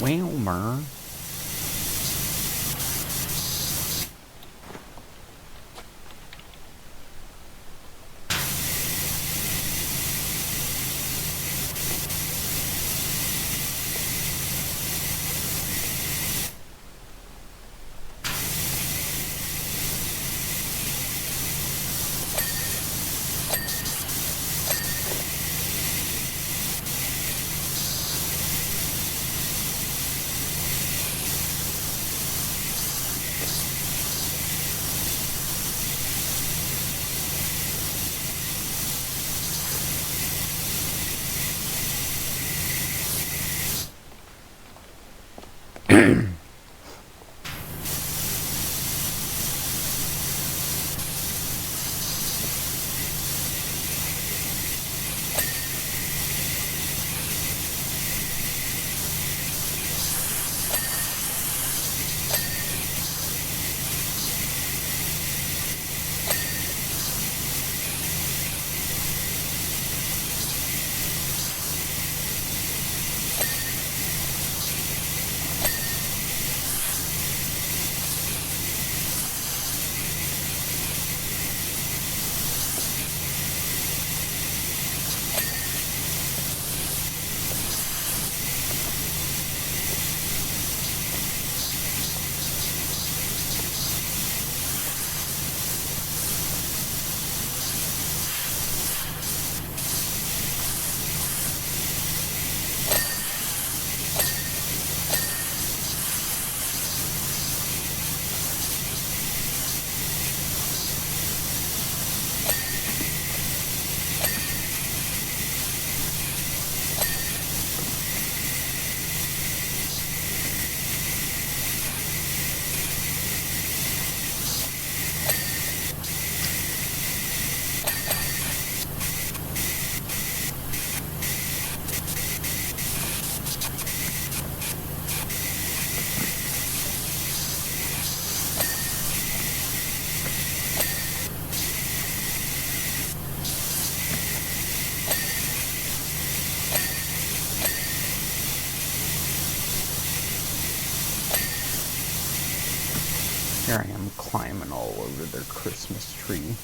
Wilmer. Here I am climbing all over their Christmas tree.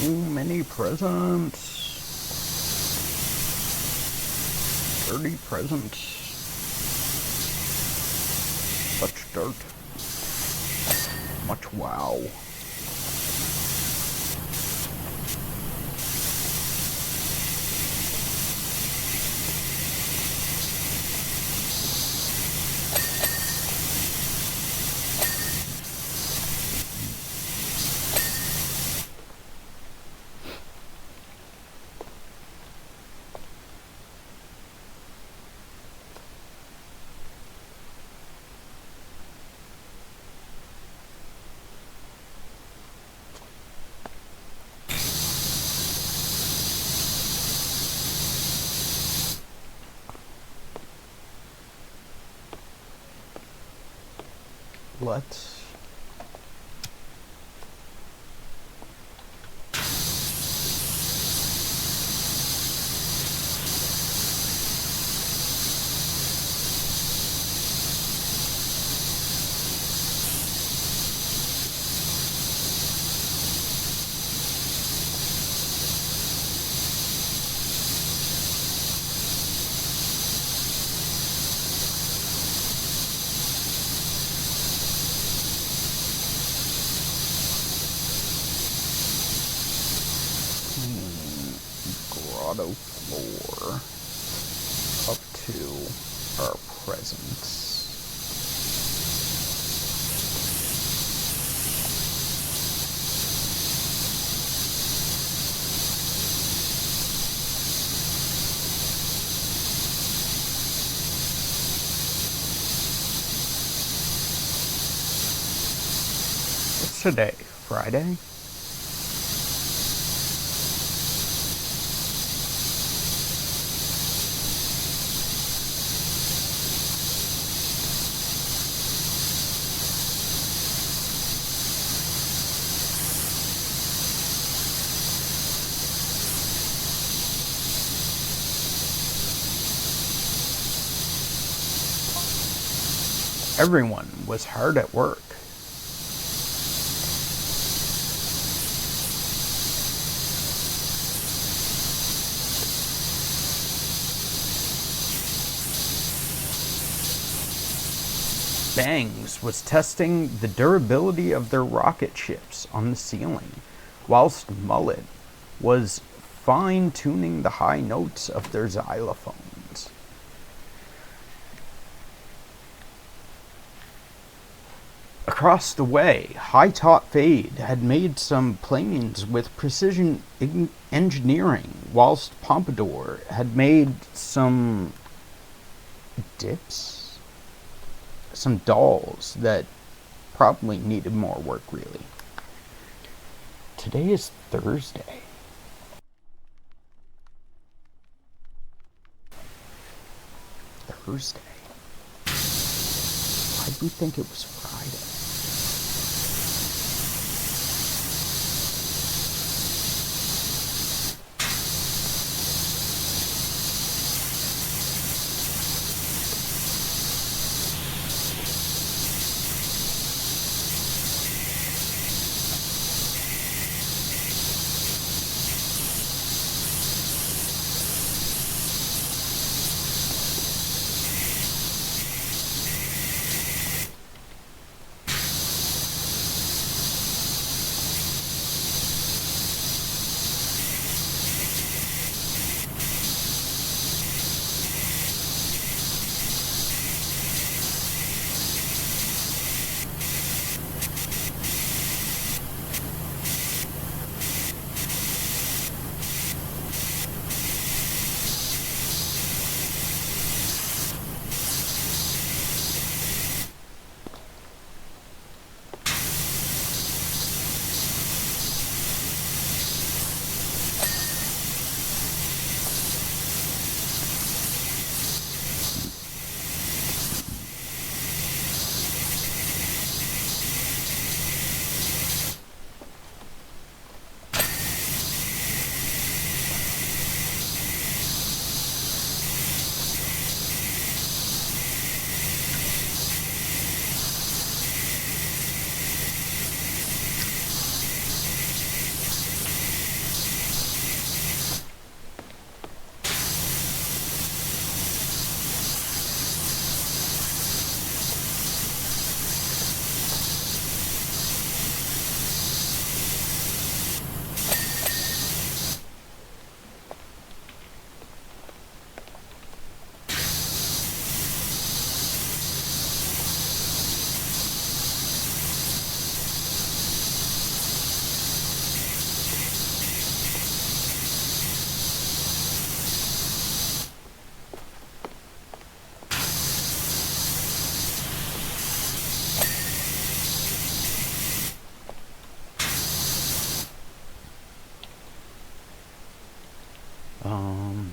So many presents. Dirty presents. Such dirt. Much wow. Let's grotto floor up to our presents. What's today? Friday? Everyone was hard at work. Bangs was testing the durability of their rocket ships on the ceiling, whilst Mullet was fine-tuning the high notes of their xylophones. Across the way, High Top Fade had made some planes with precision engineering, whilst Pompadour had made some dips? Some dolls that probably needed more work, really. Today is Thursday. Thursday. Why'd we think it was Friday? Um,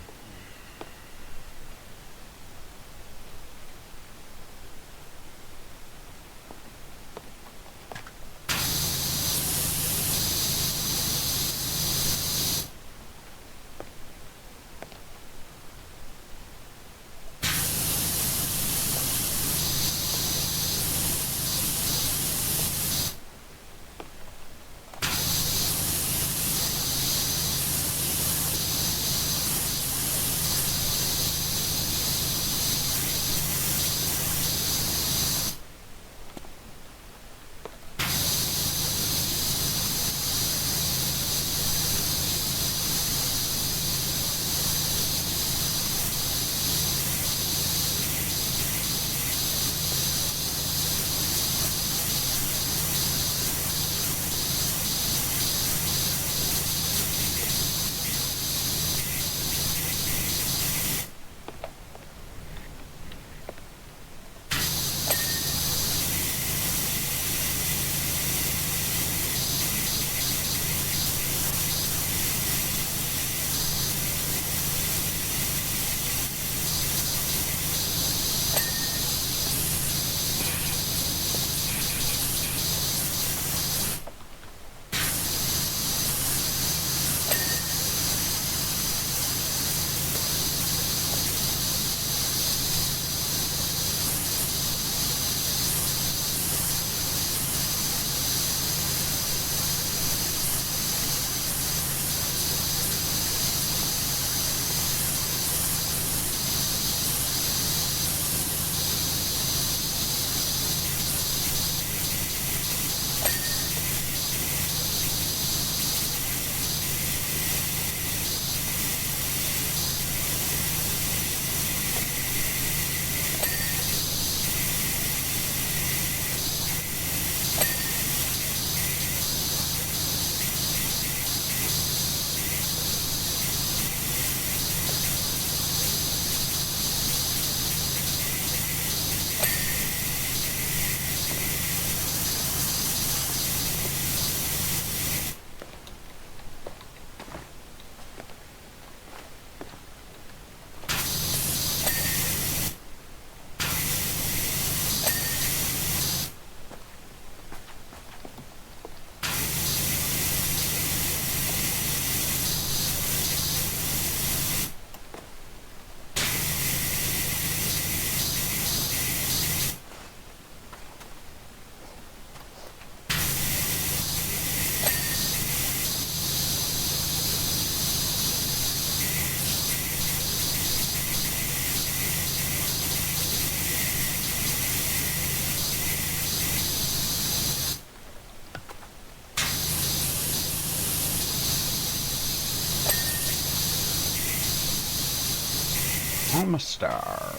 I'm a star.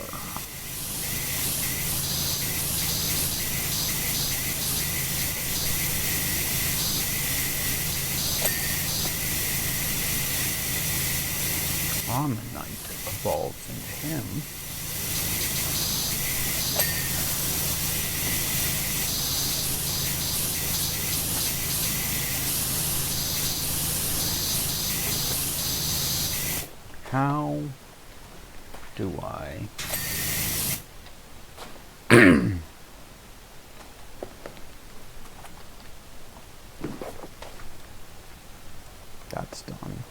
On the night evolves into him. How do I that's done.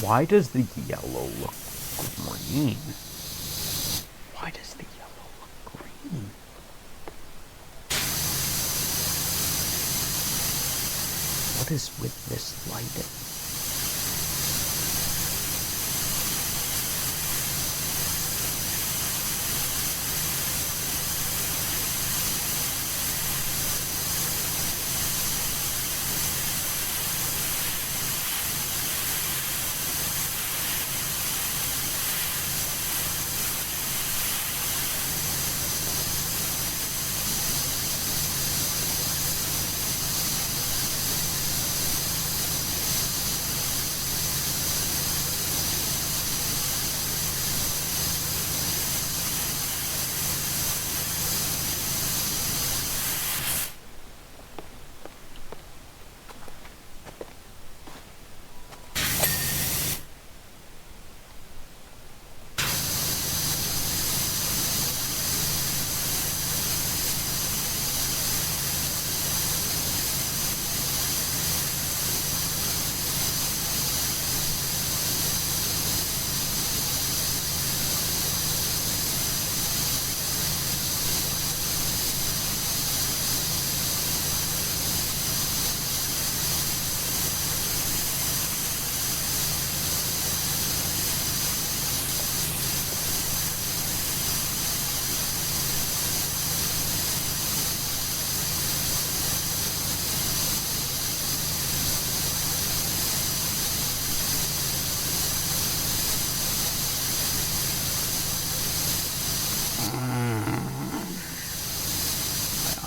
Why does the yellow look green? Why does the yellow look green? What is with this lighting?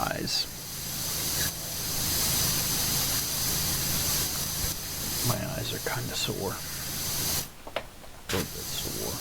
Eyes. My eyes are kind of sore. A little bit sore.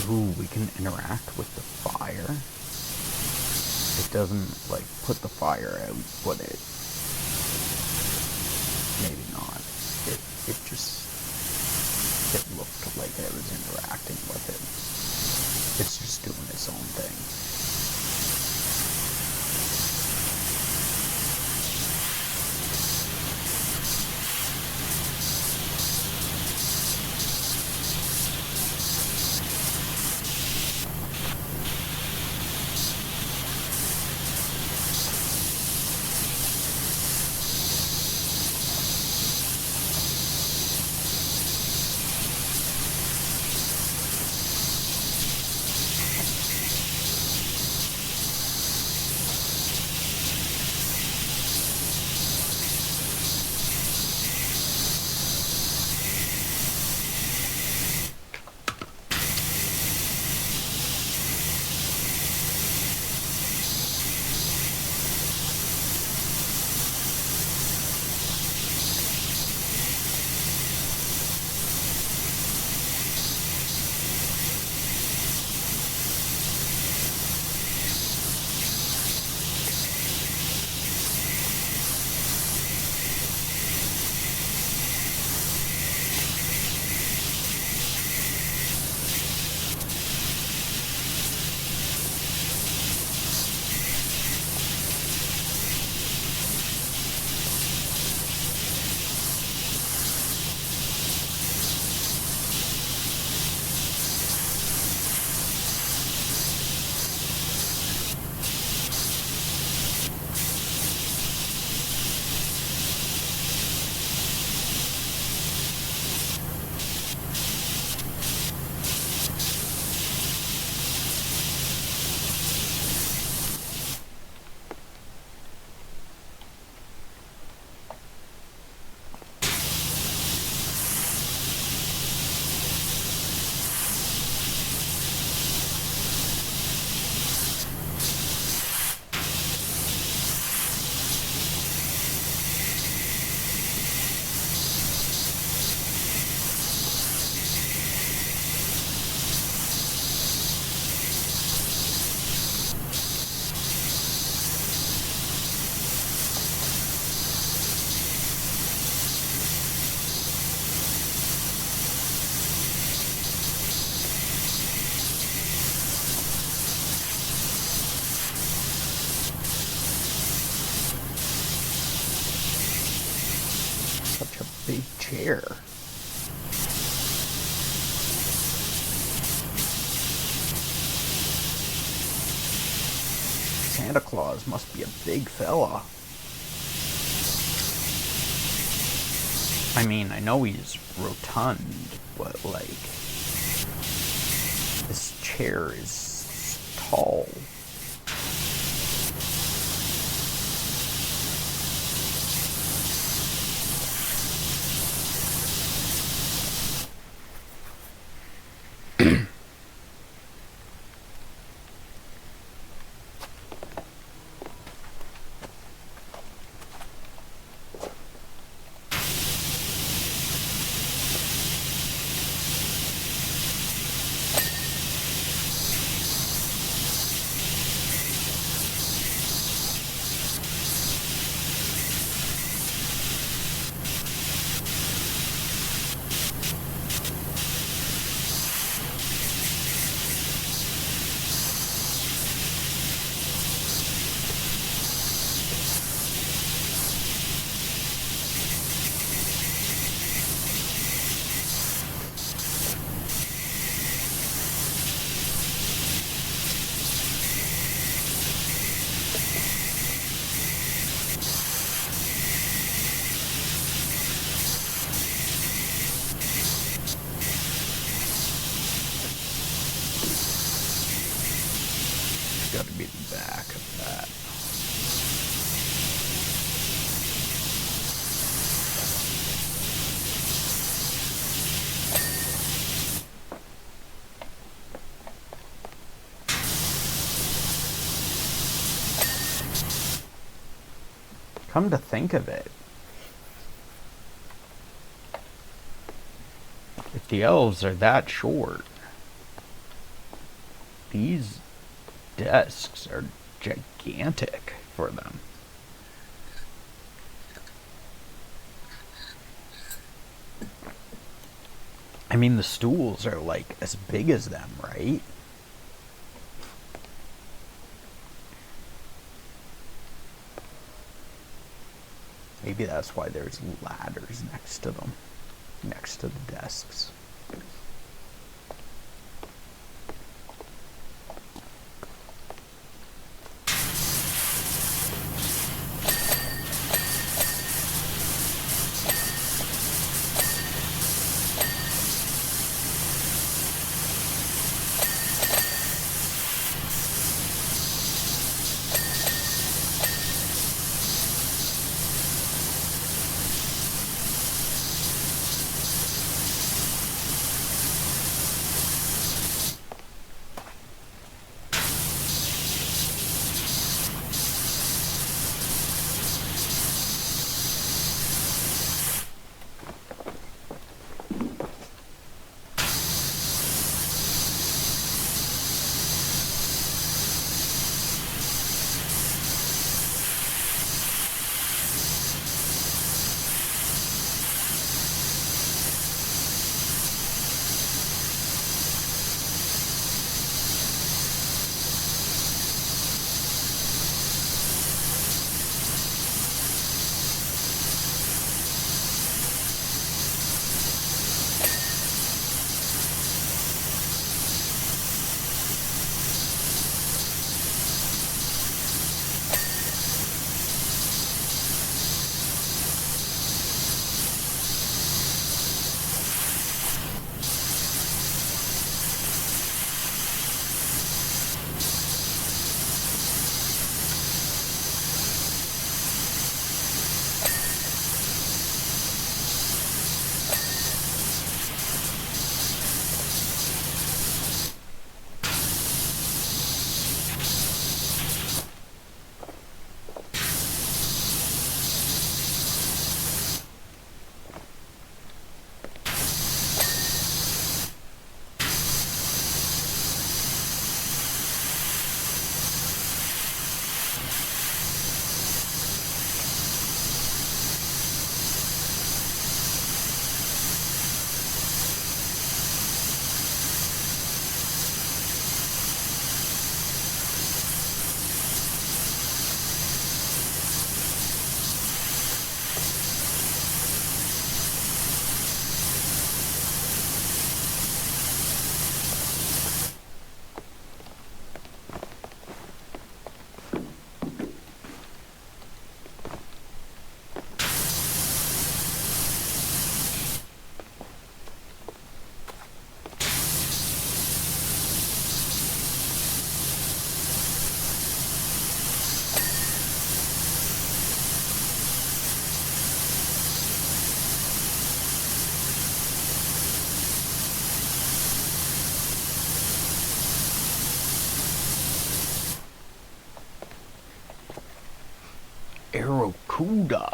Ooh, we can interact with the fire. It doesn't, like, put the fire out, but it... maybe not. It just... it looked like I was interacting with it. It's just doing its own thing. big chair. Santa Claus must be a big fella. I mean, I know he's rotund, but like, this chair is tall. Got to be the back of that. Come to think of it, if the elves are that short, these desks are gigantic for them. I mean, the stools are like as big as them, right? Maybe that's why there's ladders next to them, next to the desks. Barracuda.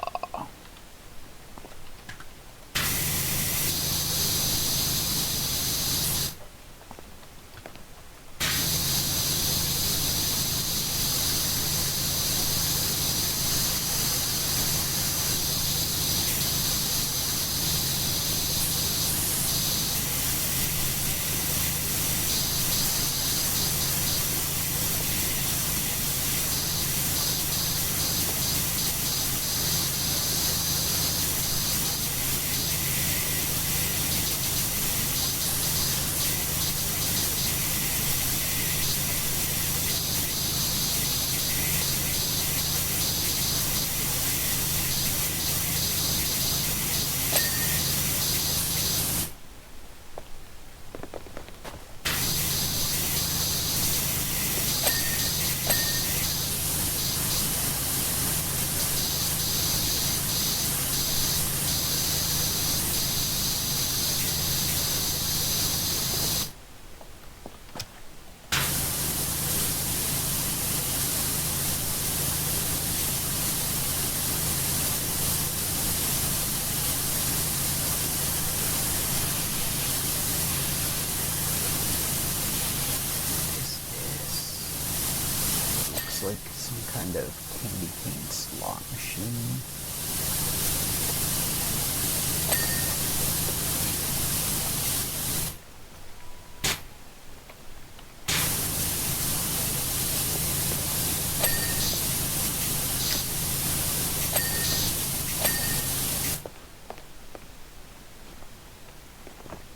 Looks like some kind of candy cane slot machine.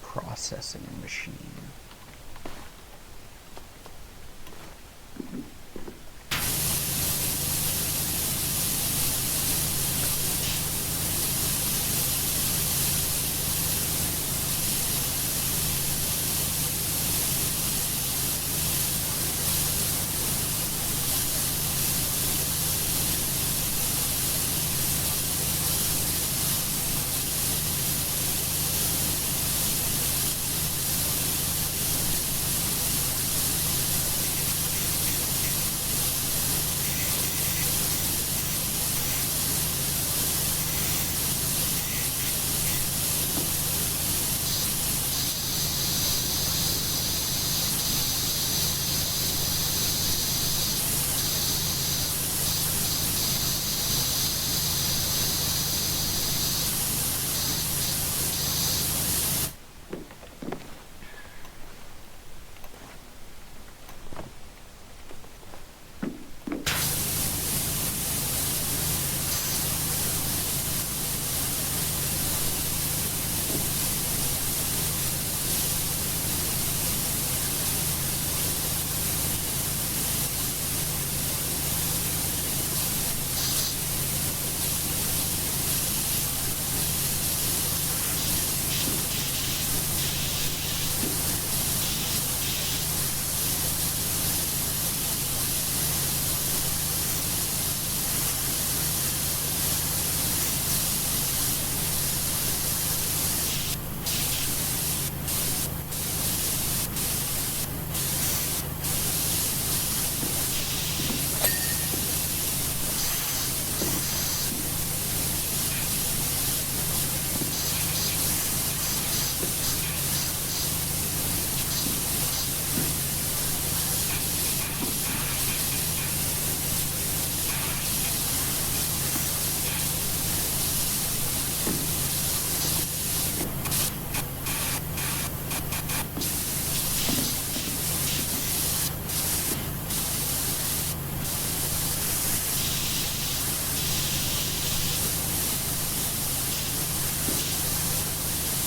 Processing machine.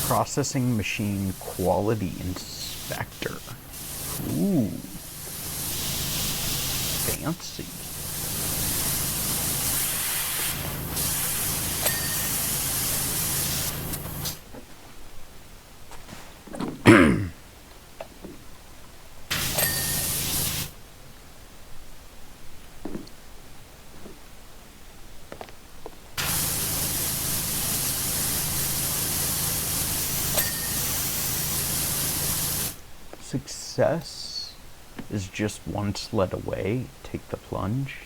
Processing machine quality inspector. Ooh. Fancy. Success is just one sled away. Take the plunge.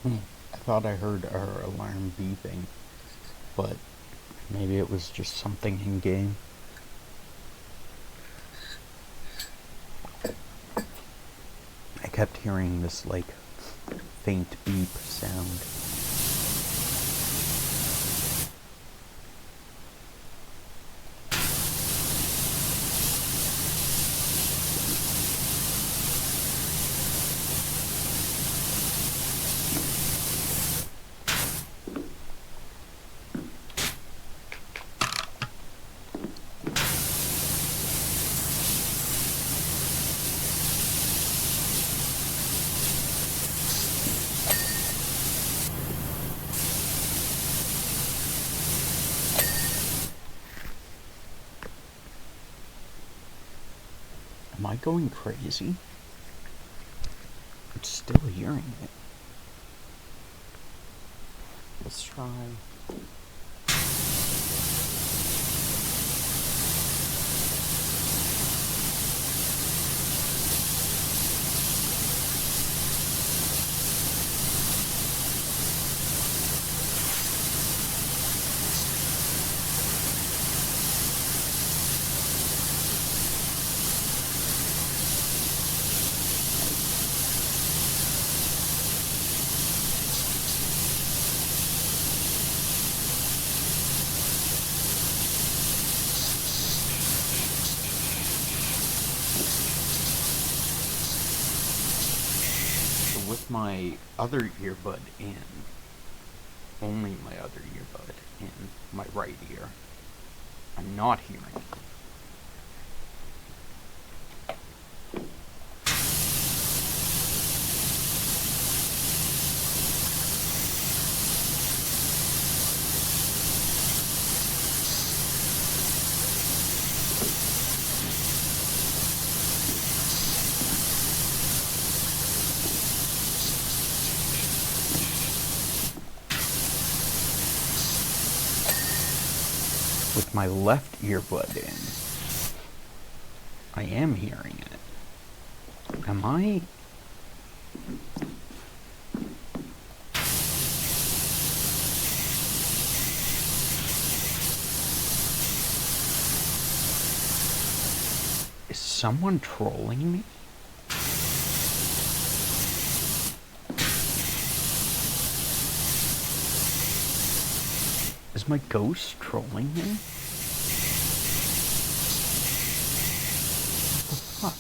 I thought I heard our alarm beeping, but maybe it was just something in game. I kept hearing this like faint beep sound. Am I going crazy? I'm still hearing it. Let's try. With my other earbud in, only my other earbud in my right ear, I'm not hearing it. With my left earbud in, I am hearing it. Am I? Is someone trolling me? Is my ghost trolling me? What the fuck?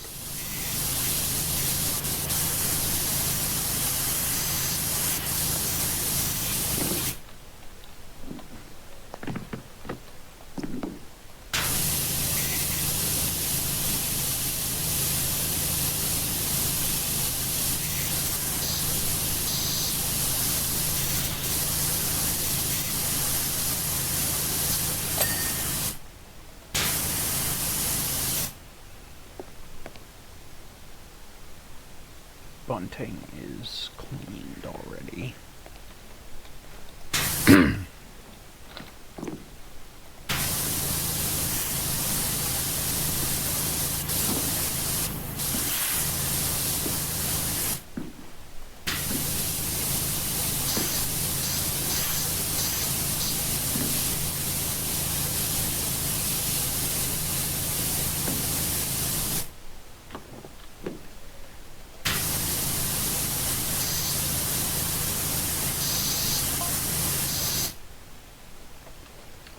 Bunting is cleaned already.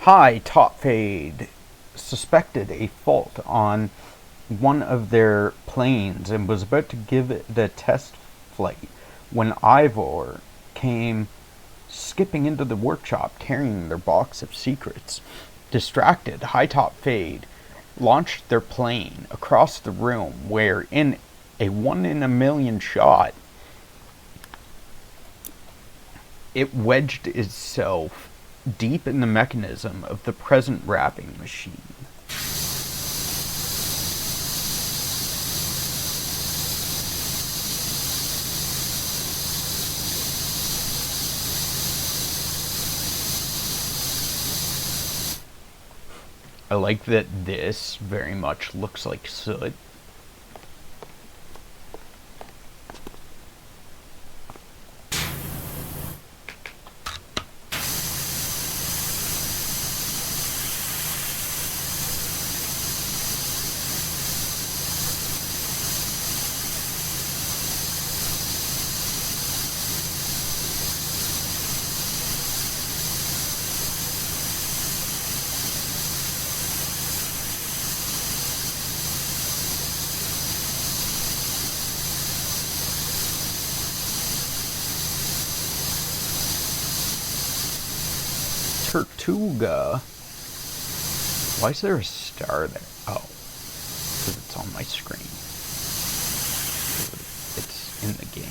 Hi, Top Fade suspected a fault on one of their planes and was about to give it a test flight when Ivor came skipping into the workshop carrying their box of secrets. Distracted, High Top Fade launched their plane across the room where, in a 1 in a million shot, it wedged itself deep in the mechanism of the present wrapping machine. I like that this very much looks like soot. Tortuga. Why is there a star there? Oh, because it's on my screen. It's in the game.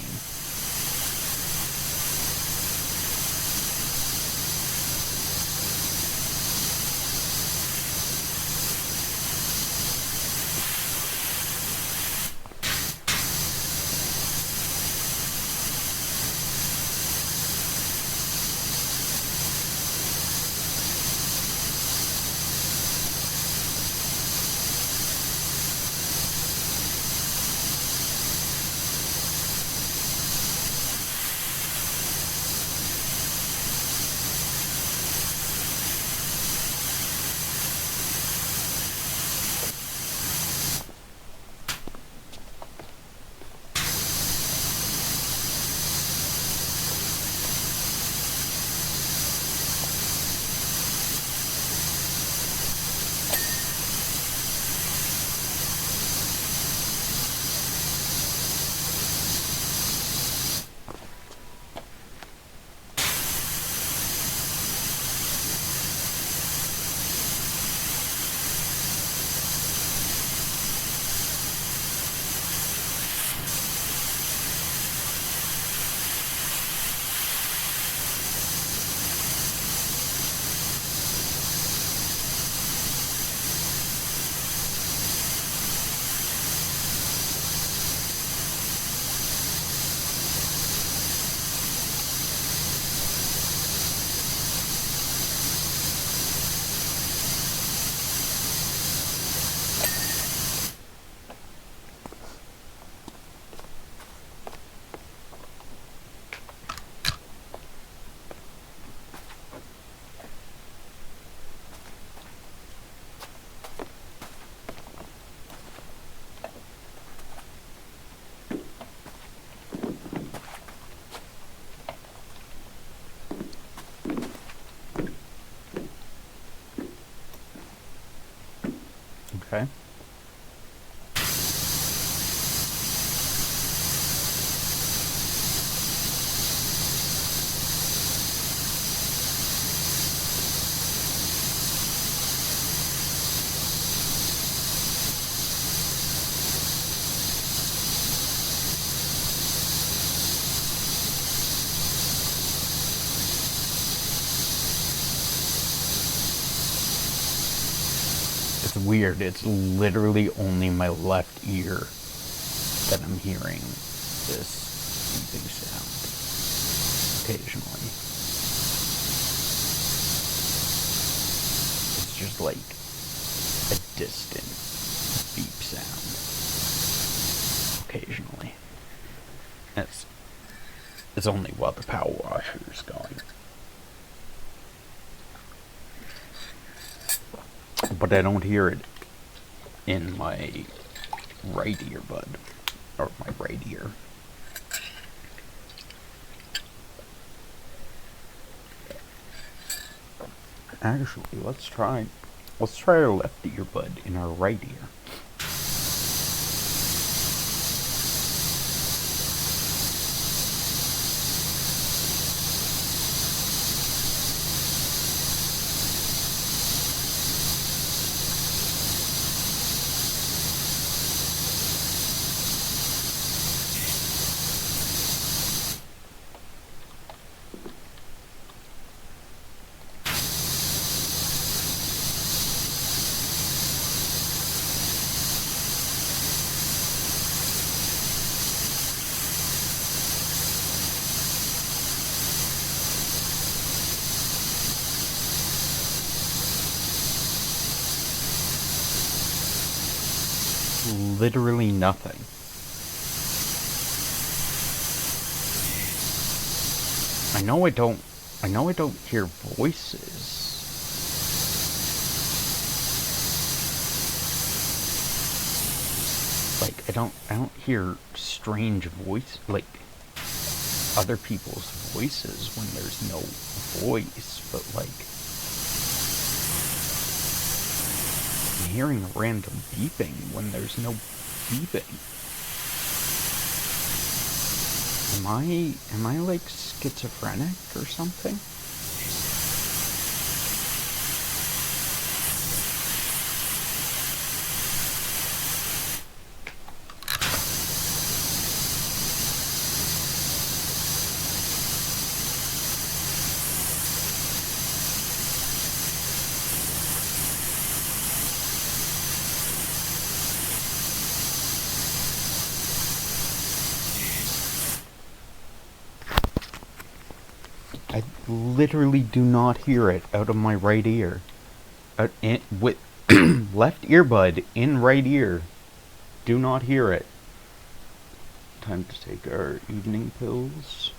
Okay. It's weird. It's literally only my left ear that I'm hearing this beeping sound occasionally. It's just like a distant beep sound occasionally. It's only while the power washer is going. But I don't hear it in my right earbud, or my right ear. Actually, let's try our left earbud in our right ear. Literally nothing. I know I don't hear voices. Like I don't hear strange voice, like other people's voices when there's no voice, but like I'm hearing random beeping when there's no beeping. Am I like schizophrenic or something? I literally do not hear it out of my right ear. With left earbud in right ear. Do not hear it. Time to take our evening pills.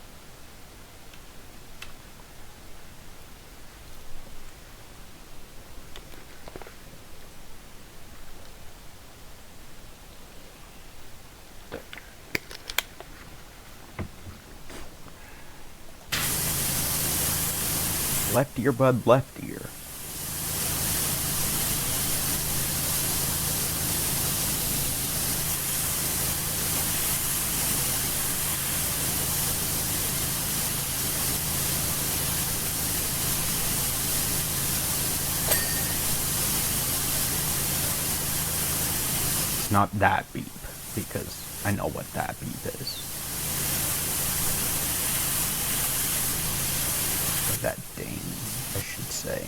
Left earbud, left ear. It's not that beep, because I know what that beep is. Or that ding, I should say.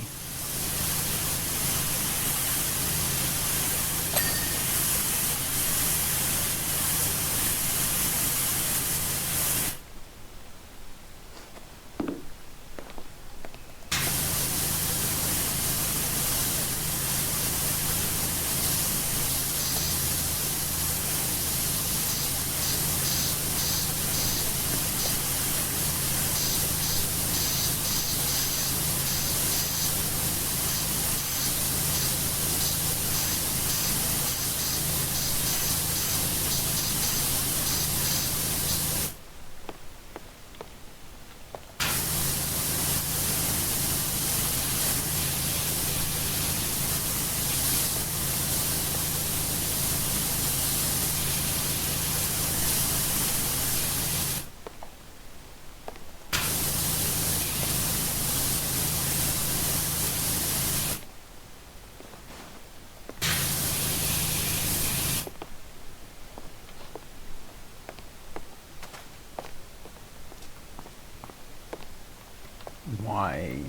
Why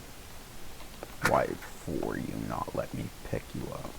for you not let me pick you up?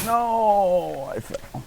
No, I fell.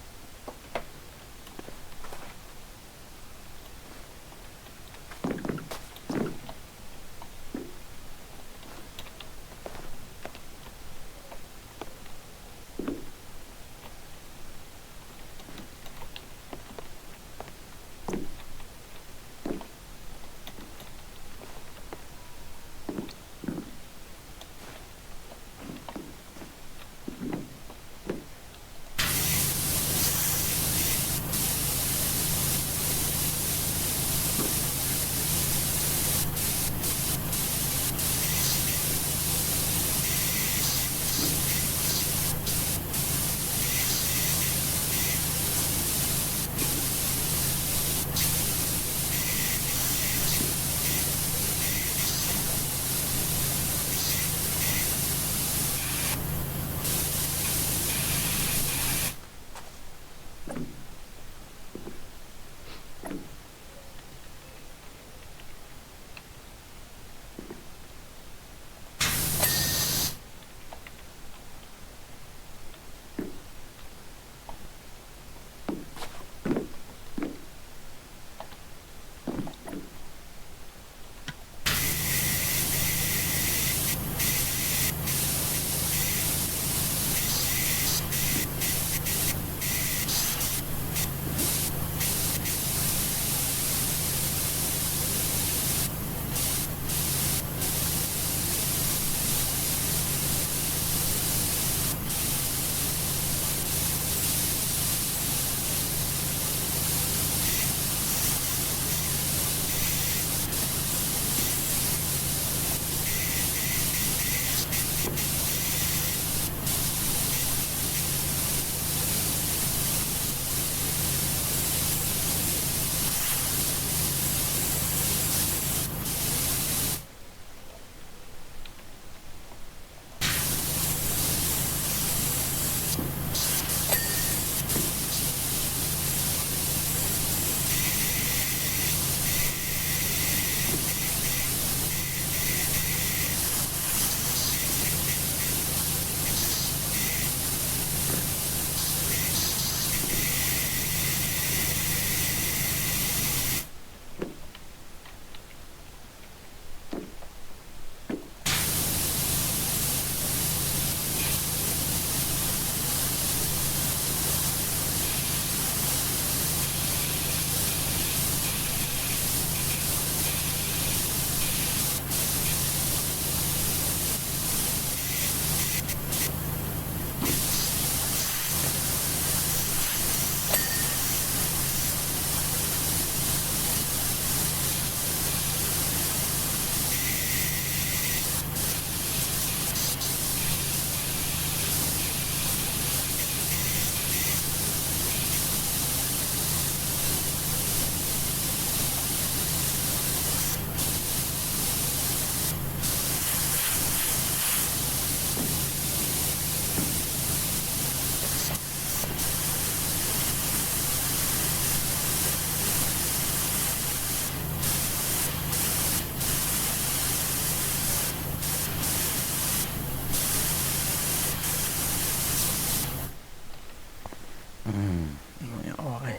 My eye.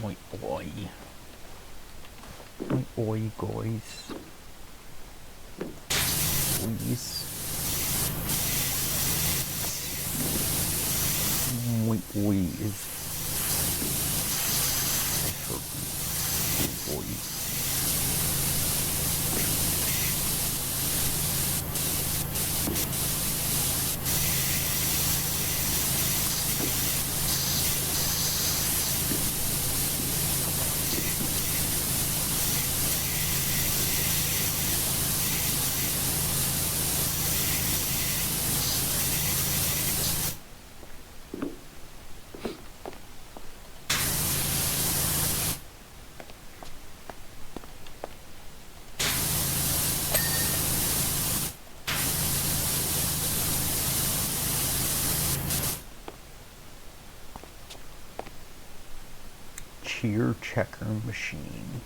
My eye. My eye, guys. Please. My eye is hurting. Eye. Cheer checker machine.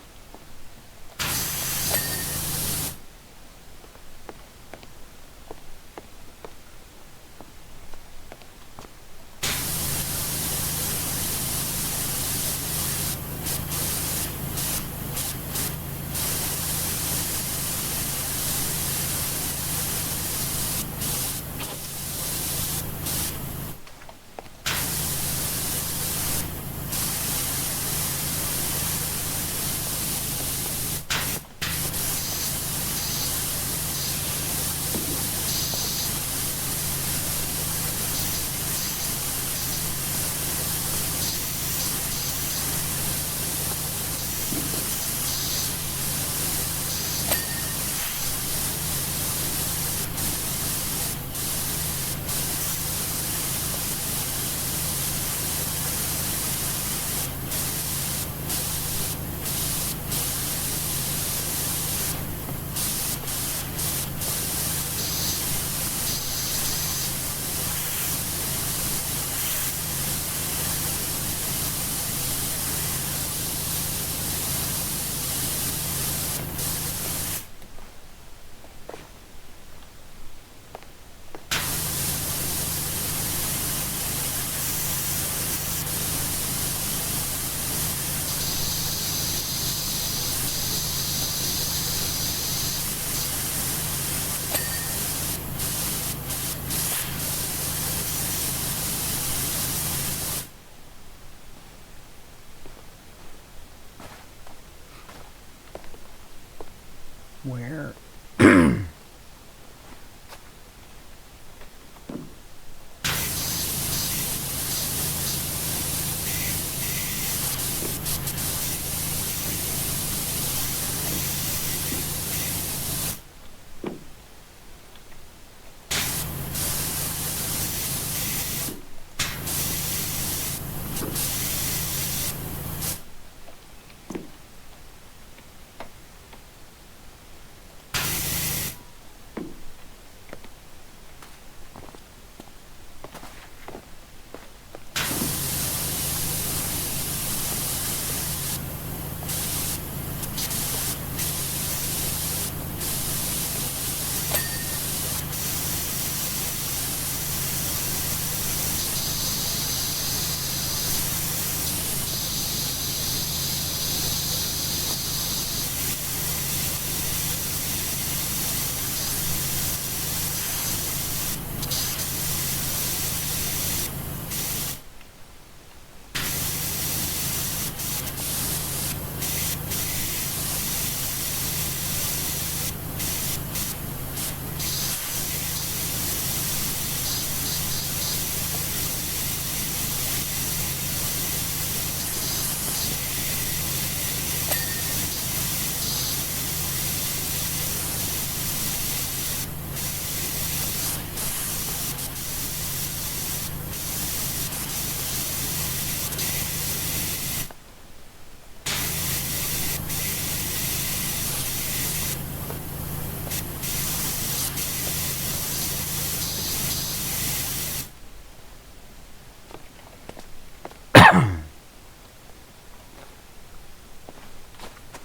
Where?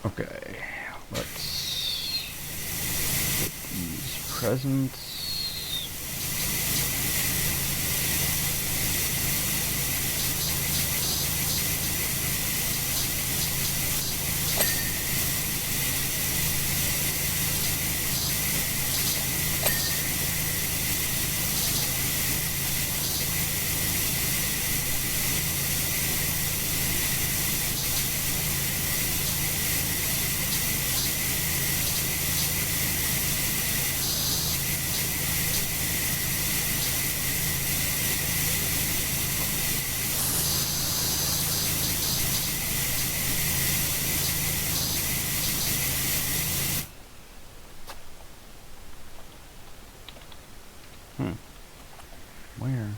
Okay, let's get these presents. Where?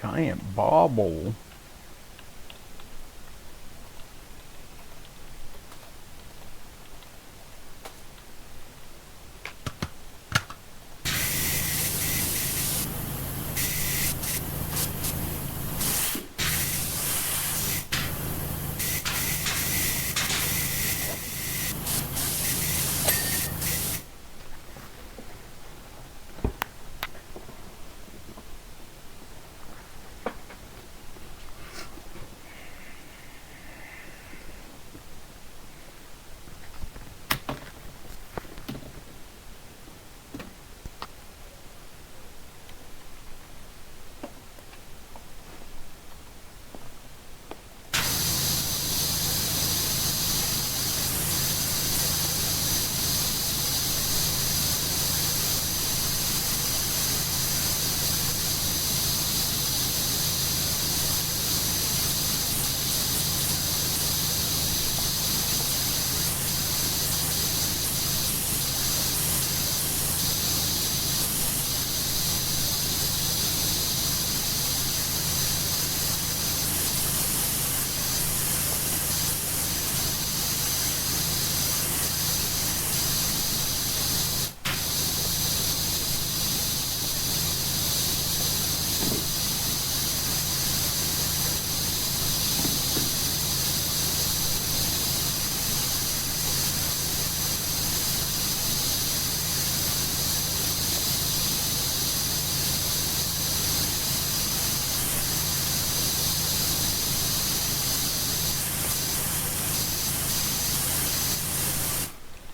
giant bobble.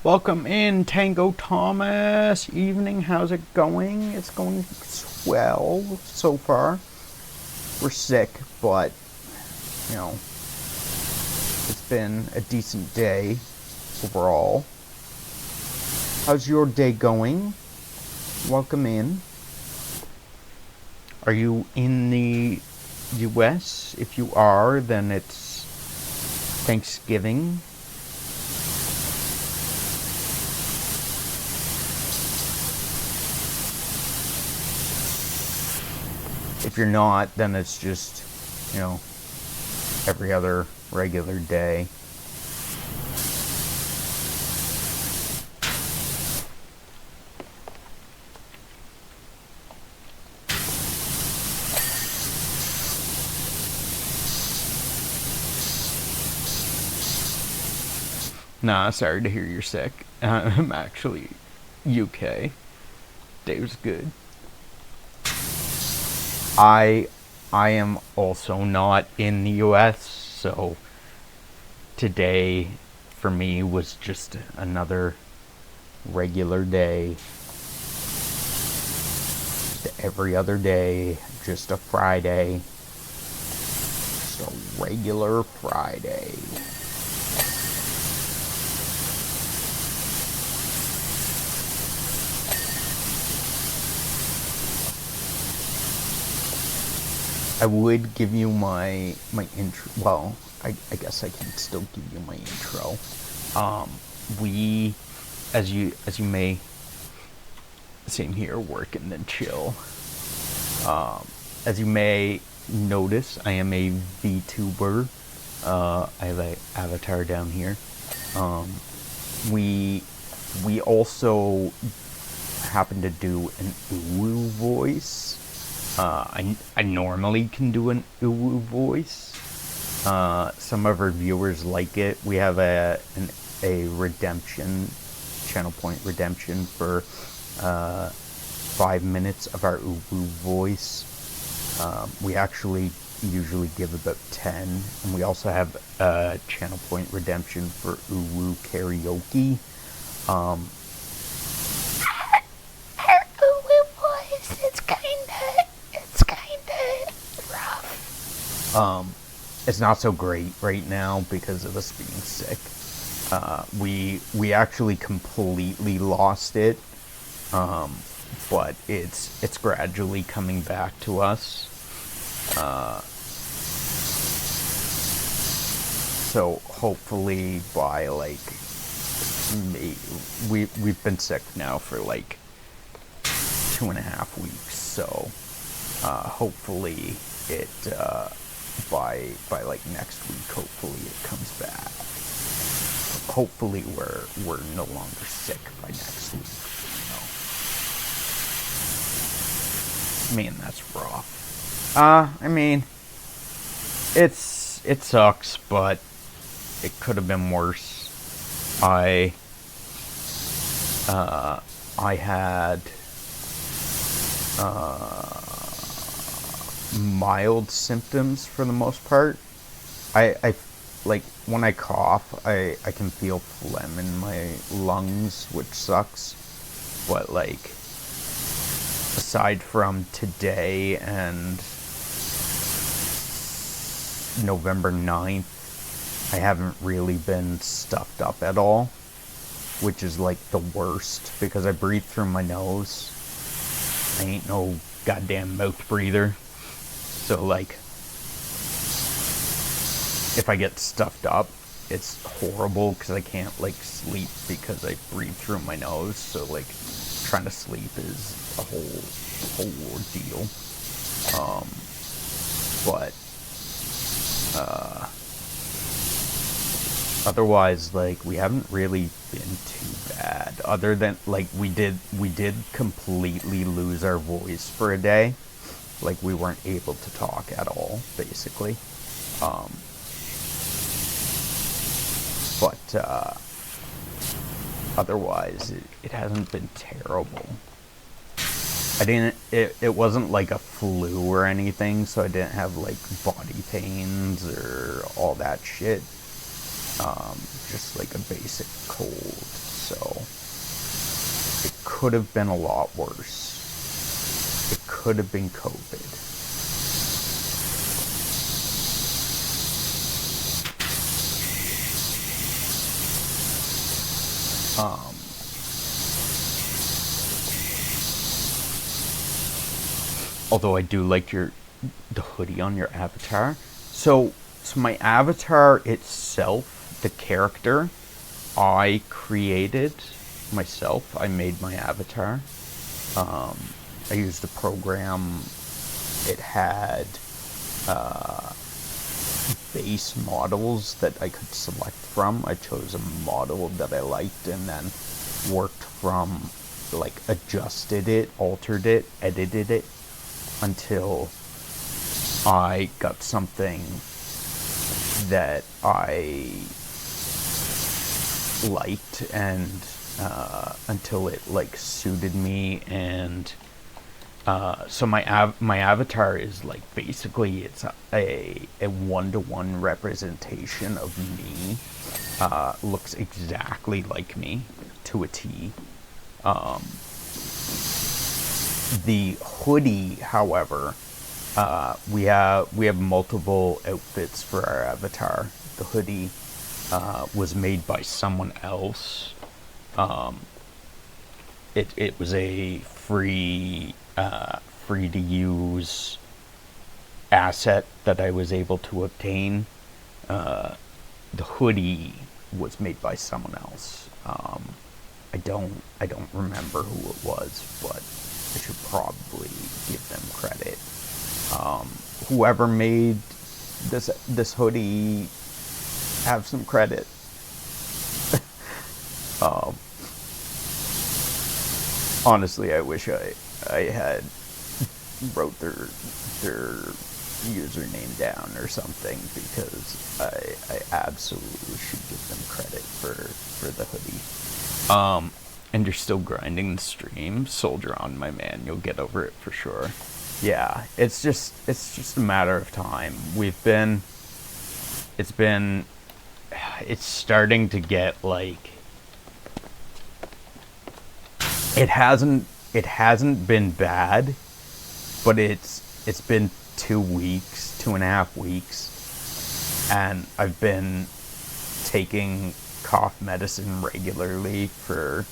Welcome in, Tango Thomas. Evening, how's it going? It's going swell so far. We're sick, but, you know, it's been a decent day overall. How's your day going? Welcome in. Are you in the US? If you are, then it's Thanksgiving. If you're not, then it's just, you know, every other regular day. Nah, sorry to hear you're sick. I'm actually UK. Day was good. I am also not in the US, so today for me was just another regular day. Just every other day, just a Friday. Just a regular Friday. I would give you my intro. Well, I guess I can still give you my intro. We, as you may, same here, work and then chill. As you may notice, I am a VTuber. I have an avatar down here. We also happen to do an uwu voice. I normally can do an uwu voice. Some of our viewers like it. We have a redemption, channel point redemption for 5 minutes of our uwu voice. We actually usually give about 10, and we also have a channel point redemption for uwu karaoke. Our uwu voice, it's kinda rough. It's not so great right now because of us being sick. We actually completely lost it, but it's gradually coming back to us. So hopefully by like we've been sick now for like 2.5 weeks, so hopefully it by like next week. Hopefully it comes back. Hopefully we're no longer sick by next week. Man, that's rough. I mean, it sucks, but it could have been worse. I had mild symptoms for the most part. I like when I cough, I can feel phlegm in my lungs, which sucks. But like, aside from today and November 9th, I haven't really been stuffed up at all, which is like the worst because I breathe through my nose. I ain't no goddamn mouth breather. So like, if I get stuffed up, it's horrible because I can't like sleep because I breathe through my nose. So like, trying to sleep is a whole ordeal. But otherwise, like, we haven't really been too bad. Other than like, we did completely lose our voice for a day. Like, we weren't able to talk at all, basically. But otherwise, it hasn't been terrible. It wasn't like a flu or anything, so I didn't have like body pains or all that shit. Just like a basic cold, so it could have been a lot worse. It could have been COVID. Although I do like the hoodie on your avatar. So my avatar itself, the character, I created myself. I made my avatar. I used a program. It had base models that I could select from. I chose a model that I liked and then worked from, like, adjusted it, altered it, edited it until I got something that I liked, and until it like suited me. And so my avatar is like, basically it's a 1-to-1 representation of me. Looks exactly like me to a T. The hoodie, however, we have multiple outfits for our avatar. The hoodie was made by someone else. It was a free to use asset that I was able to obtain. The hoodie was made by someone else. I don't remember who it was, but I should probably give them credit. Whoever made this hoodie, have some credit. Honestly, I wish I had wrote their username down or something, because I absolutely should give them credit for the hoodie. And you're still grinding the stream. Soldier on, my man. You'll get over it for sure. Yeah, it's just a matter of time. It's starting to get like, it hasn't been bad, but it's been 2.5 weeks, and I've been taking cough medicine regularly for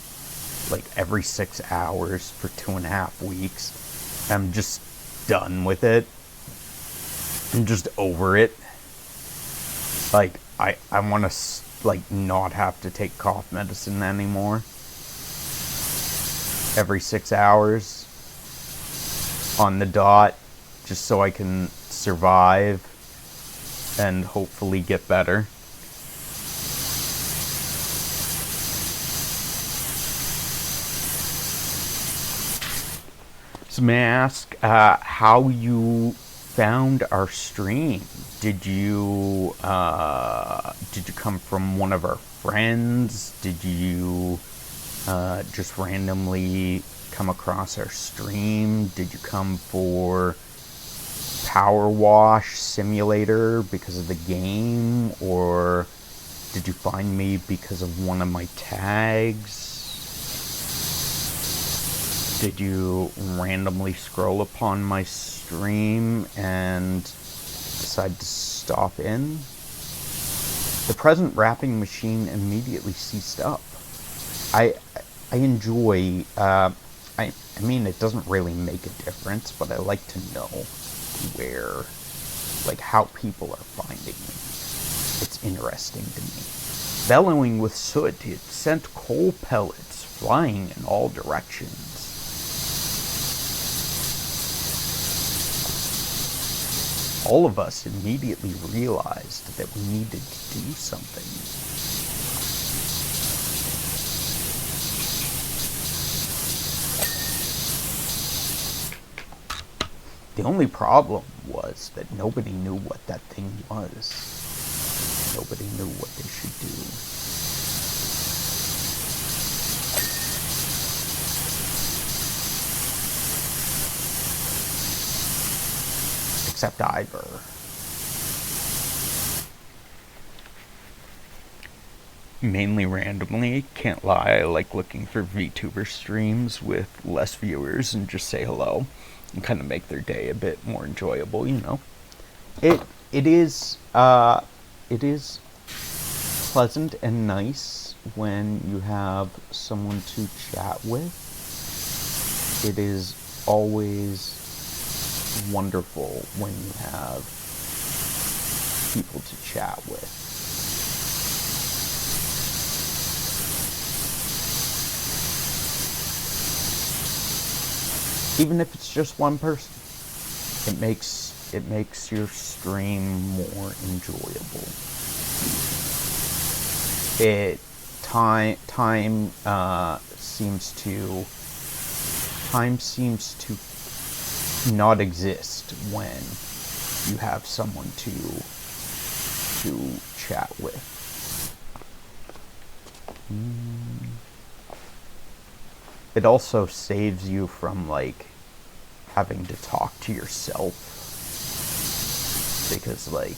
like every 6 hours for 2.5 weeks. I'm just done with it. I'm just over it. Like, I want to like not have to take cough medicine anymore every 6 hours on the dot. just so I can survive and hopefully get better. So may I ask how you found our stream? Did you come from one of our friends? Did you just randomly come across our stream? Did you come for PowerWash Simulator because of the game, or did you find me because of one of my tags? Did you randomly scroll upon my stream and decide to stop in? The present wrapping machine immediately ceased up. I enjoy, I mean, it doesn't really make a difference, but I like to know where, like, how people are finding me. It's interesting to me. Bellowing with soot, it sent coal pellets flying in all directions. All of us immediately realized that we needed to do something. The only problem was that nobody knew what that thing was. Nobody knew what they should do. Except Ivor. Mainly randomly, can't lie, I like looking for VTuber streams with less viewers and just say hello and kind of make their day a bit more enjoyable, you know. It is pleasant and nice when you have someone to chat with. It is always wonderful when you have people to chat with. Even if it's just one person, it makes your stream more enjoyable. Time seems to not exist when you have someone to chat with. It also saves you from, like, having to talk to yourself, because, like,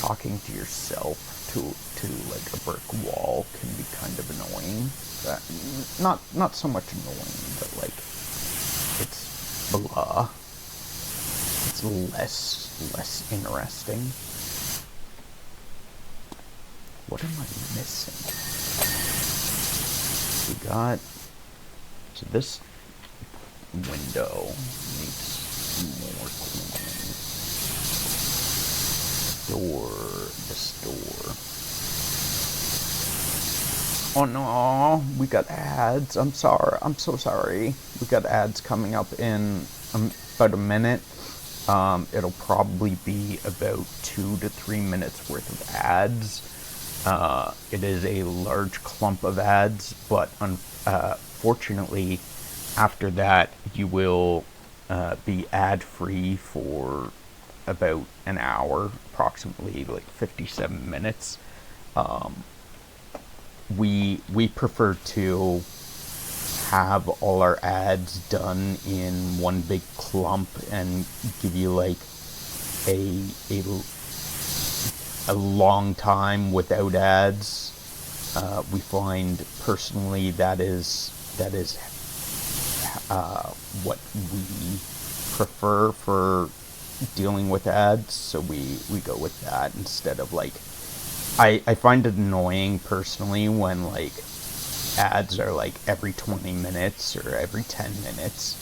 talking to yourself to like a brick wall can be kind of annoying. Not so much annoying, but, like, it's blah. It's less interesting. What am I missing? We got, so this window needs more cleaning. This door. Oh no, we got ads. I'm so sorry. We got ads coming up in about a minute. It'll probably be about 2 to 3 minutes worth of ads. It is a large clump of ads, but fortunately, after that, you will be ad-free for about an hour, approximately like 57 minutes. We prefer to have all our ads done in one big clump and give you like a long time without ads. We find personally that is what we prefer for dealing with ads, so we go with that instead of, like, I find it annoying personally when, like, ads are like every 20 minutes or every 10 minutes.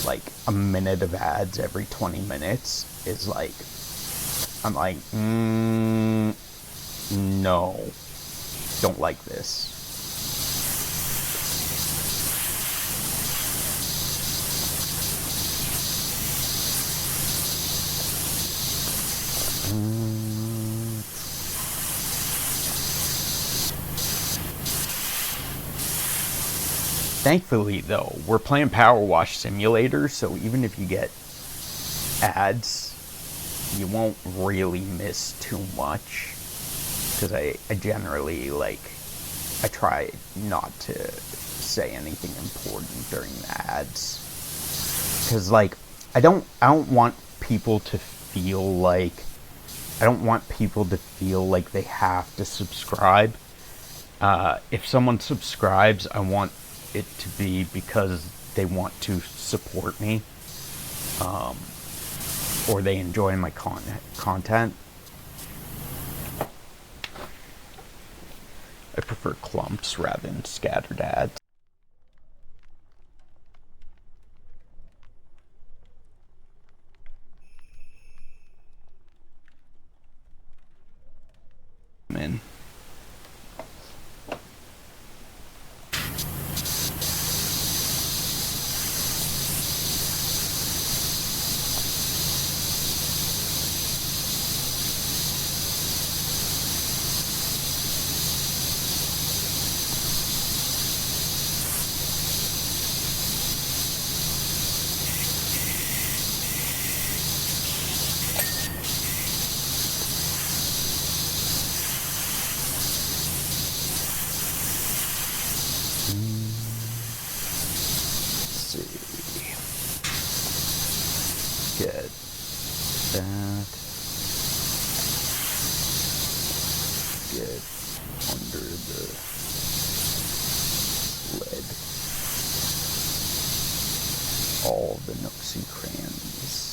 Like, a minute of ads every 20 minutes is like, I'm like, no, don't like this. Thankfully, though, we're playing PowerWash Simulator, so even if you get ads, you won't really miss too much. Because I generally, like, I try not to say anything important during the ads. Because, like, I don't want people to feel like, they have to subscribe. If someone subscribes, I want it to be because they want to support me, or they enjoy my content. I prefer clumps rather than scattered ads. Man. Get that. Get under the sled. All the nooks and crannies.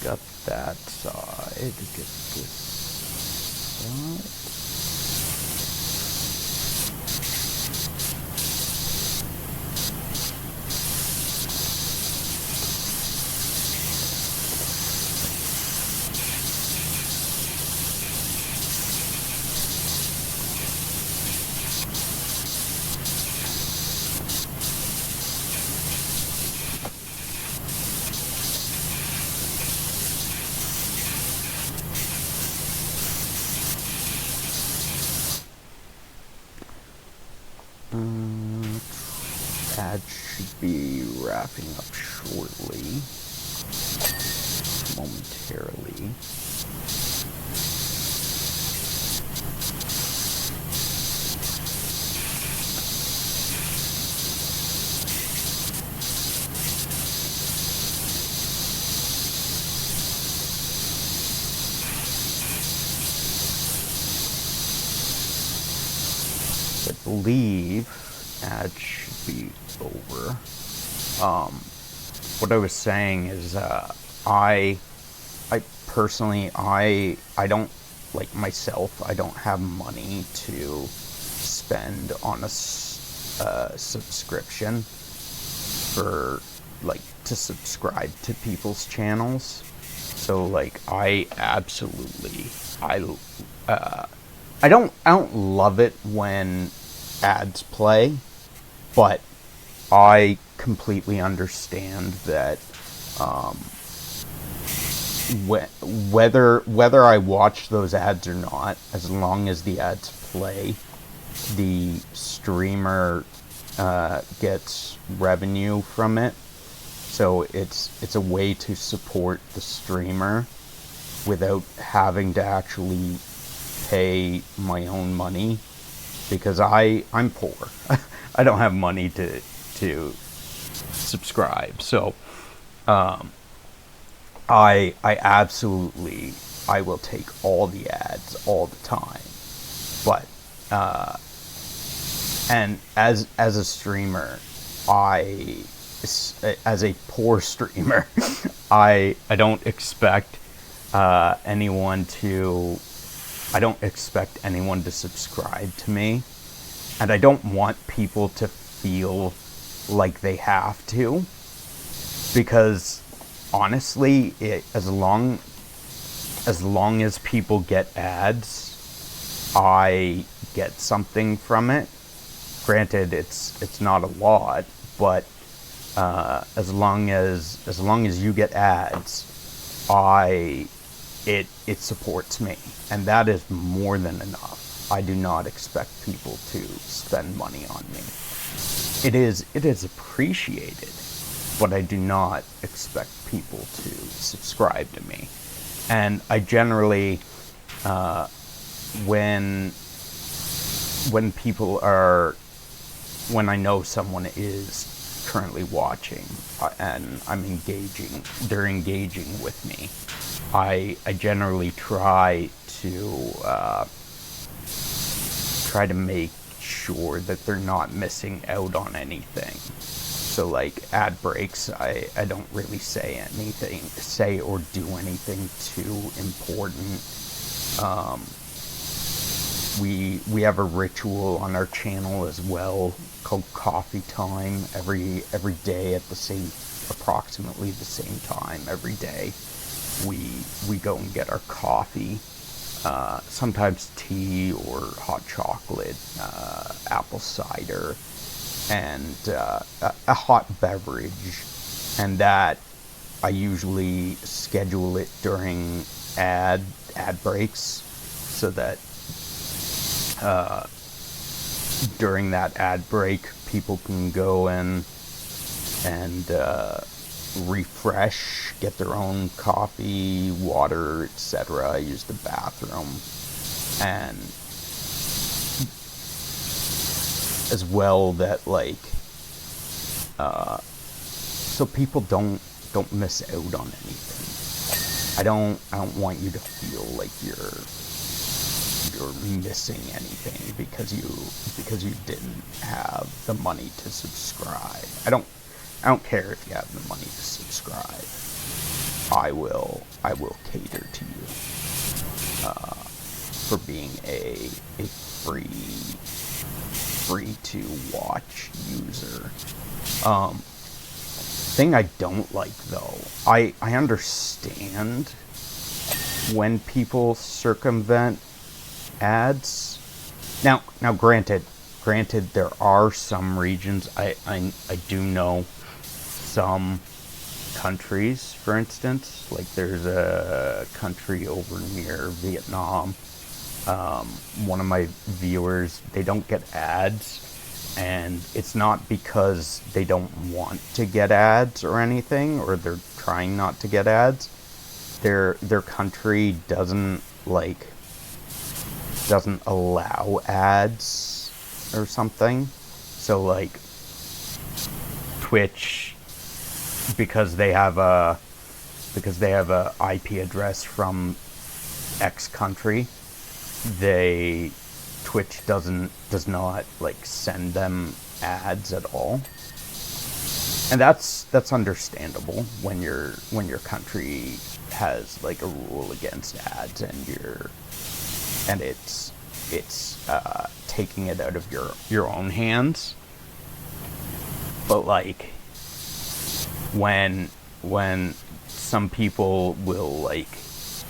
Got that side. Get this side. Ad should be wrapping up shortly, momentarily. I believe ads should be over. What I was saying is, I personally, I don't, like myself, I don't have money to spend on a subscription for, like, to subscribe to people's channels. So, like, I absolutely, I don't love it when ads play, but I completely understand that whether I watch those ads or not, as long as the ads play, the streamer gets revenue from it. So it's a way to support the streamer without having to actually pay my own money, because I'm poor. I don't have money to subscribe. So I absolutely, I will take all the ads all the time. But and as a streamer, I as a poor streamer, I don't expect anyone to subscribe to me, and I don't want people to feel like they have to, because honestly, as long as people get ads, I get something from it. Granted, it's not a lot, but as long as you get ads, it supports me, and that is more than enough. I do not expect people to spend money on me. It is appreciated, but I do not expect people to subscribe to me. And I generally, when when I know someone is currently watching and they're engaging with me, I generally try to make sure that they're not missing out on anything. So like ad breaks, I don't really say or do anything too important. We have a ritual on our channel as well called coffee time. Every day at approximately the same time every day, we go and get our coffee. Sometimes tea or hot chocolate, apple cider, and a hot beverage. And that I usually schedule it during ad breaks, so that during that ad break, people can go in and refresh, get their own coffee, water, etc., use the bathroom, and as well that like so people don't miss out on anything. I don't want you to feel like you're missing anything because you didn't have the money to subscribe. I don't care if you have the money to subscribe. I will cater to you for being a free to watch user. Thing I don't like though, I understand when people circumvent ads. Now granted there are some regions, I do know some countries, for instance, like there's a country over near Vietnam, one of my viewers, they don't get ads, and it's not because they don't want to get ads or anything, or they're trying not to get ads. Their country doesn't allow ads or something. So like Twitch, because they have a IP address from X country, Twitch does not like send them ads at all. And that's understandable when your country has like a rule against ads, and it's taking it out of your own hands. But like when some people will like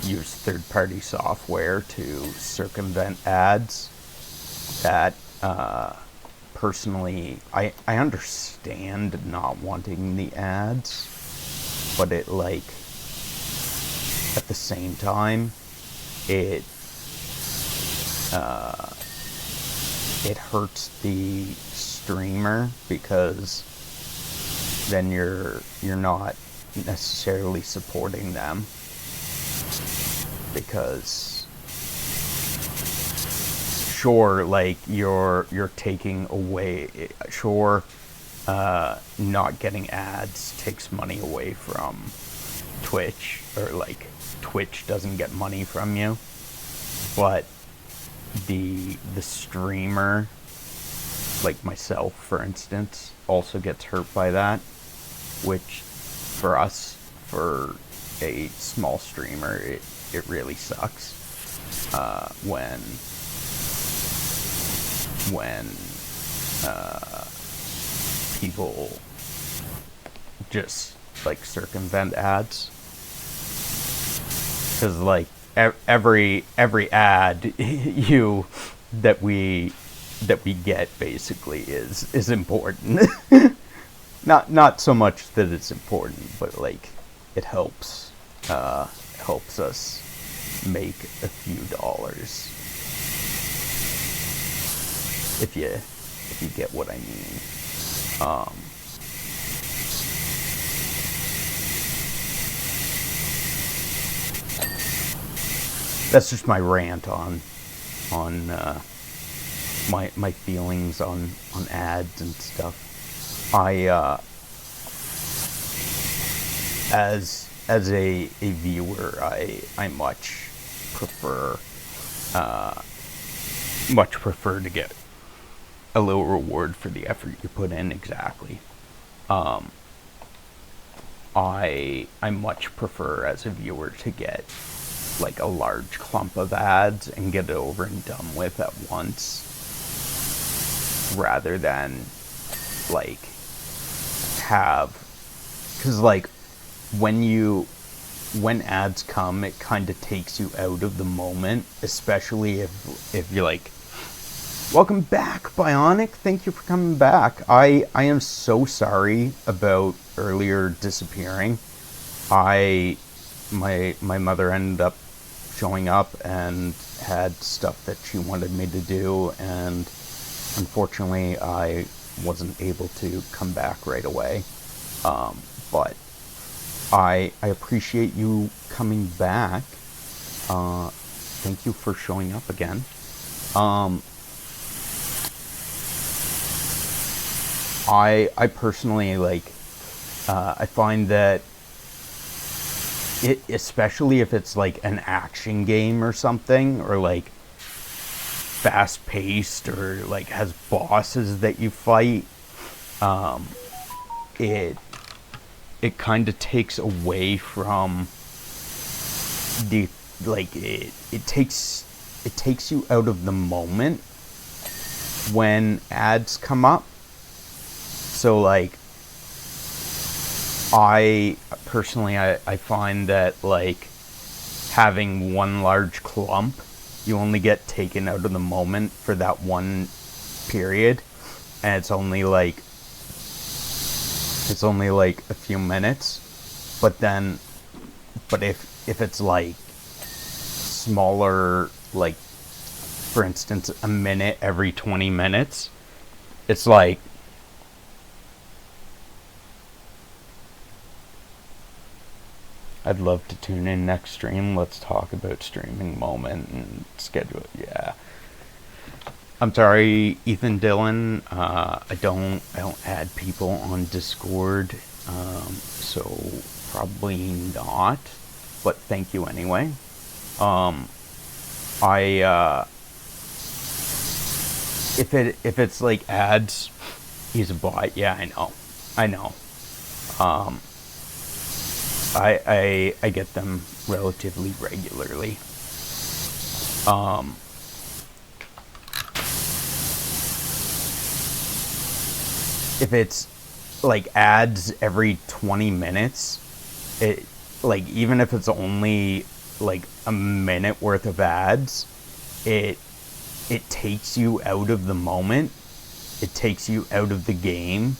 use third-party software to circumvent ads, that personally I understand not wanting the ads, but it like at the same time it hurts the streamer, because then you're not necessarily supporting them, because sure, like you're taking away, sure, not getting ads takes money away from Twitch, or like Twitch doesn't get money from you, but the streamer, like myself for instance, also gets hurt by that. which for us, for a small streamer, it really sucks when people just like circumvent ads, because like every ad that we get basically is important. Not so much that it's important, but like it helps us make a few dollars, if you get what I mean. That's just my rant on my feelings on ads and stuff. I as a viewer, I much prefer to get a little reward for the effort you put in. Exactly. I much prefer as a viewer to get like a large clump of ads and get it over and done with at once, rather than like because like when ads come, it kind of takes you out of the moment, especially if you're like, welcome back, Bionic, thank you for coming back. I am so sorry about earlier disappearing. My mother ended up showing up and had stuff that she wanted me to do, and unfortunately I wasn't able to come back right away. But I appreciate you coming back. Thank you for showing up again. I personally like, I find that it, especially if it's like an action game or something, or like fast paced, or like has bosses that you fight, it kind of takes away from the, like, it takes you out of the moment when ads come up. So like, I personally, I find that like having one large clump, you only get taken out of the moment for that one period, and it's only like a few minutes. But if it's like smaller, like for instance a minute every 20 minutes, it's like, I'd love to tune in next stream. Let's talk about streaming moment and schedule it. Yeah. I'm sorry, Ethan Dillon. I don't add people on Discord, so probably not. But thank you anyway. If it's like ads, he's a bot. Yeah, I know. I get them relatively regularly. If it's like ads every 20 minutes, it, like, even if it's only like a minute worth of ads, it takes you out of the moment. It takes you out of the game.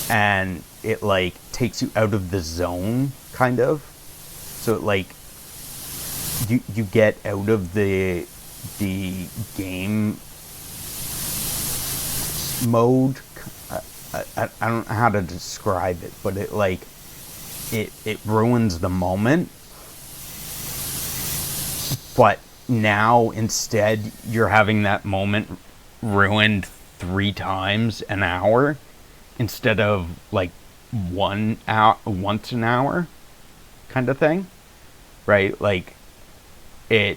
And it like takes you out of the zone, kind of. So it like you get out of the game mode. I don't know how to describe it, but it like it ruins the moment. But now instead you're having that moment ruined 3 times an hour, instead of like once an hour kind of thing, right? Like it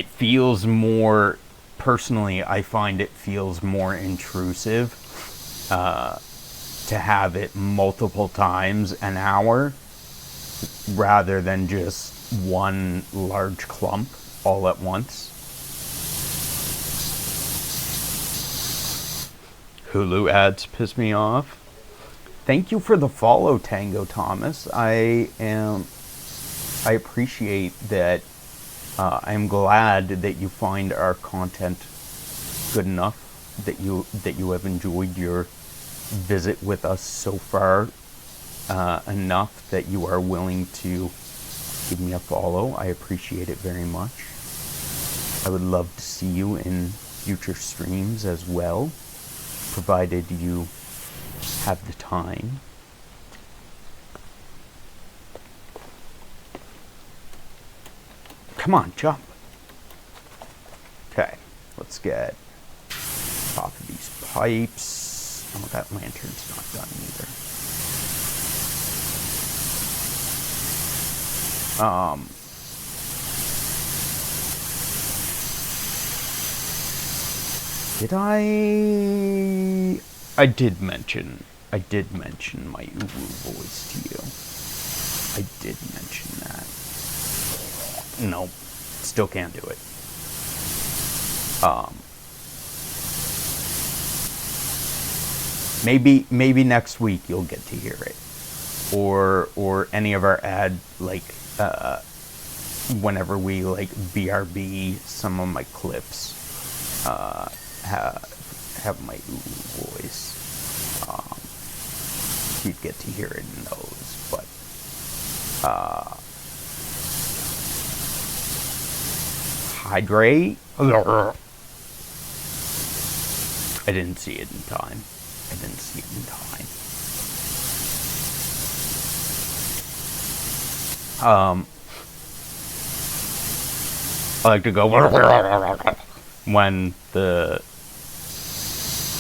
feels more personally, I find it feels more intrusive to have it multiple times an hour rather than just one large clump all at once. Hulu ads piss me off. Thank you for the follow, Tango Thomas. I appreciate that. I'm glad that you find our content good enough, that you have enjoyed your visit with us so far enough that you are willing to give me a follow. I appreciate it very much. I would love to see you in future streams as well, provided you have the time. Come on, jump. Okay, let's get top of these pipes. Oh, that lantern's not done either. Did I did mention my uwu voice to you. I did mention that. Nope, still can't do it. Maybe next week you'll get to hear it, or any of our ad, like whenever we like BRB some of my clips, have my ooh voice. You'd get to hear it in those, but hydrate. I didn't see it in time. I like to go when the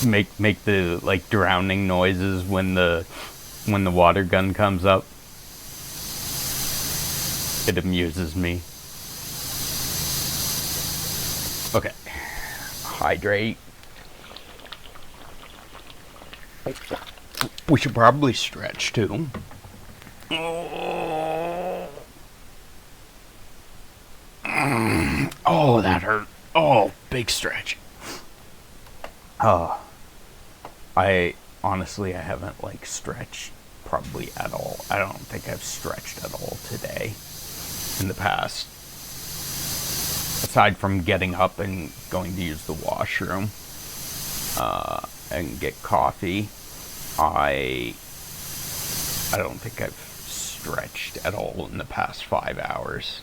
make the like drowning noises when the water gun comes up. It amuses me. Okay. Hydrate. We should probably stretch too. Oh, that hurt. Oh, big stretch. I honestly haven't like stretched probably at all. I don't think I've stretched at all today in the past. Aside from getting up and going to use the washroom and get coffee, I don't think I've stretched at all in the past 5 hours.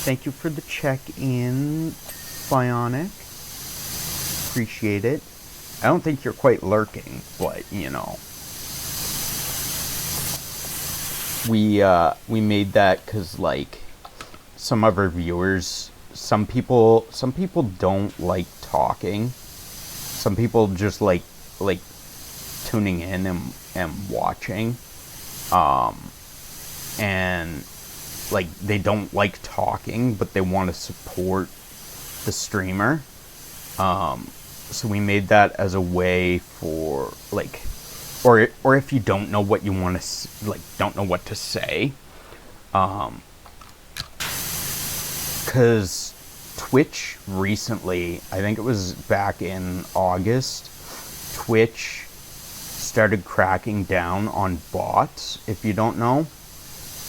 Thank you for the check-in, Bionic. Appreciate it. I don't think you're quite lurking, but, you know. We made that because, like, some of our viewers, some people don't like talking. Some people just like tuning in and watching. And like they don't like talking, but they want to support the streamer. So we made that as a way for like, or if you don't know what you want to don't know what to say, because Twitch recently, I think it was back in August, Twitch started cracking down on bots, if you don't know.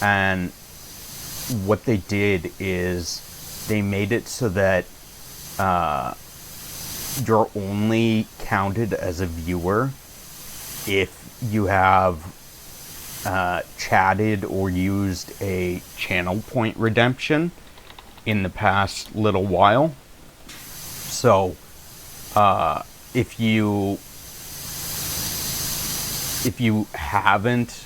And what they did is they made it so that you're only counted as a viewer if you have chatted or used a channel point redemption in the past little while. So if you haven't,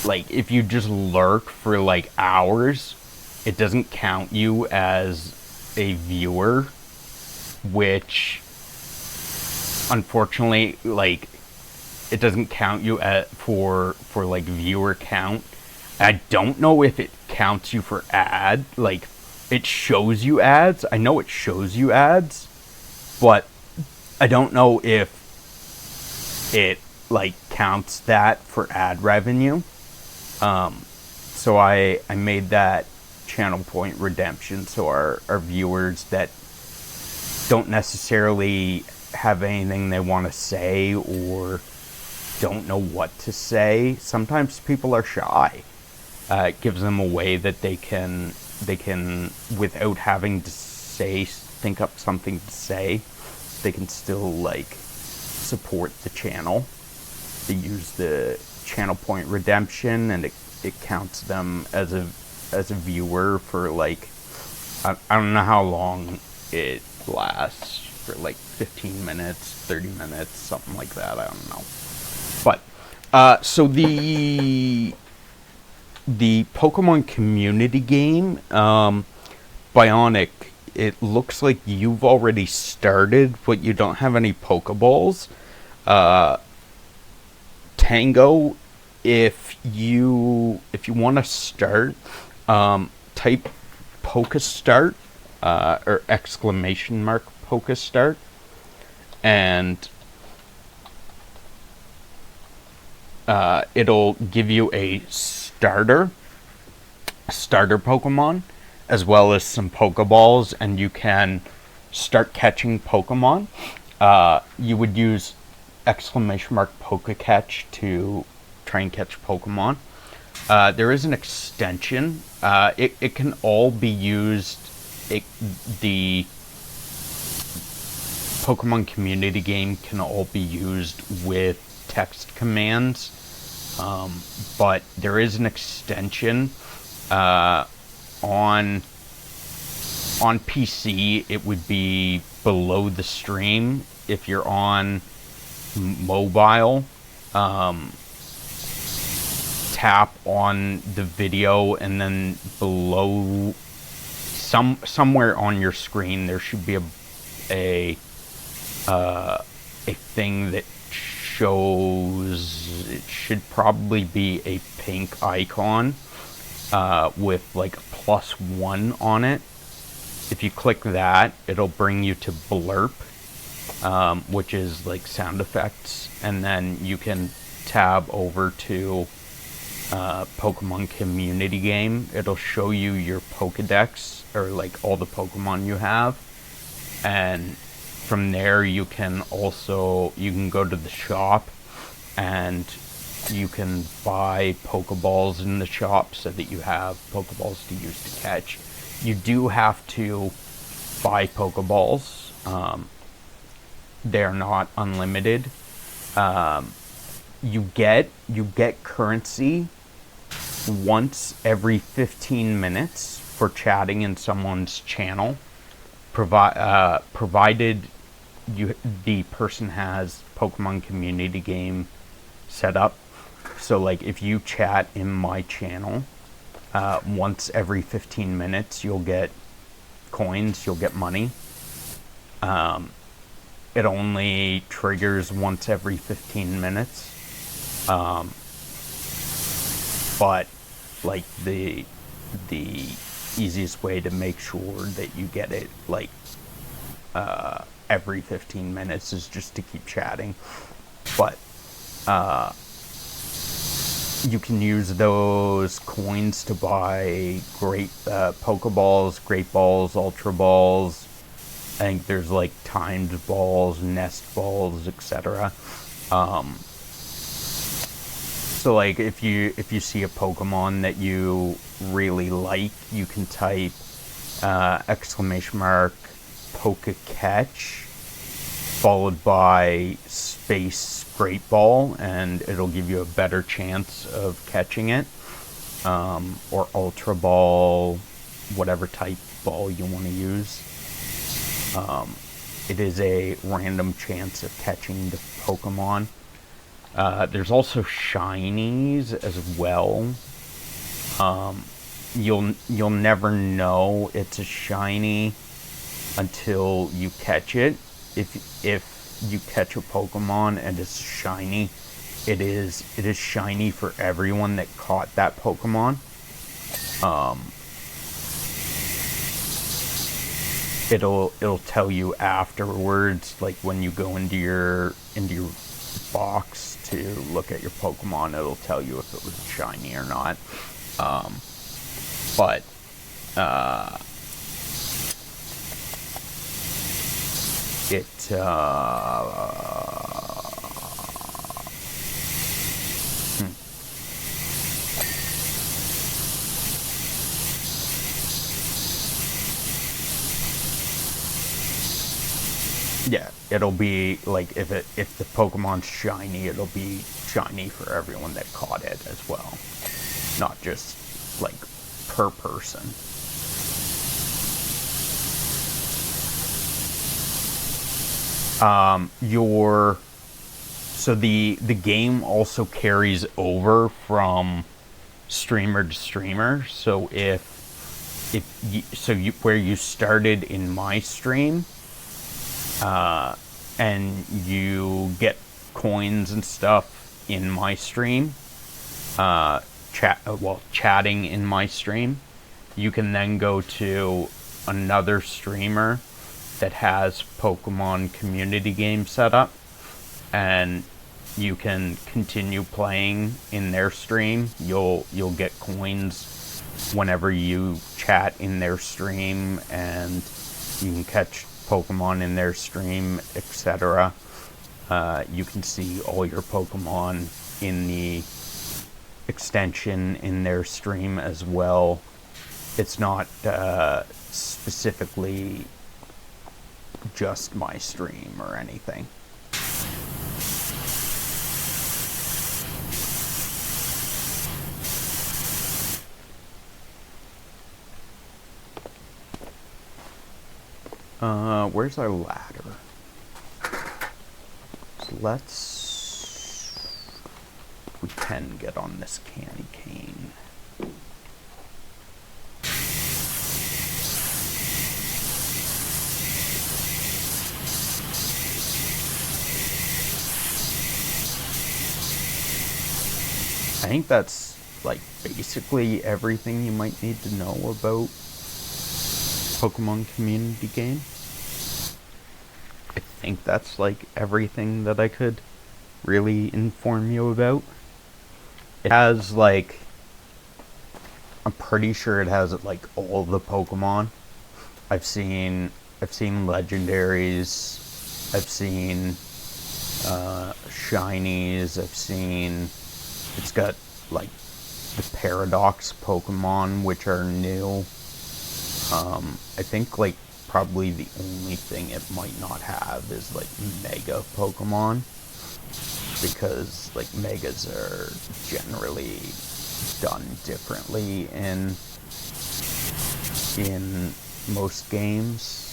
like, if you just lurk for like hours, it doesn't count you as a viewer, which unfortunately, like, it doesn't count you for like viewer count. I don't know if it counts you for ad, like it shows you ads. I know it shows you ads, but I don't know if it like counts that for ad revenue. So I made that channel point redemption, so our viewers that don't necessarily have anything they want to say or don't know what to say. Sometimes people are shy. It gives them a way that they can without having to think up something to say, they can still like support the channel. They use the channel point redemption, and it counts them as a viewer for like I don't know how long it lasts, for like 15 minutes, 30 minutes, something like that. I don't know. But so the Pokemon community game, Bionic, it looks like you've already started, but you don't have any Pokeballs. Tango, if you want to start, type Pokestart, or exclamation mark Pokestart, and it'll give you a starter Pokemon, as well as some Pokeballs, and you can start catching Pokemon. You would use exclamation mark Pokecatch to try and catch Pokemon. There is an extension. It can all be used. The Pokemon community game can all be used with text commands, but there is an extension. On PC, it would be below the stream. If you're on mobile, tap on the video, and then below somewhere on your screen there should be a thing that shows, it should probably be a pink icon with like a +1 on it. If you click that, it'll bring you to Blurp, which is like sound effects, and then you can tab over to Pokemon community game. It'll show you your Pokedex, or like all the Pokemon you have, and from there you can go to the shop, and you can buy Pokeballs in the shop so that you have Pokeballs to use to catch. You do have to buy Pokeballs. They're not unlimited. You get currency once every 15 minutes for chatting in someone's channel, provided the person has Pokemon community game set up. So like if you chat in my channel once every 15 minutes, you'll get coins, you'll get money. It only triggers once every 15 minutes. But like the easiest way to make sure that you get it like every 15 minutes is just to keep chatting. But you can use those coins to buy great Pokeballs, Great Balls, Ultra Balls. I think there's like timed balls, nest balls, etc. So like if you see a Pokemon that you really like, you can type exclamation mark Pokecatch followed by space Great Ball, and it'll give you a better chance of catching it. Or Ultra Ball, whatever type ball you want to use. It is a random chance of catching the Pokemon. There's also shinies as well. You'll never know it's a shiny until you catch it. If you catch a Pokemon and it's shiny, it is shiny for everyone that caught that Pokemon. It'll tell you afterwards, like when you go into your box to look at your Pokemon, it'll tell you if it was shiny or not. But it yeah, it'll be like if the Pokemon's shiny, it'll be shiny for everyone that caught it as well, not just like per person. So the game also carries over from streamer to streamer. So where you started in my stream, and you get coins and stuff in my stream, chatting in my stream, you can then go to another streamer that has Pokemon community game set up, and you can continue playing in their stream. You'll get coins whenever you chat in their stream, and you can catch Pokemon in their stream, etc. You can see all your Pokemon in the extension in their stream as well. It's not specifically just my stream or anything. Where's our ladder? So we can get on this candy cane. I think that's like basically everything you might need to know about Pokemon community game. I think that's like everything that I could really inform you about. It has like, I'm pretty sure it has like all the Pokemon. I've seen legendaries, I've seen shinies, I've seen, it's got like the Paradox Pokemon, which are new. I think like probably the only thing it might not have is like Mega Pokemon, because like Megas are generally done differently in most games.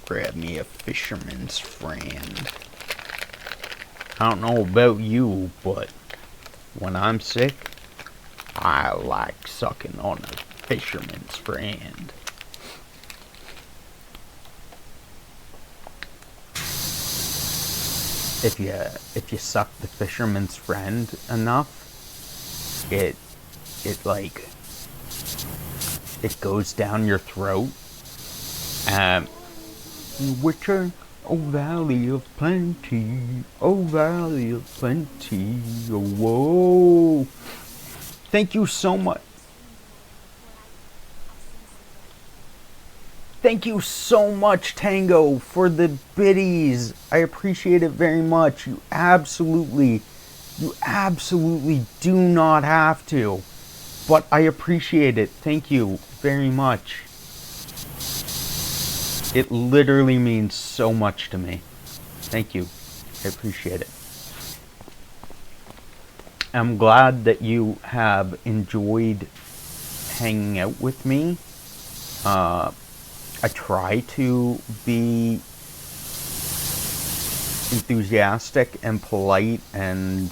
Grab me a fisherman's friend. I don't know about you, but when I'm sick, I like sucking on a fisherman's friend. If you suck the fisherman's friend enough, it goes down your throat. Return, oh valley of plenty, oh valley of plenty, oh whoa. Thank you so much. Thank you so much, Tango, for the biddies. I appreciate it very much. You absolutely do not have to. But I appreciate it. Thank you very much. It literally means so much to me. Thank you. I appreciate it. I'm glad that you have enjoyed hanging out with me. I try to be enthusiastic and polite and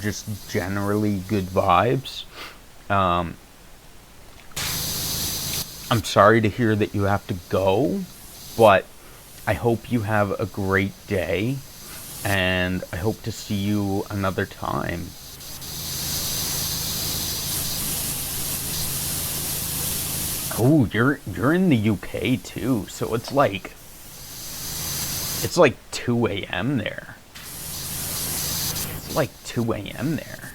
just generally good vibes. I'm sorry to hear that you have to go, but I hope you have a great day, and I hope to see you another time. Oh, you're in the UK too, so it's like 2 a.m. there. It's like 2 a.m. there.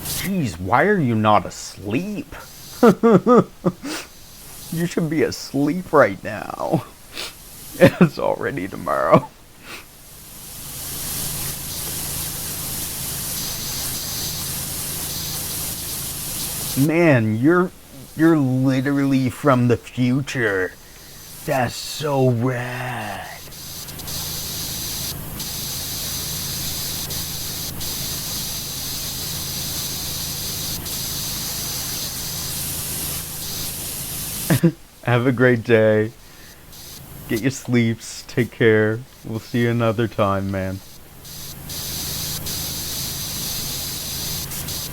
Jeez, why are you not asleep? You should be asleep right now. It's already tomorrow. Man, you're literally from the future. That's so rad. Have a great day. Get your sleeps. Take care. We'll see you another time, man.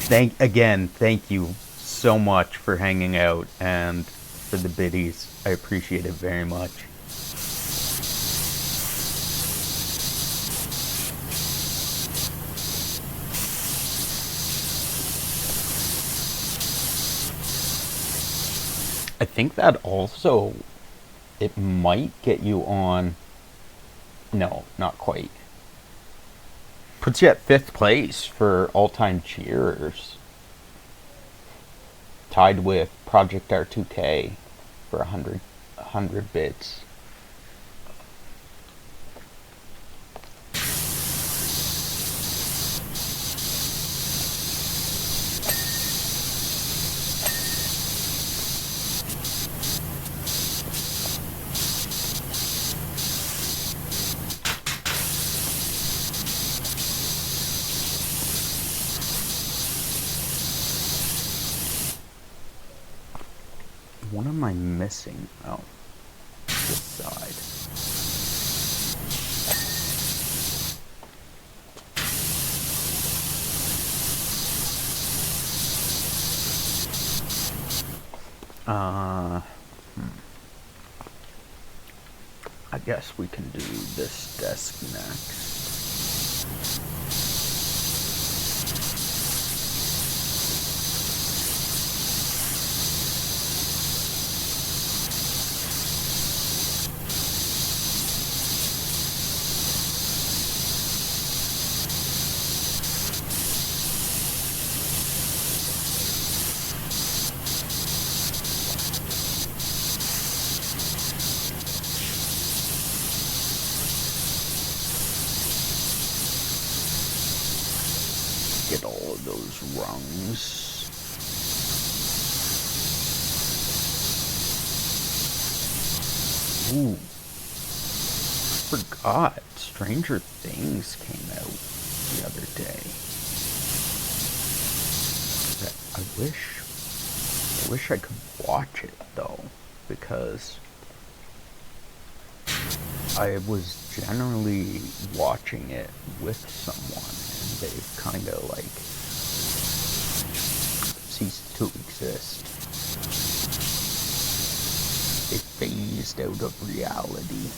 Thank you so much for hanging out and for the biddies. I appreciate it very much. I think that also, it might get you on, no, not quite. Puts you at 5th place for all-time cheerers. Tied with Project R2K for 100 bits. What am I missing? Oh, this side. I guess we can do this desk next. Get all of those rungs. Ooh. Forgot Stranger Things came out the other day. I wish I could watch it though, because I was generally watching it with someone, and they've kind of like ceased to exist. They phased out of reality.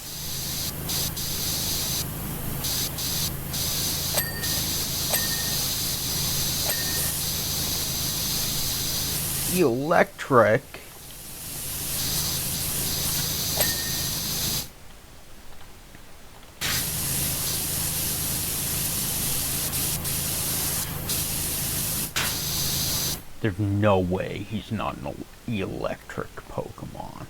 Electric. There's no way he's not an electric Pokemon.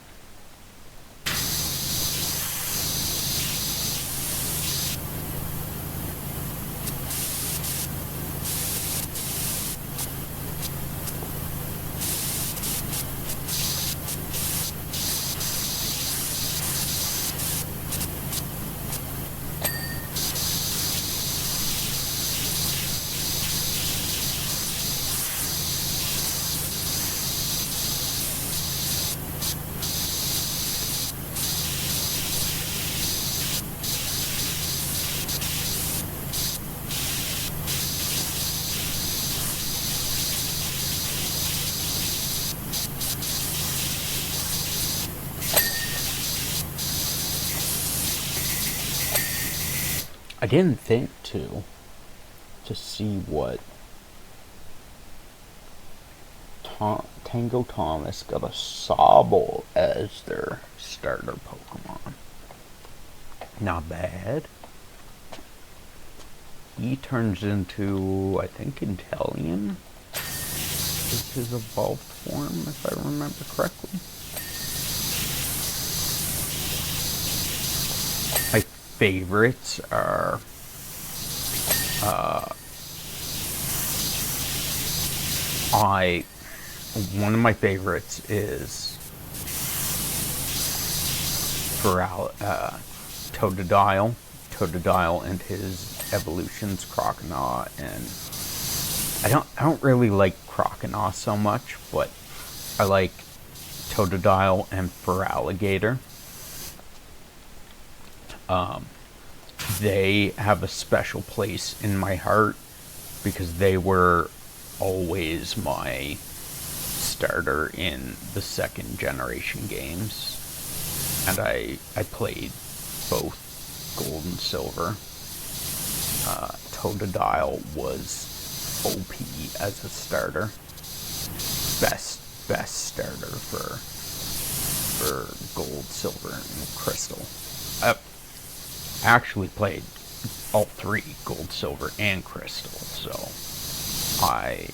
I didn't think to see what Tango Thomas got a Sobble as their starter Pokemon. Not bad. He turns into, I think, Inteleon is his evolved form, if I remember correctly. My favorites are one of my favorites is Totodile. Totodile and his evolutions, Croconaw, and I don't really like Croconaw so much, but I like Totodile and Feraligatr. They have a special place in my heart because they were always my starter in the second generation games, and I played both Gold and Silver. Totodile was OP as a starter. Best starter for Gold, Silver, and Crystal. I actually played all three, Gold, Silver, and Crystal, so I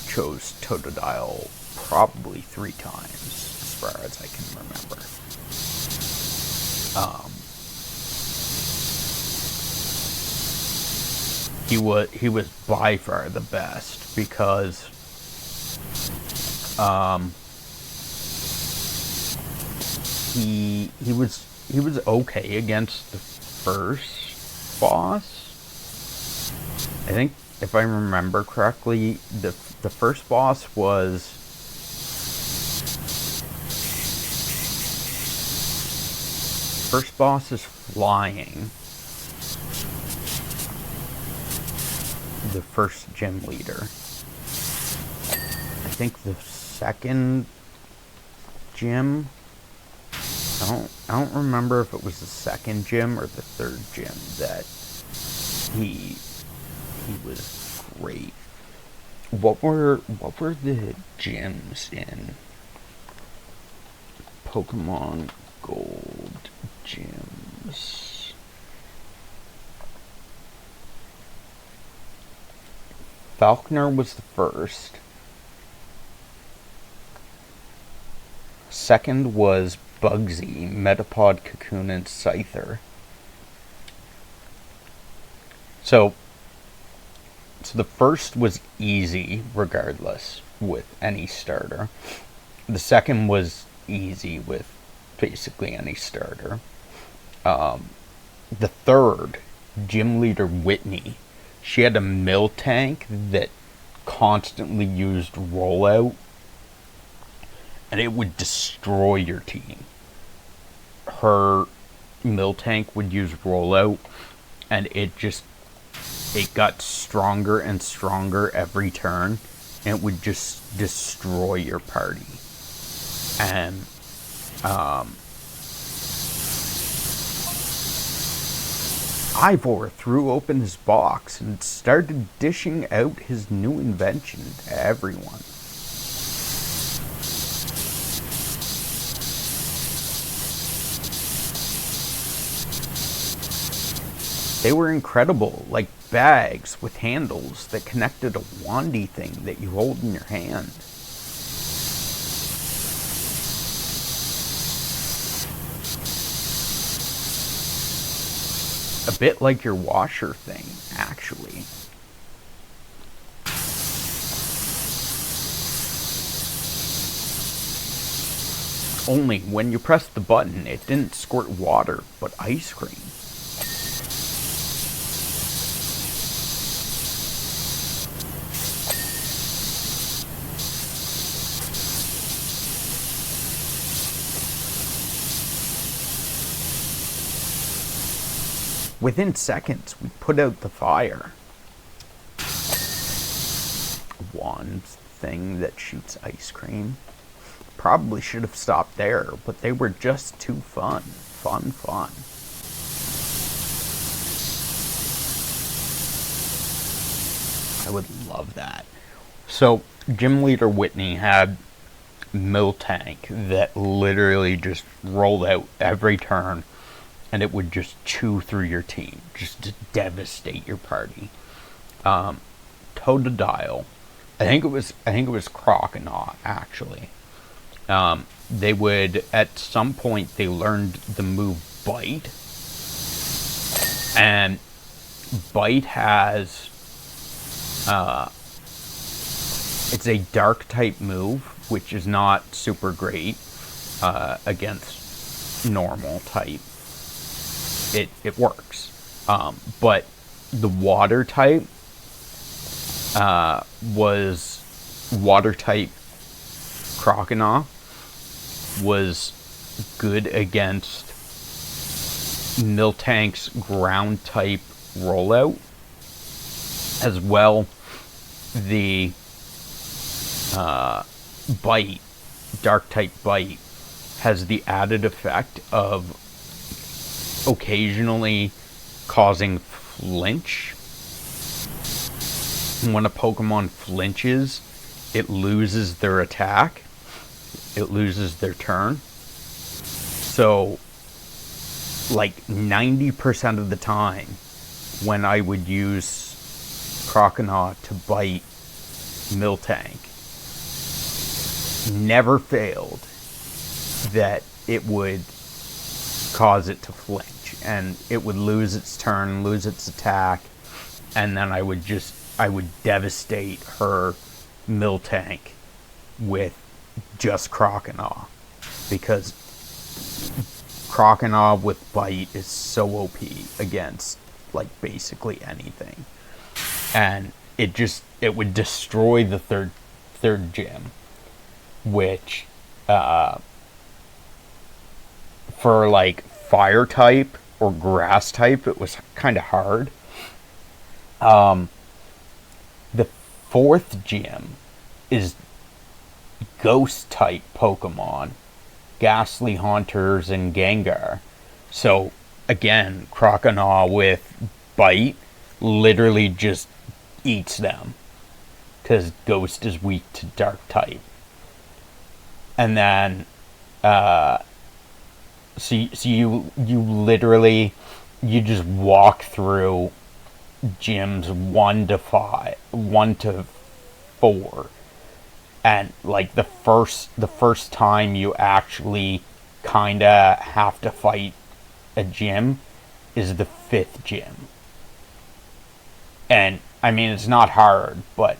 chose Totodile probably 3 times, as far as I can remember. He was by far the best because he was okay against the first boss. I think, if I remember correctly, the first boss was is flying. The first gym leader. I think the second gym, I don't remember if it was the second gym or the third gym that he was great. What were the gyms in Pokemon Gold gyms? Falconer was the first. Second was Bugsy, Metapod, Cocoon, and Scyther. So the first was easy, regardless, with any starter. The second was easy with basically any starter. The third, Gym Leader Whitney, she had a Miltank that constantly used Rollout, and it would destroy your team. Her Miltank would use Rollout, and it got stronger and stronger every turn, and it would just destroy your party. And Ivor threw open his box and started dishing out his new invention to everyone. They were incredible, like bags with handles that connected a wandy thing that you hold in your hand. A bit like your washer thing, actually. Only when you pressed the button, it didn't squirt water, but ice cream. Within seconds, we put out the fire. One thing that shoots ice cream. Probably should have stopped there, but they were just too fun. Fun. I would love that. So, Gym Leader Whitney had Miltank that literally just rolled out every turn, and it would just chew through your team, just to devastate your party. Totodile, I think it was Croconaw actually. They would, at some point, they learned the move Bite, and Bite has it's a dark type move, which is not super great against normal type. It works, but the water type was water type Croconaw was good against Miltank's ground type rollout, as well. The Bite, dark type Bite, has the added effect of occasionally causing flinch. When a Pokemon flinches, it loses their attack. It loses their turn. So, like 90% of the time, when I would use Croconaw to bite Miltank, never failed that it would cause it to flinch, and it would lose its turn, lose its attack, and then I would devastate her Miltank with just Croconaw, because Croconaw with Bite is so OP against like basically anything, and it would destroy the third gym, which for like fire type or grass type it was kind of hard. The fourth gym is ghost type Pokemon, Ghastly Haunters and Gengar. So again, Croconaw with Bite literally just eats them, because Ghost is weak to Dark type. And then so you literally, you just walk through gyms 1 to 4, and like the first time you actually kinda have to fight a gym is the 5th gym. And I mean, it's not hard, but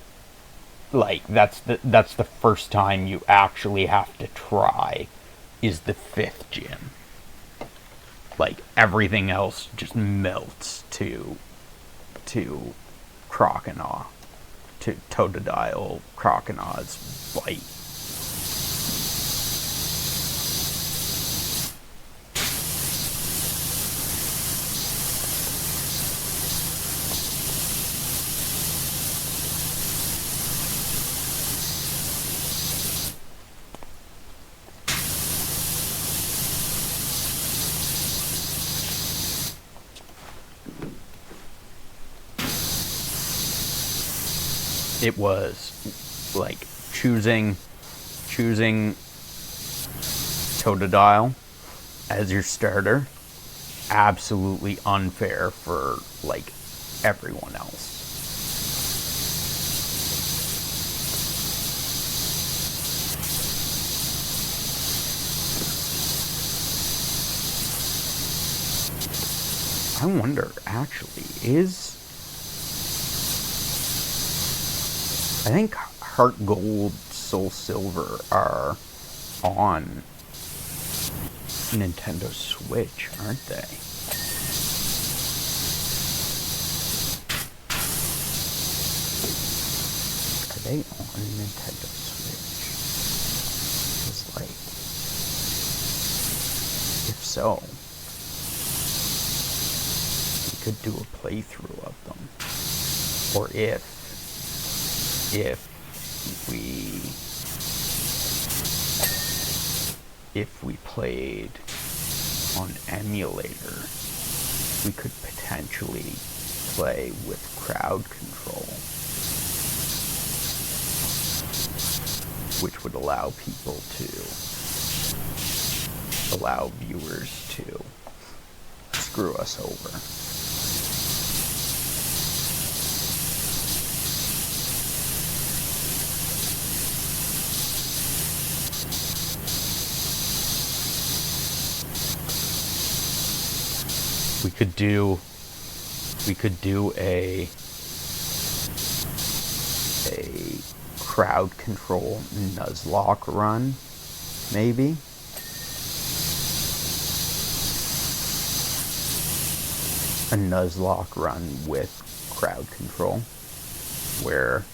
like that's the first time you actually have to try is the 5th gym. Like everything else just melts to Croconaw, to Totodile Croconaw's Bite. It was like choosing Totodile as your starter, absolutely unfair for like everyone else. I wonder, actually, I think Heart Gold, Soul Silver are on Nintendo Switch, aren't they? Are they on Nintendo Switch? It's like, if so, we could do a playthrough of them. Or if we played on emulator, we could potentially play with crowd control. which would allow viewers to screw us over. We could do a crowd control Nuzlocke run, maybe. A Nuzlocke run with crowd control, where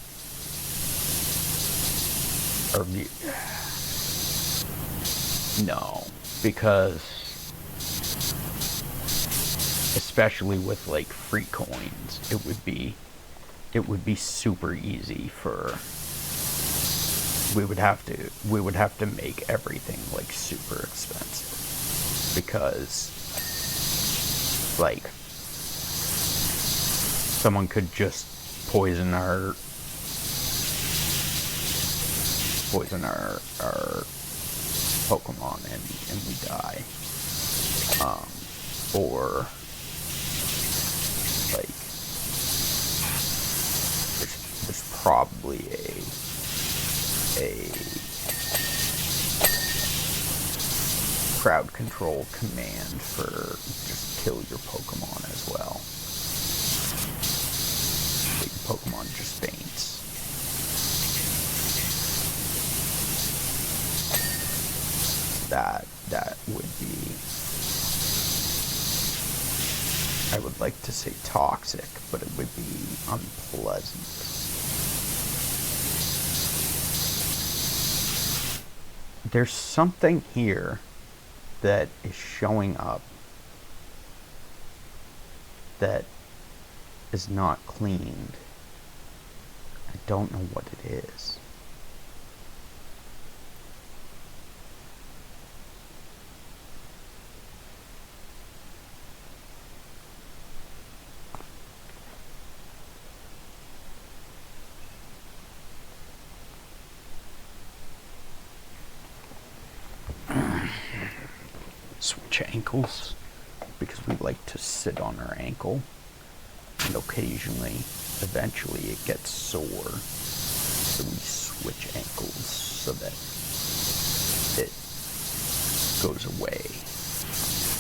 no, because especially with like free coins, it would be super easy for we would have to make everything like super expensive, because like someone could just poison our Pokemon and we die. Or like there's probably a crowd control command for just kill your Pokemon as well. Like your Pokemon just faints. That would be, I would like to say toxic, but it would be unpleasant. There's something here that is showing up that is not cleaned. I don't know what it is. Switch ankles, because we like to sit on our ankle, and occasionally, eventually it gets sore, so we switch ankles so that it goes away,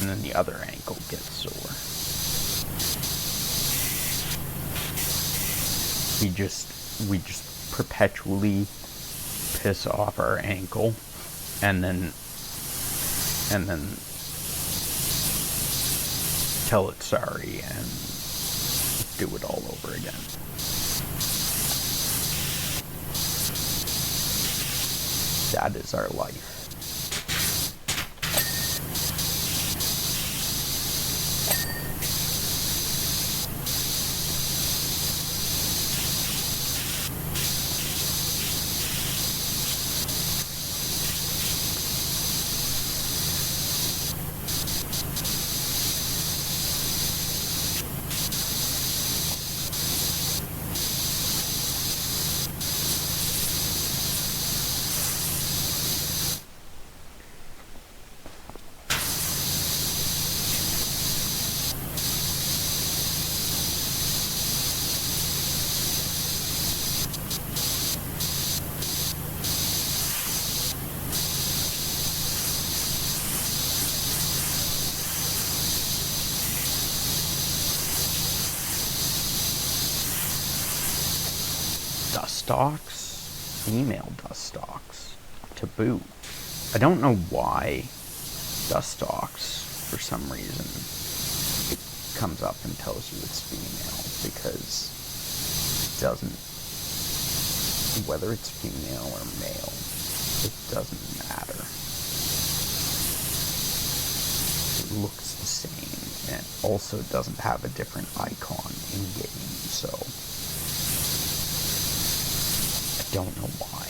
and then the other ankle gets sore. We just perpetually piss off our ankle, and then tell it sorry and do it all over again. That is our life. Dustox, female Dustox, to boot. I don't know why Dustox, for some reason, it comes up and tells you it's female, because it doesn't, whether it's female or male, it doesn't matter. It looks the same, and it also doesn't have a different icon in game, so don't know why.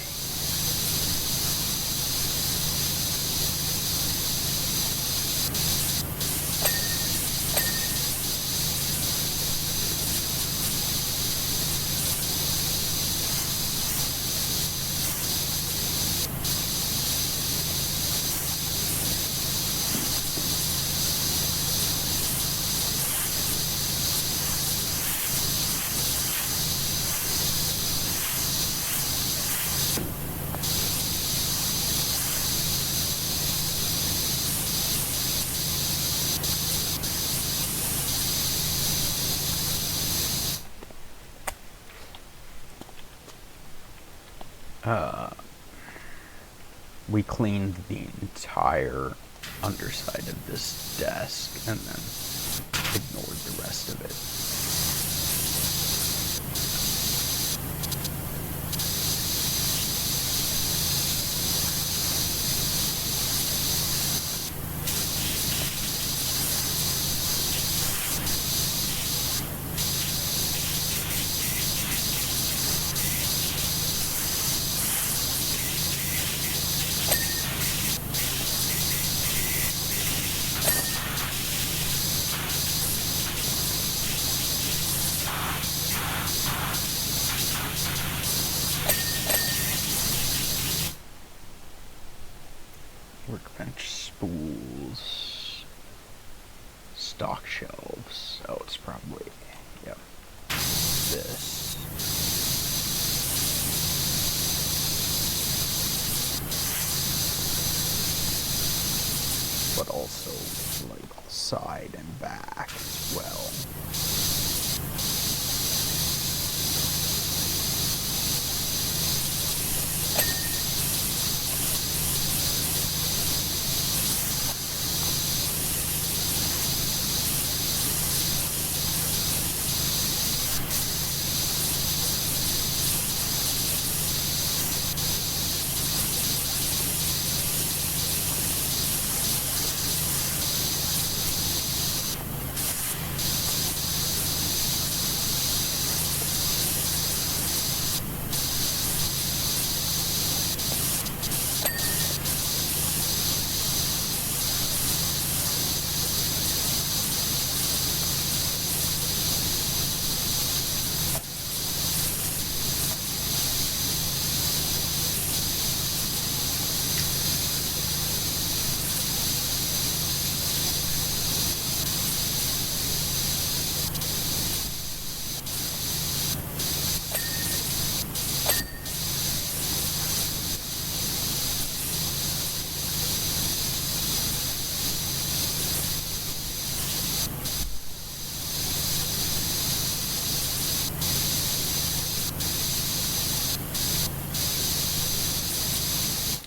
we cleaned the entire underside of this desk and then ignored the rest of it. Workbench spools, stock shelves. Oh, it's probably, yep, this. But also like side and back as well.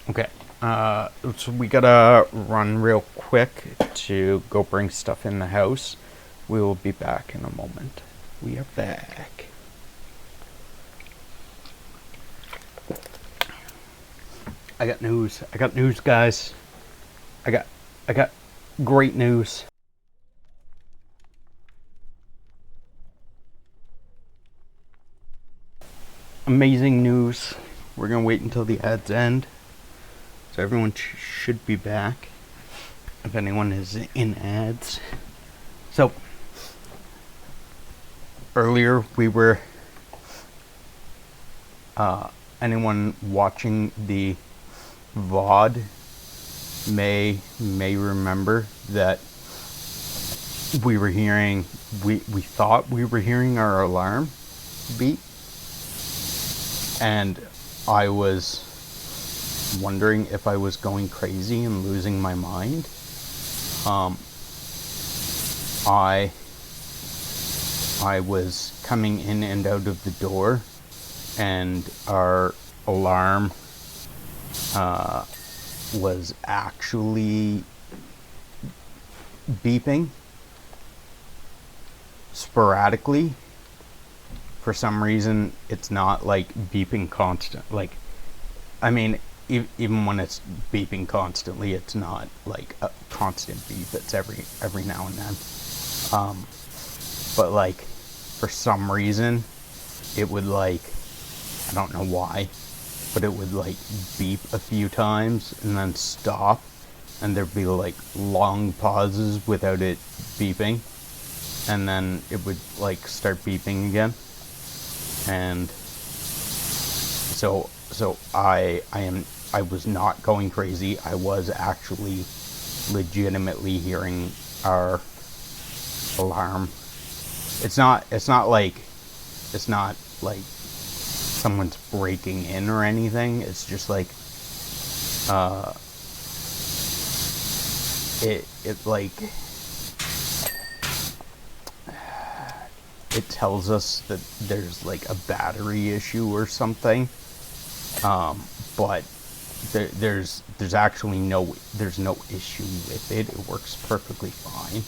Okay, so we gotta run real quick to go bring stuff in the house. We will be back in a moment. We are back. I got news. I got news, guys. I got great news. Amazing news. We're gonna wait until the ads end. So everyone should be back if anyone is in ads. So earlier we were anyone watching the VOD may remember that we thought we were hearing our alarm beep, and I was wondering if I was going crazy and losing my mind. I was coming in and out of the door, and our alarm was actually beeping sporadically. For some reason, it's not like beeping constant. Like, I mean, even when it's beeping constantly, it's not like a constant beep. It's every now and then. But like, for some reason, it would like, I don't know why, but it would like beep a few times and then stop, and there'd be like long pauses without it beeping, and then it would like start beeping again. And so I was not going crazy. I was actually legitimately hearing our alarm. It's not like someone's breaking in or anything. It's just like it tells us that there's like a battery issue or something. But there's actually no issue with it. It works perfectly fine.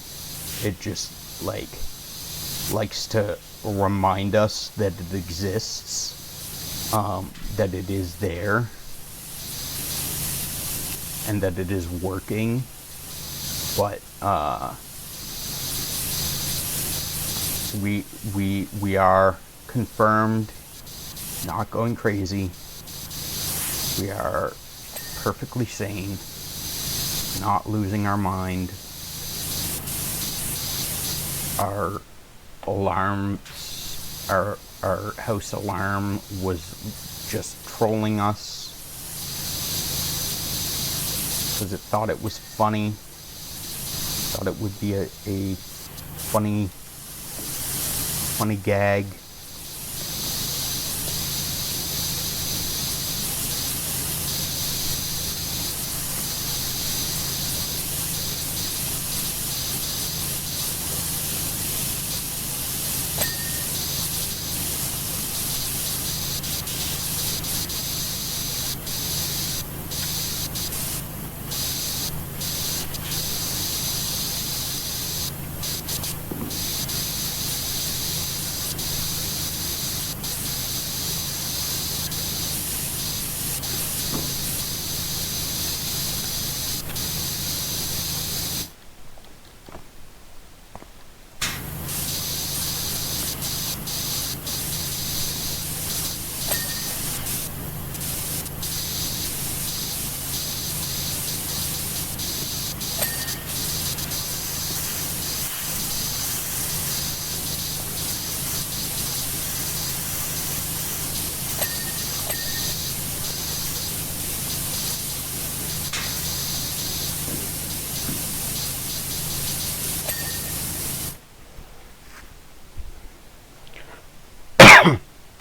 It just likes to remind us that it exists, that it is there, and that it is working. But we are confirmed not going crazy. We are perfectly sane, not losing our mind. Our alarms, our house alarm was just trolling us because it thought it was funny. Thought it would be a funny gag.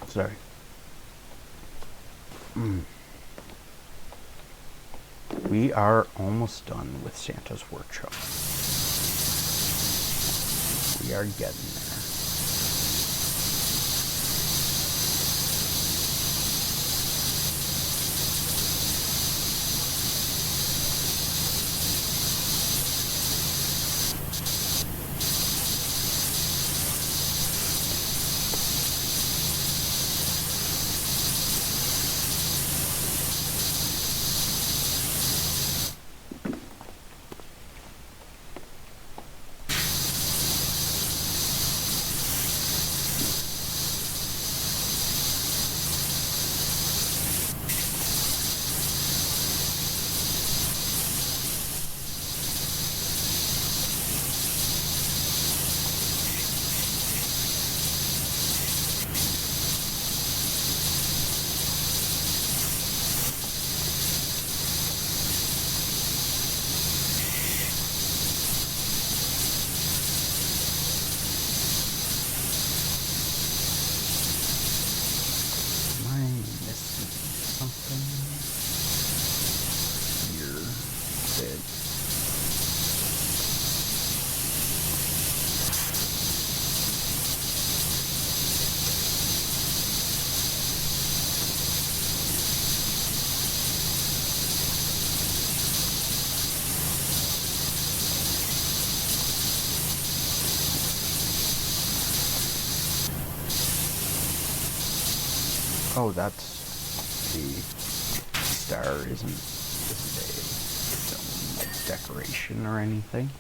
Sorry. We are almost done with Santa's workshop. We are getting there. Oh, that's the star isn't its own decoration or anything.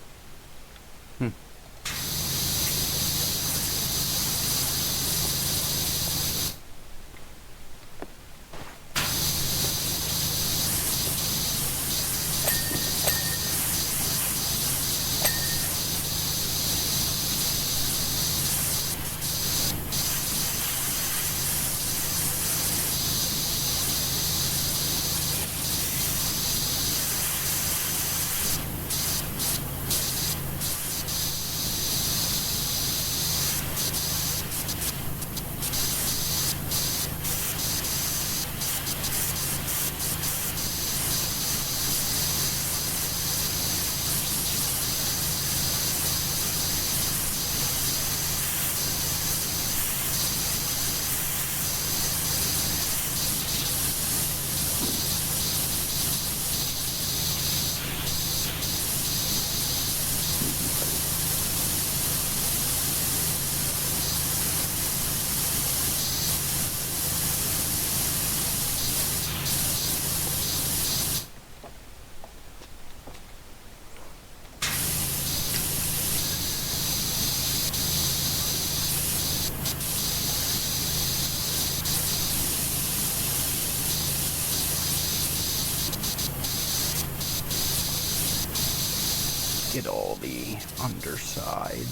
get all the underside,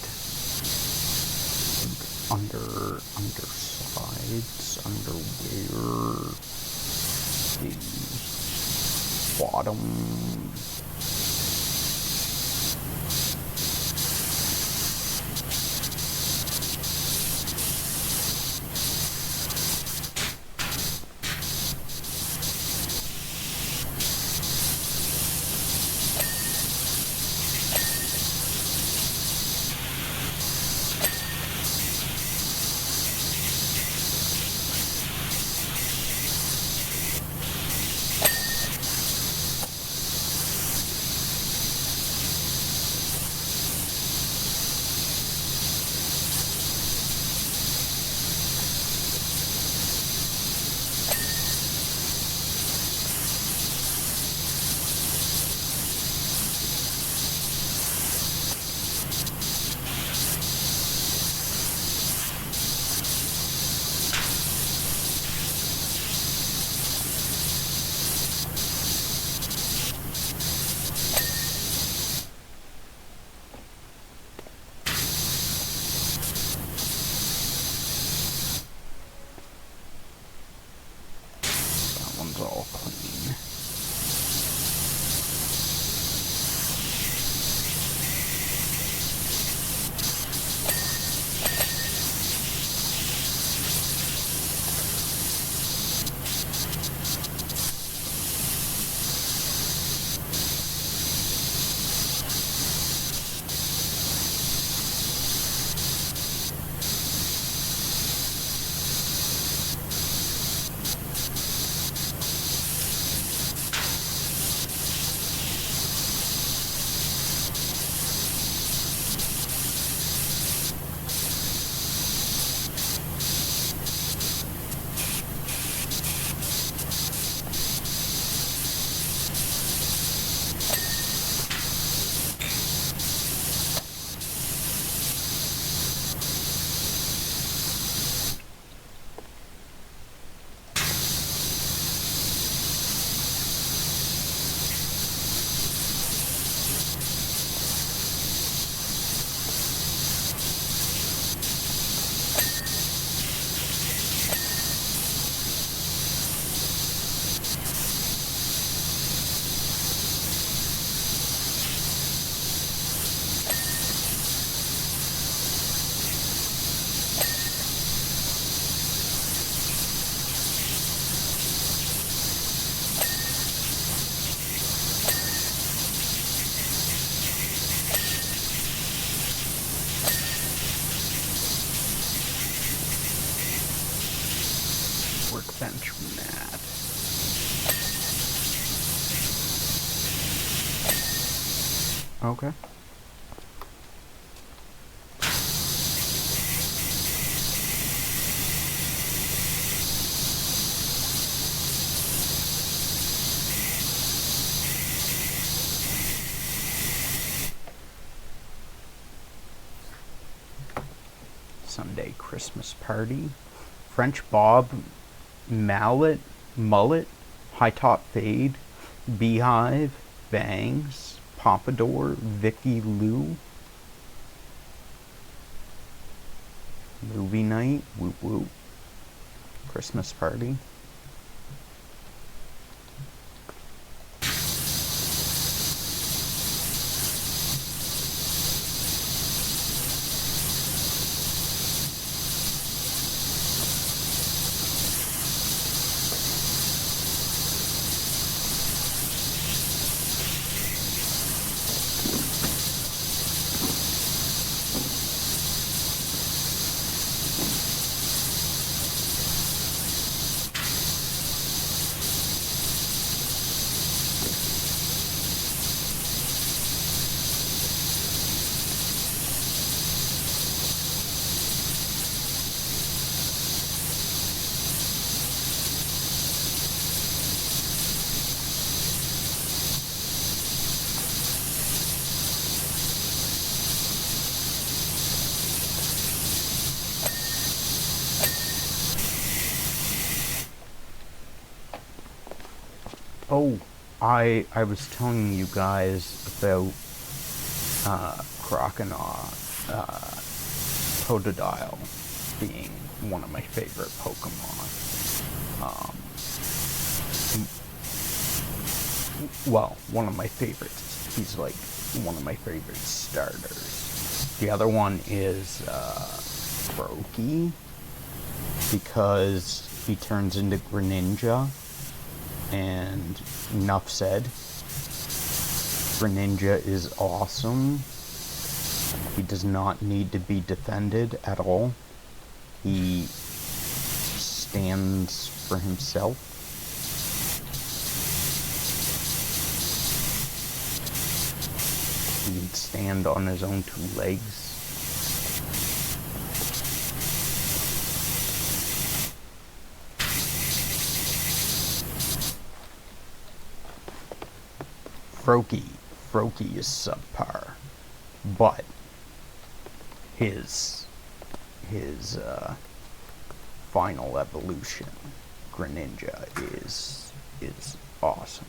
undersides, underwear, the bottom. That one's all clean. Workbench mat. Okay. Sunday Christmas party. French bob, mullet, high top fade, beehive, bangs, pompadour, Vicky Lou. Movie night, whoop whoop. Christmas party. Oh, I was telling you guys about Croconaw, Totodile being one of my favorite Pokemon. Well, one of my favorites. He's like one of my favorite starters. The other one is Froakie, because he turns into Greninja, and enough said. Greninja is awesome. He does not need to be defended at all. He stands for himself. He can stand on his own two legs. Froakie is subpar, but his final evolution, Greninja, is awesome.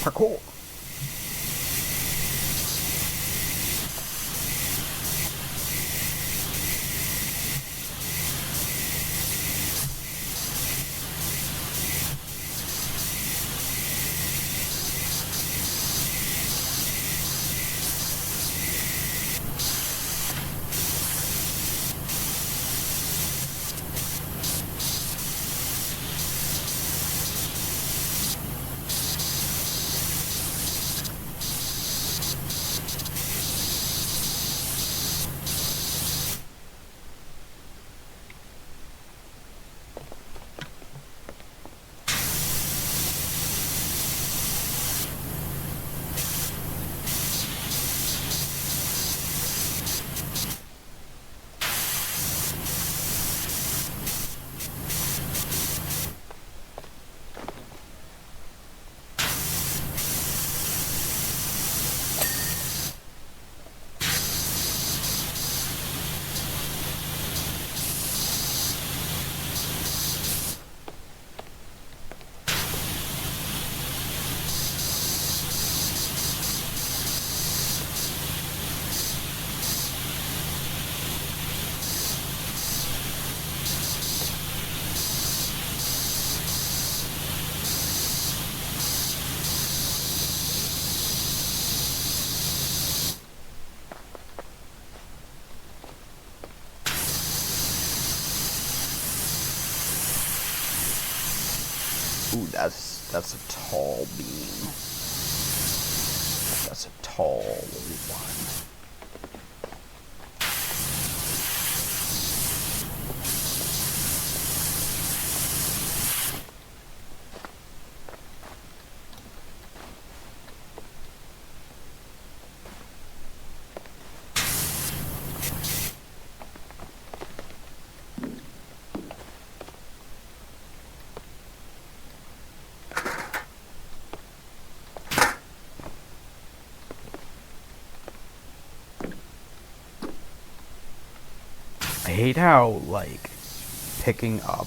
Parkour. Ooh, that's a tall beam. That's a tall one. I hate how, like, picking up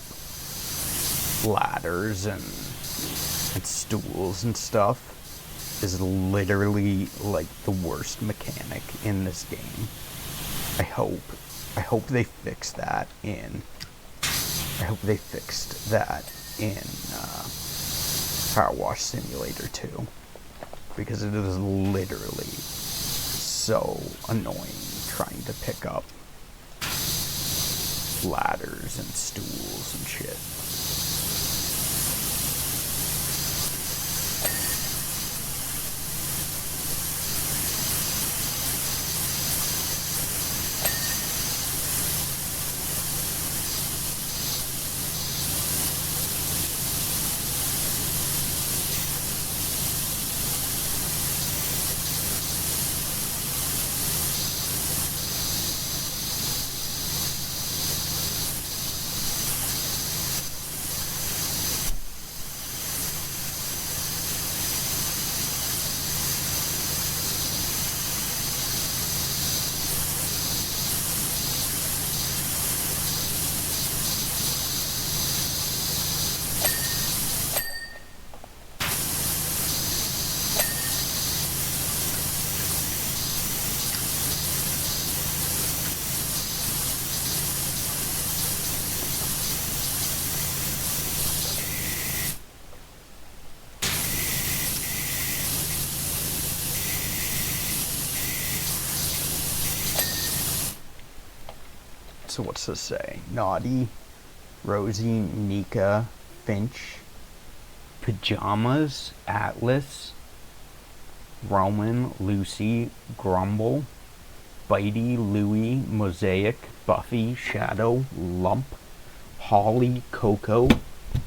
ladders and stools and stuff is literally, like, the worst mechanic in this game. I hope they fix that in... I hope they fixed that in PowerWash Simulator 2. Because it is literally so annoying trying to pick up ladders and stools and shit. So what's this say? Naughty, Rosie, Nika, Finch, Pajamas, Atlas, Roman, Lucy, Grumble, Bitey, Louie, Mosaic, Buffy, Shadow, Lump, Holly, Coco,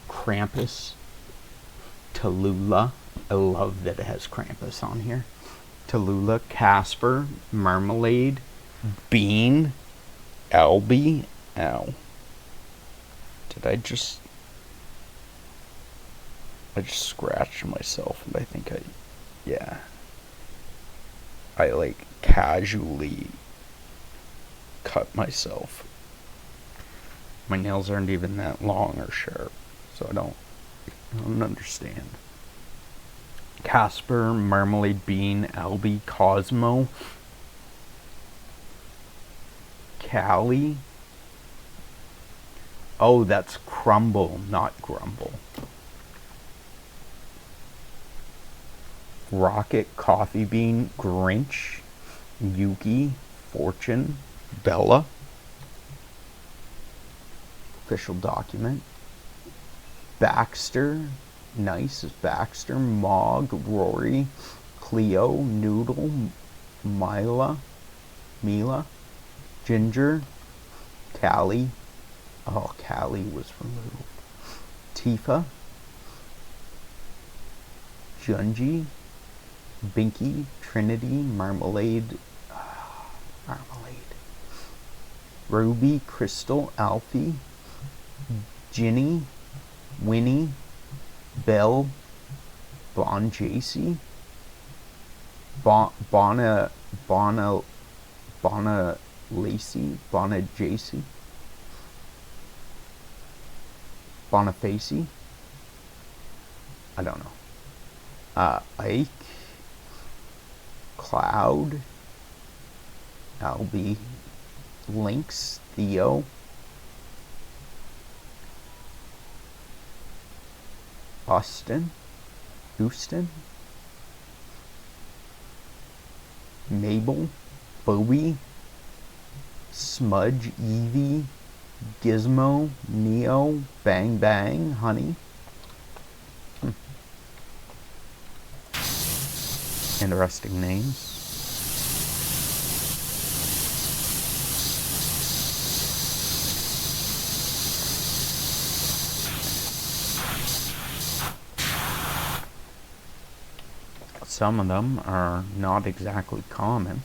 Krampus, Tallulah. I love that it has Krampus on here. Tallulah, Casper, Marmalade, Bean, Albie. Ow. Did I just scratched myself, and I think yeah. I like casually cut myself. My nails aren't even that long or sharp, so I don't understand. Casper, Marmalade, Bean, Albie, Cosmo, Callie. Oh, that's Crumble, not Grumble. Rocket, Coffee Bean, Grinch, Yuki, Fortune, Bella. Official document. Baxter, nice, Baxter, Mog, Rory, Cleo, Noodle, Mila, Ginger, Callie. Oh, Callie was removed. Tifa, Junji, Binky, Trinity, Marmalade, Ruby, Crystal, Alfie, Ginny, Winnie, Belle, Bon JC, Bona Lacey, Bona JC, Boniface, I don't know. Ike, Cloud, Albie, Lynx, Theo, Houston, Mabel, Bowie, Smudge, Evie, Gizmo, Neo, Bang Bang, Honey. Interesting names. Some of them are not exactly common.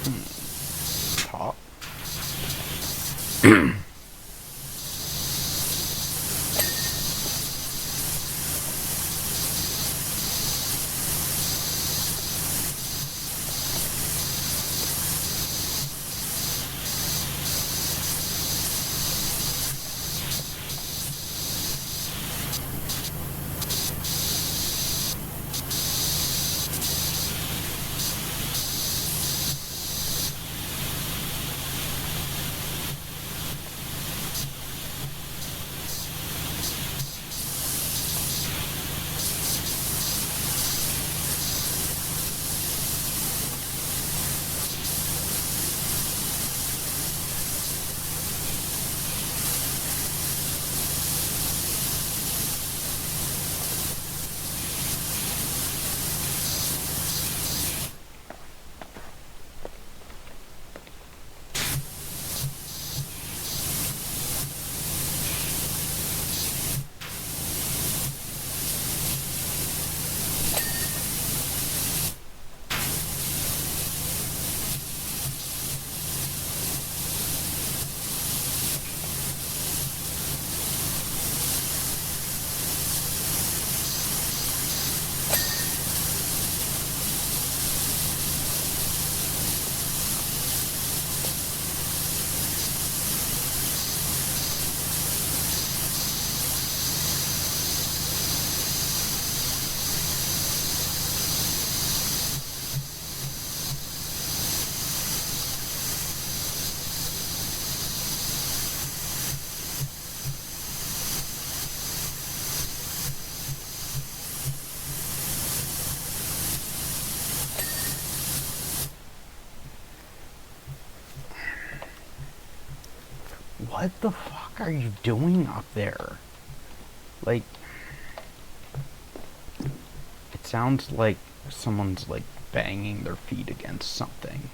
Top. What the fuck are you doing up there? Like, it sounds like someone's like banging their feet against something.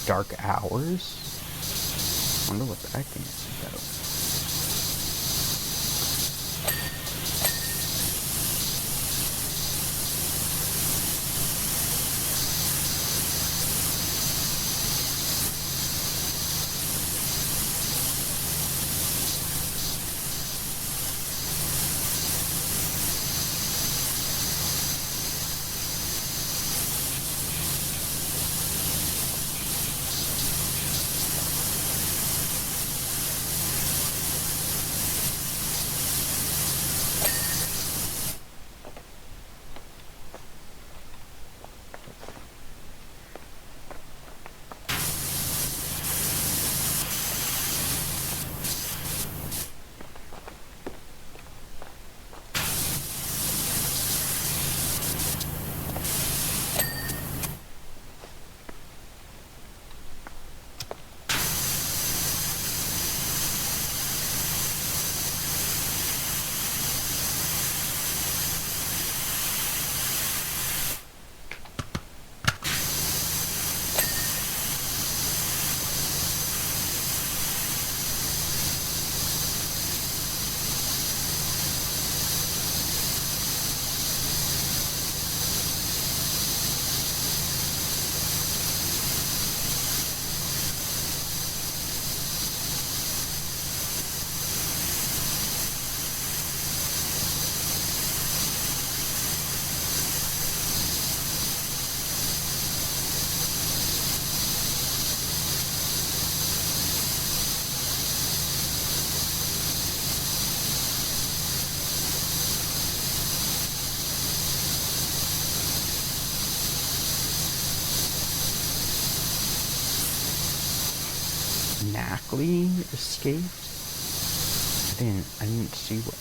Dark hours? Wonder what that game is about. Knackley escaped? I didn't see what.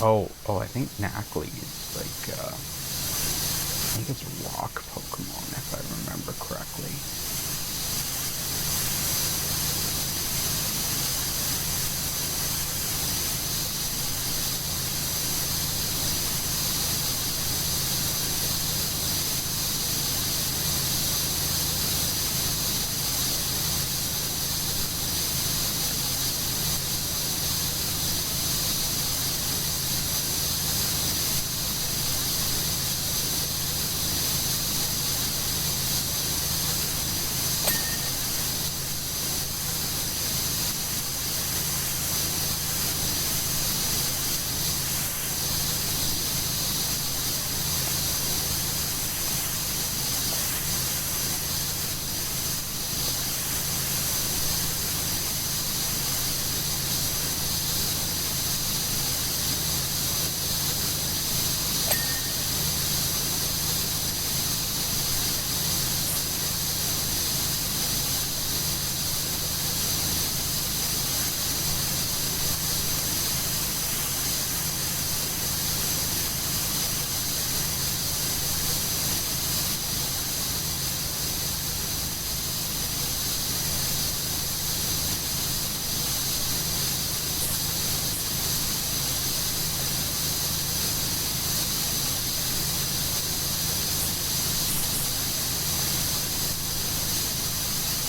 Oh, I think Knackley is like, I think it's a rock Pokemon if I remember correctly.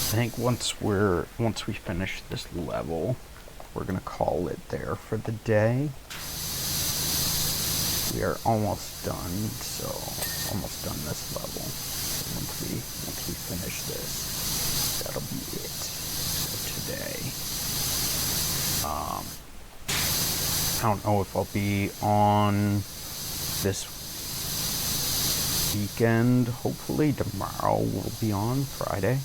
I think once we finish this level, we're gonna call it there for the day. We are almost done, so almost done this level. So once we finish this, that'll be it for today. I don't know if I'll be on this weekend. Hopefully tomorrow we'll be on Friday.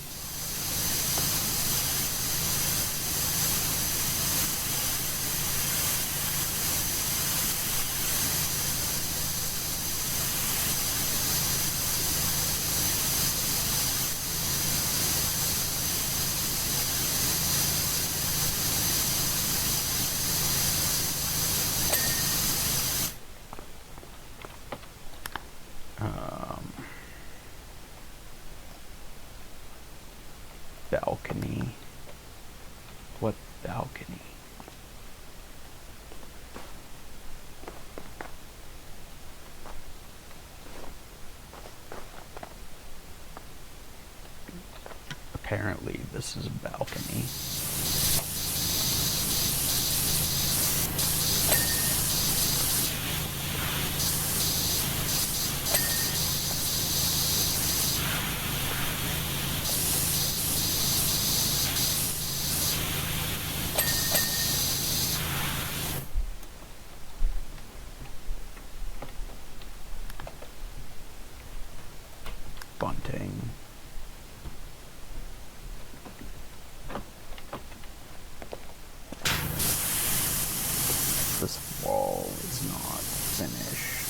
Balcony. What balcony? Apparently this is a balcony. Bunting. This wall is not finished.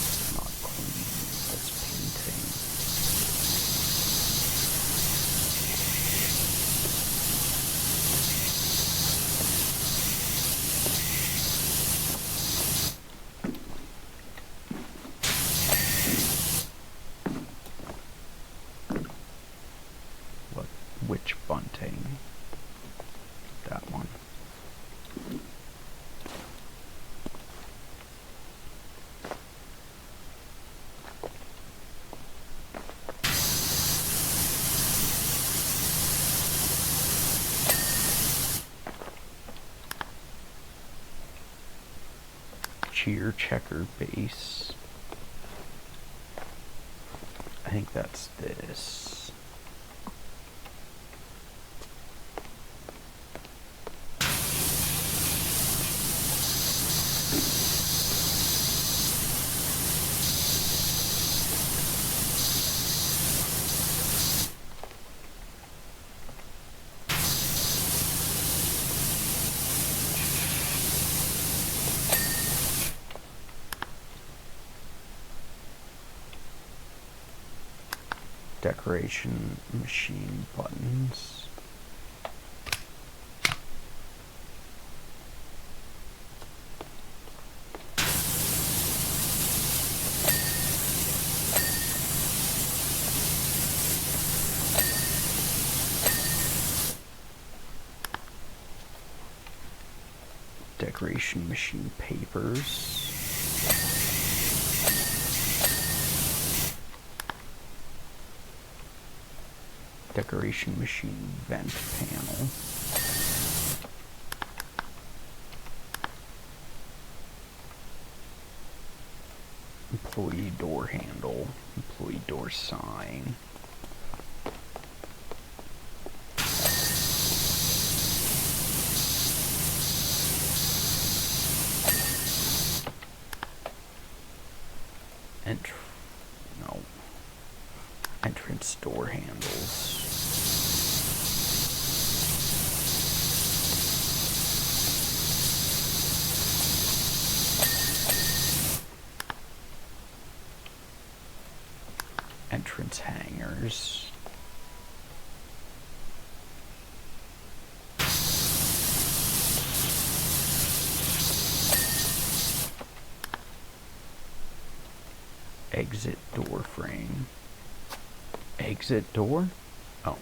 It's not clean. It's painting. Which bunting? That one. Cheer checker base. I think that's this. Decoration machine buttons. decoration machine papers. Decoration machine vent panel. Employee door handle. Employee door sign. Entrance door handles. Entrance hangers. Exit door frame. Exit door? Oh.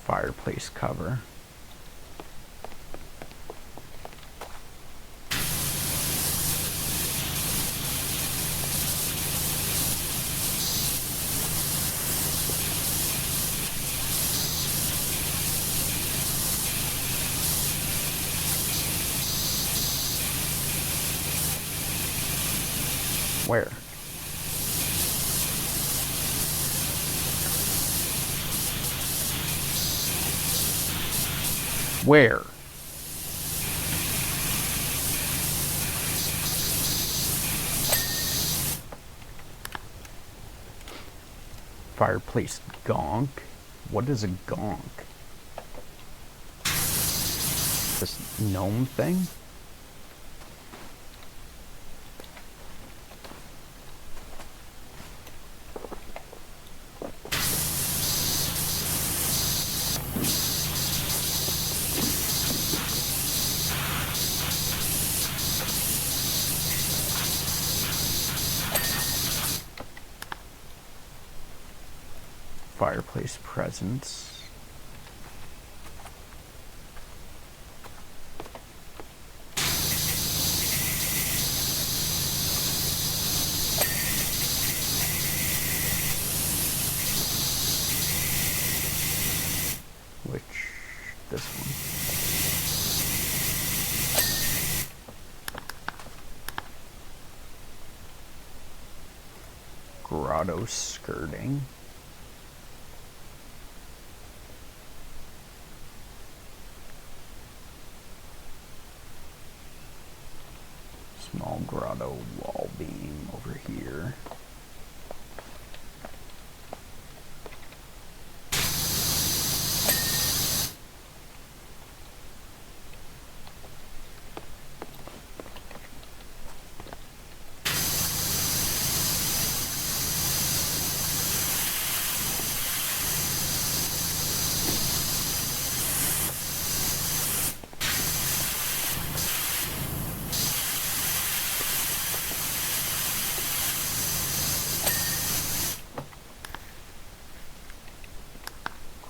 Fireplace cover. Where? Where? Fireplace gonk? What is a gonk? This gnome thing? Fireplace presents. Which, this one. Grotto skirting. Small grotto wall beam over here.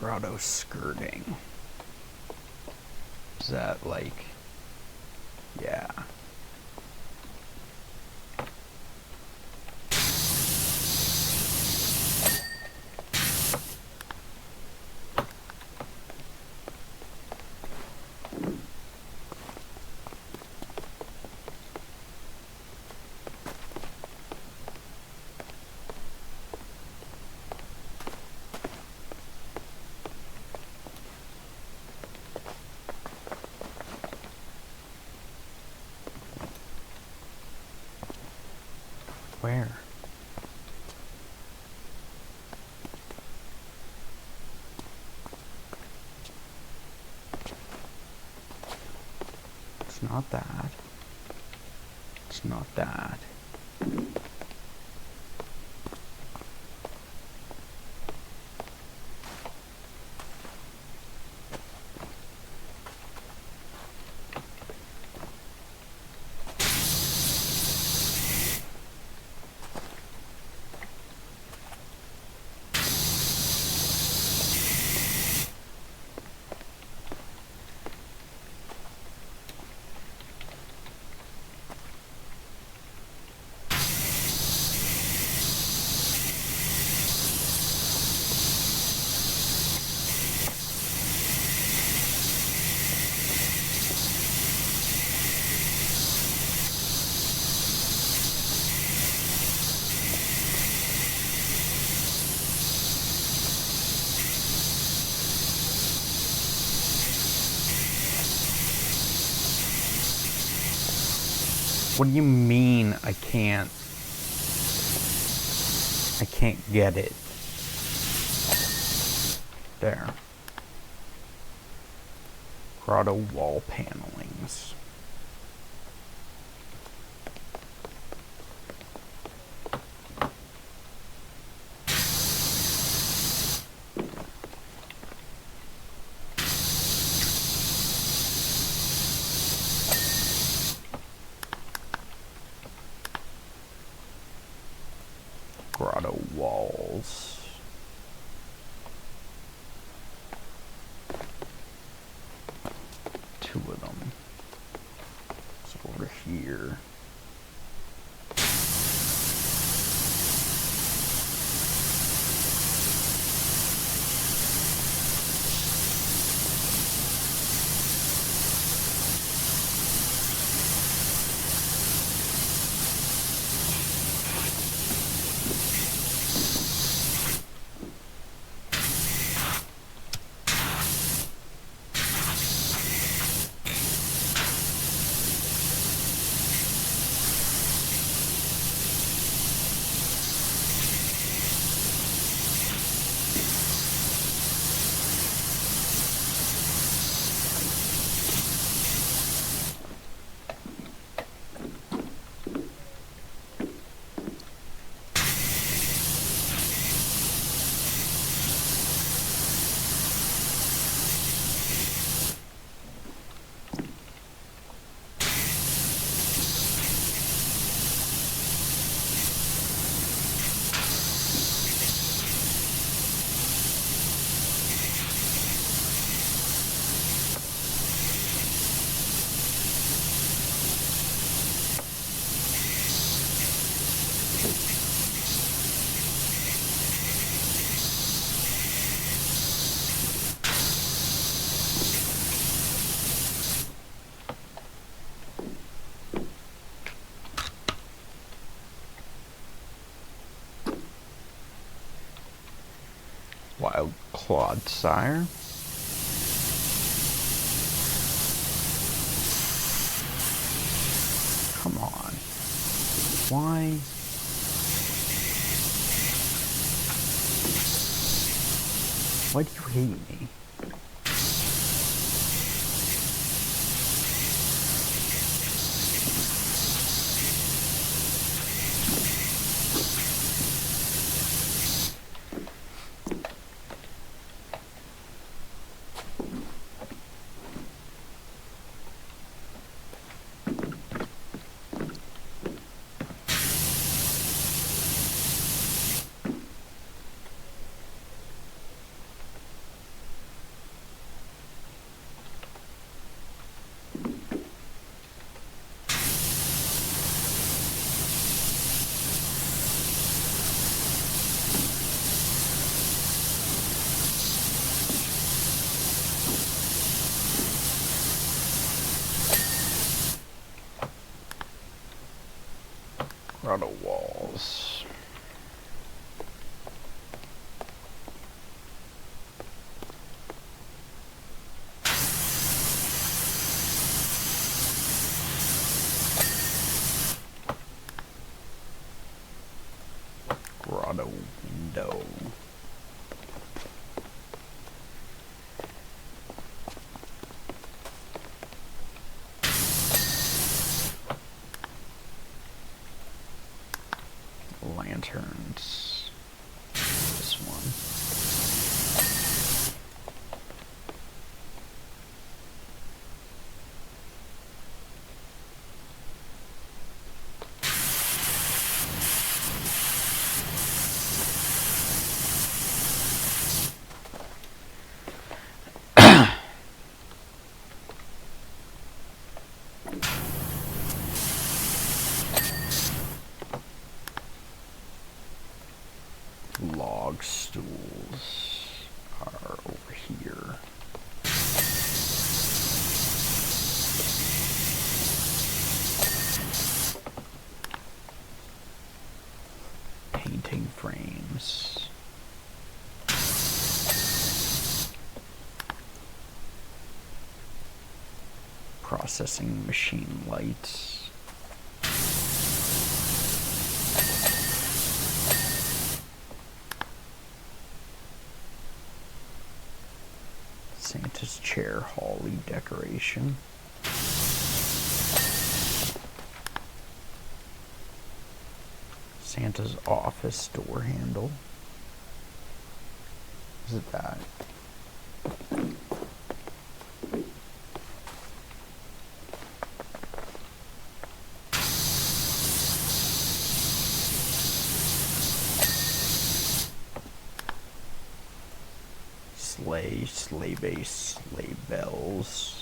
Grotto skirting. Is that like, yeah. Where? It's not that. It's not that. What do you mean I can't? I can't get it. There. Grotto wall panelings. Grotto walls. Two of them. It's over here. Wild clawed sire. Come on. Why? Why do you hate me? Grotto walls. Grotto window. Lanterns. This one. Log stools are over here. Painting frames. Processing machine lights. Santa's chair holly decoration. Santa's office door handle. Is it that? Sleigh base, sleigh bells.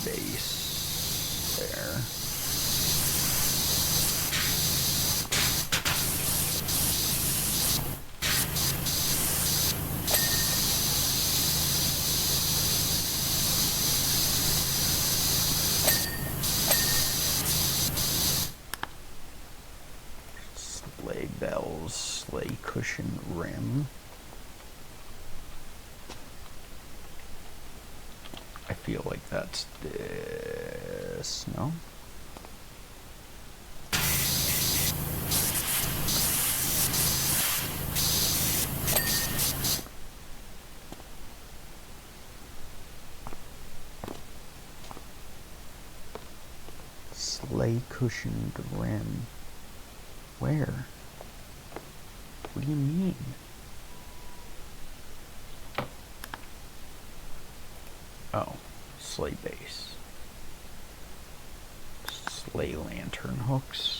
Base there. Sleigh bells, sleigh cushion rim. I feel like that's this, no? Sleigh cushioned rim. Where? What do you mean? Oh, sleigh base. Sleigh lantern hooks.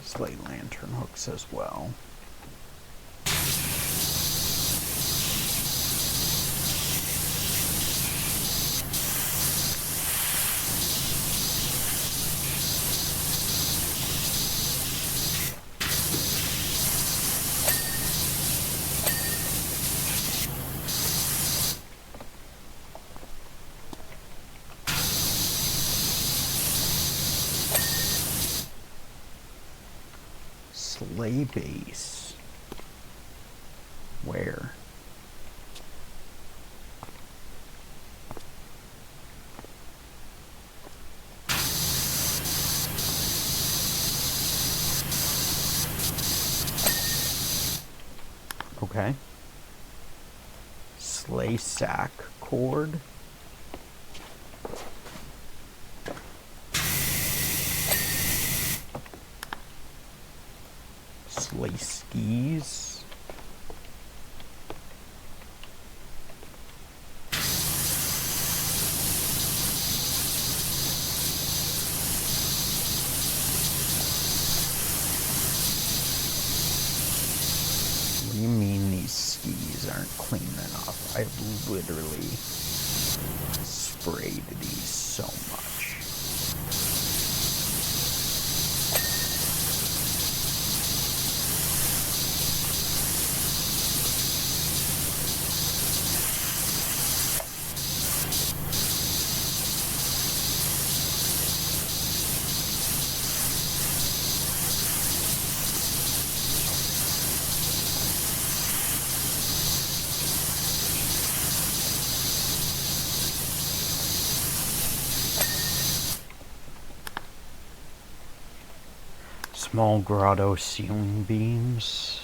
Sleigh lantern hooks as well. Sleigh base. Where? Okay. Sleigh sack cord. Sleigh skis. What do you mean these skis aren't clean enough? I've literally sprayed these so much. Small grotto ceiling beams.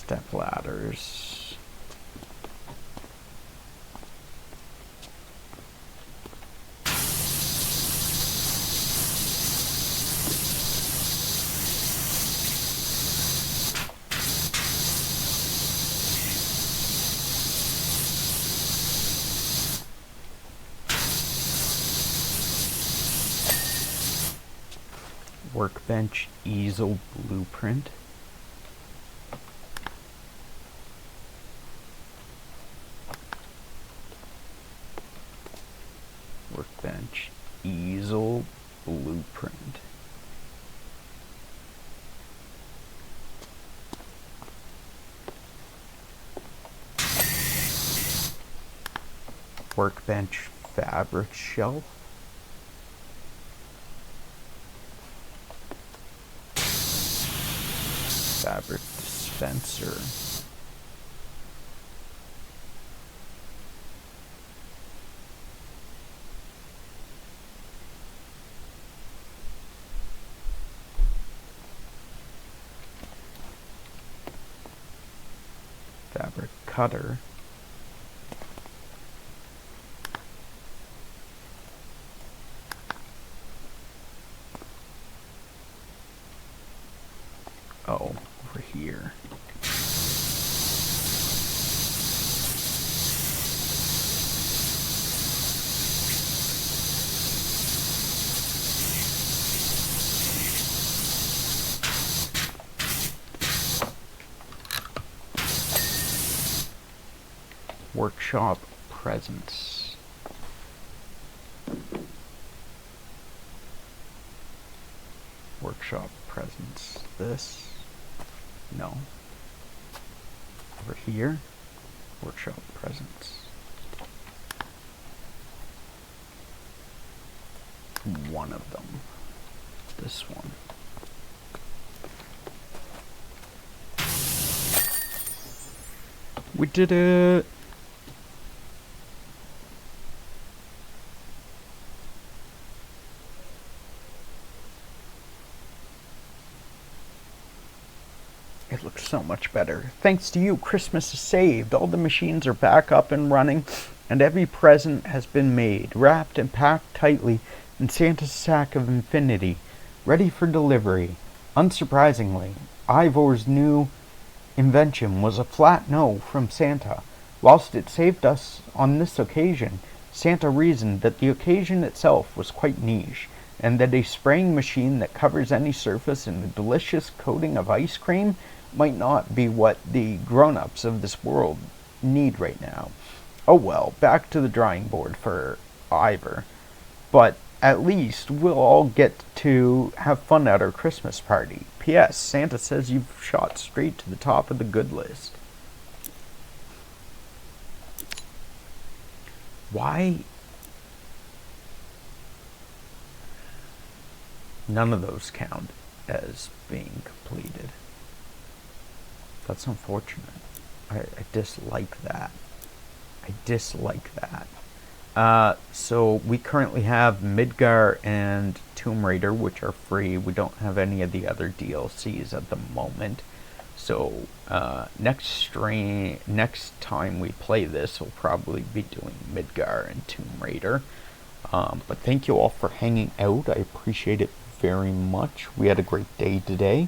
Step ladders. Workbench easel blueprint. Workbench easel blueprint. Workbench fabric shelf. Fabric dispenser. Fabric cutter. Oh, over here. Workshop presents. Workshop presents. This. No. Over here. Workshop presents. One of them. This one. We did it! It looks so much better. Thanks to you, Christmas is saved. All the machines are back up and running, and every present has been made, wrapped and packed tightly in Santa's sack of infinity, ready for delivery. Unsurprisingly, Ivor's new invention was a flat no from Santa. Whilst it saved us on this occasion, Santa reasoned that the occasion itself was quite niche, and that a spraying machine that covers any surface in a delicious coating of ice cream might not be what the grown-ups of this world need right now. Oh well, back to the drawing board for Ivor. But at least we'll all get to have fun at our Christmas party. P.S. Santa says you've shot straight to the top of the good list. Why? None of those count as being completed. That's unfortunate. I dislike that. I dislike that. So we currently have Midgar and Tomb Raider, which are free. We don't have any of the other DLCs at the moment. So next time we play this, we'll probably be doing Midgar and Tomb Raider. But thank you all for hanging out. I appreciate it very much. We had a great day today.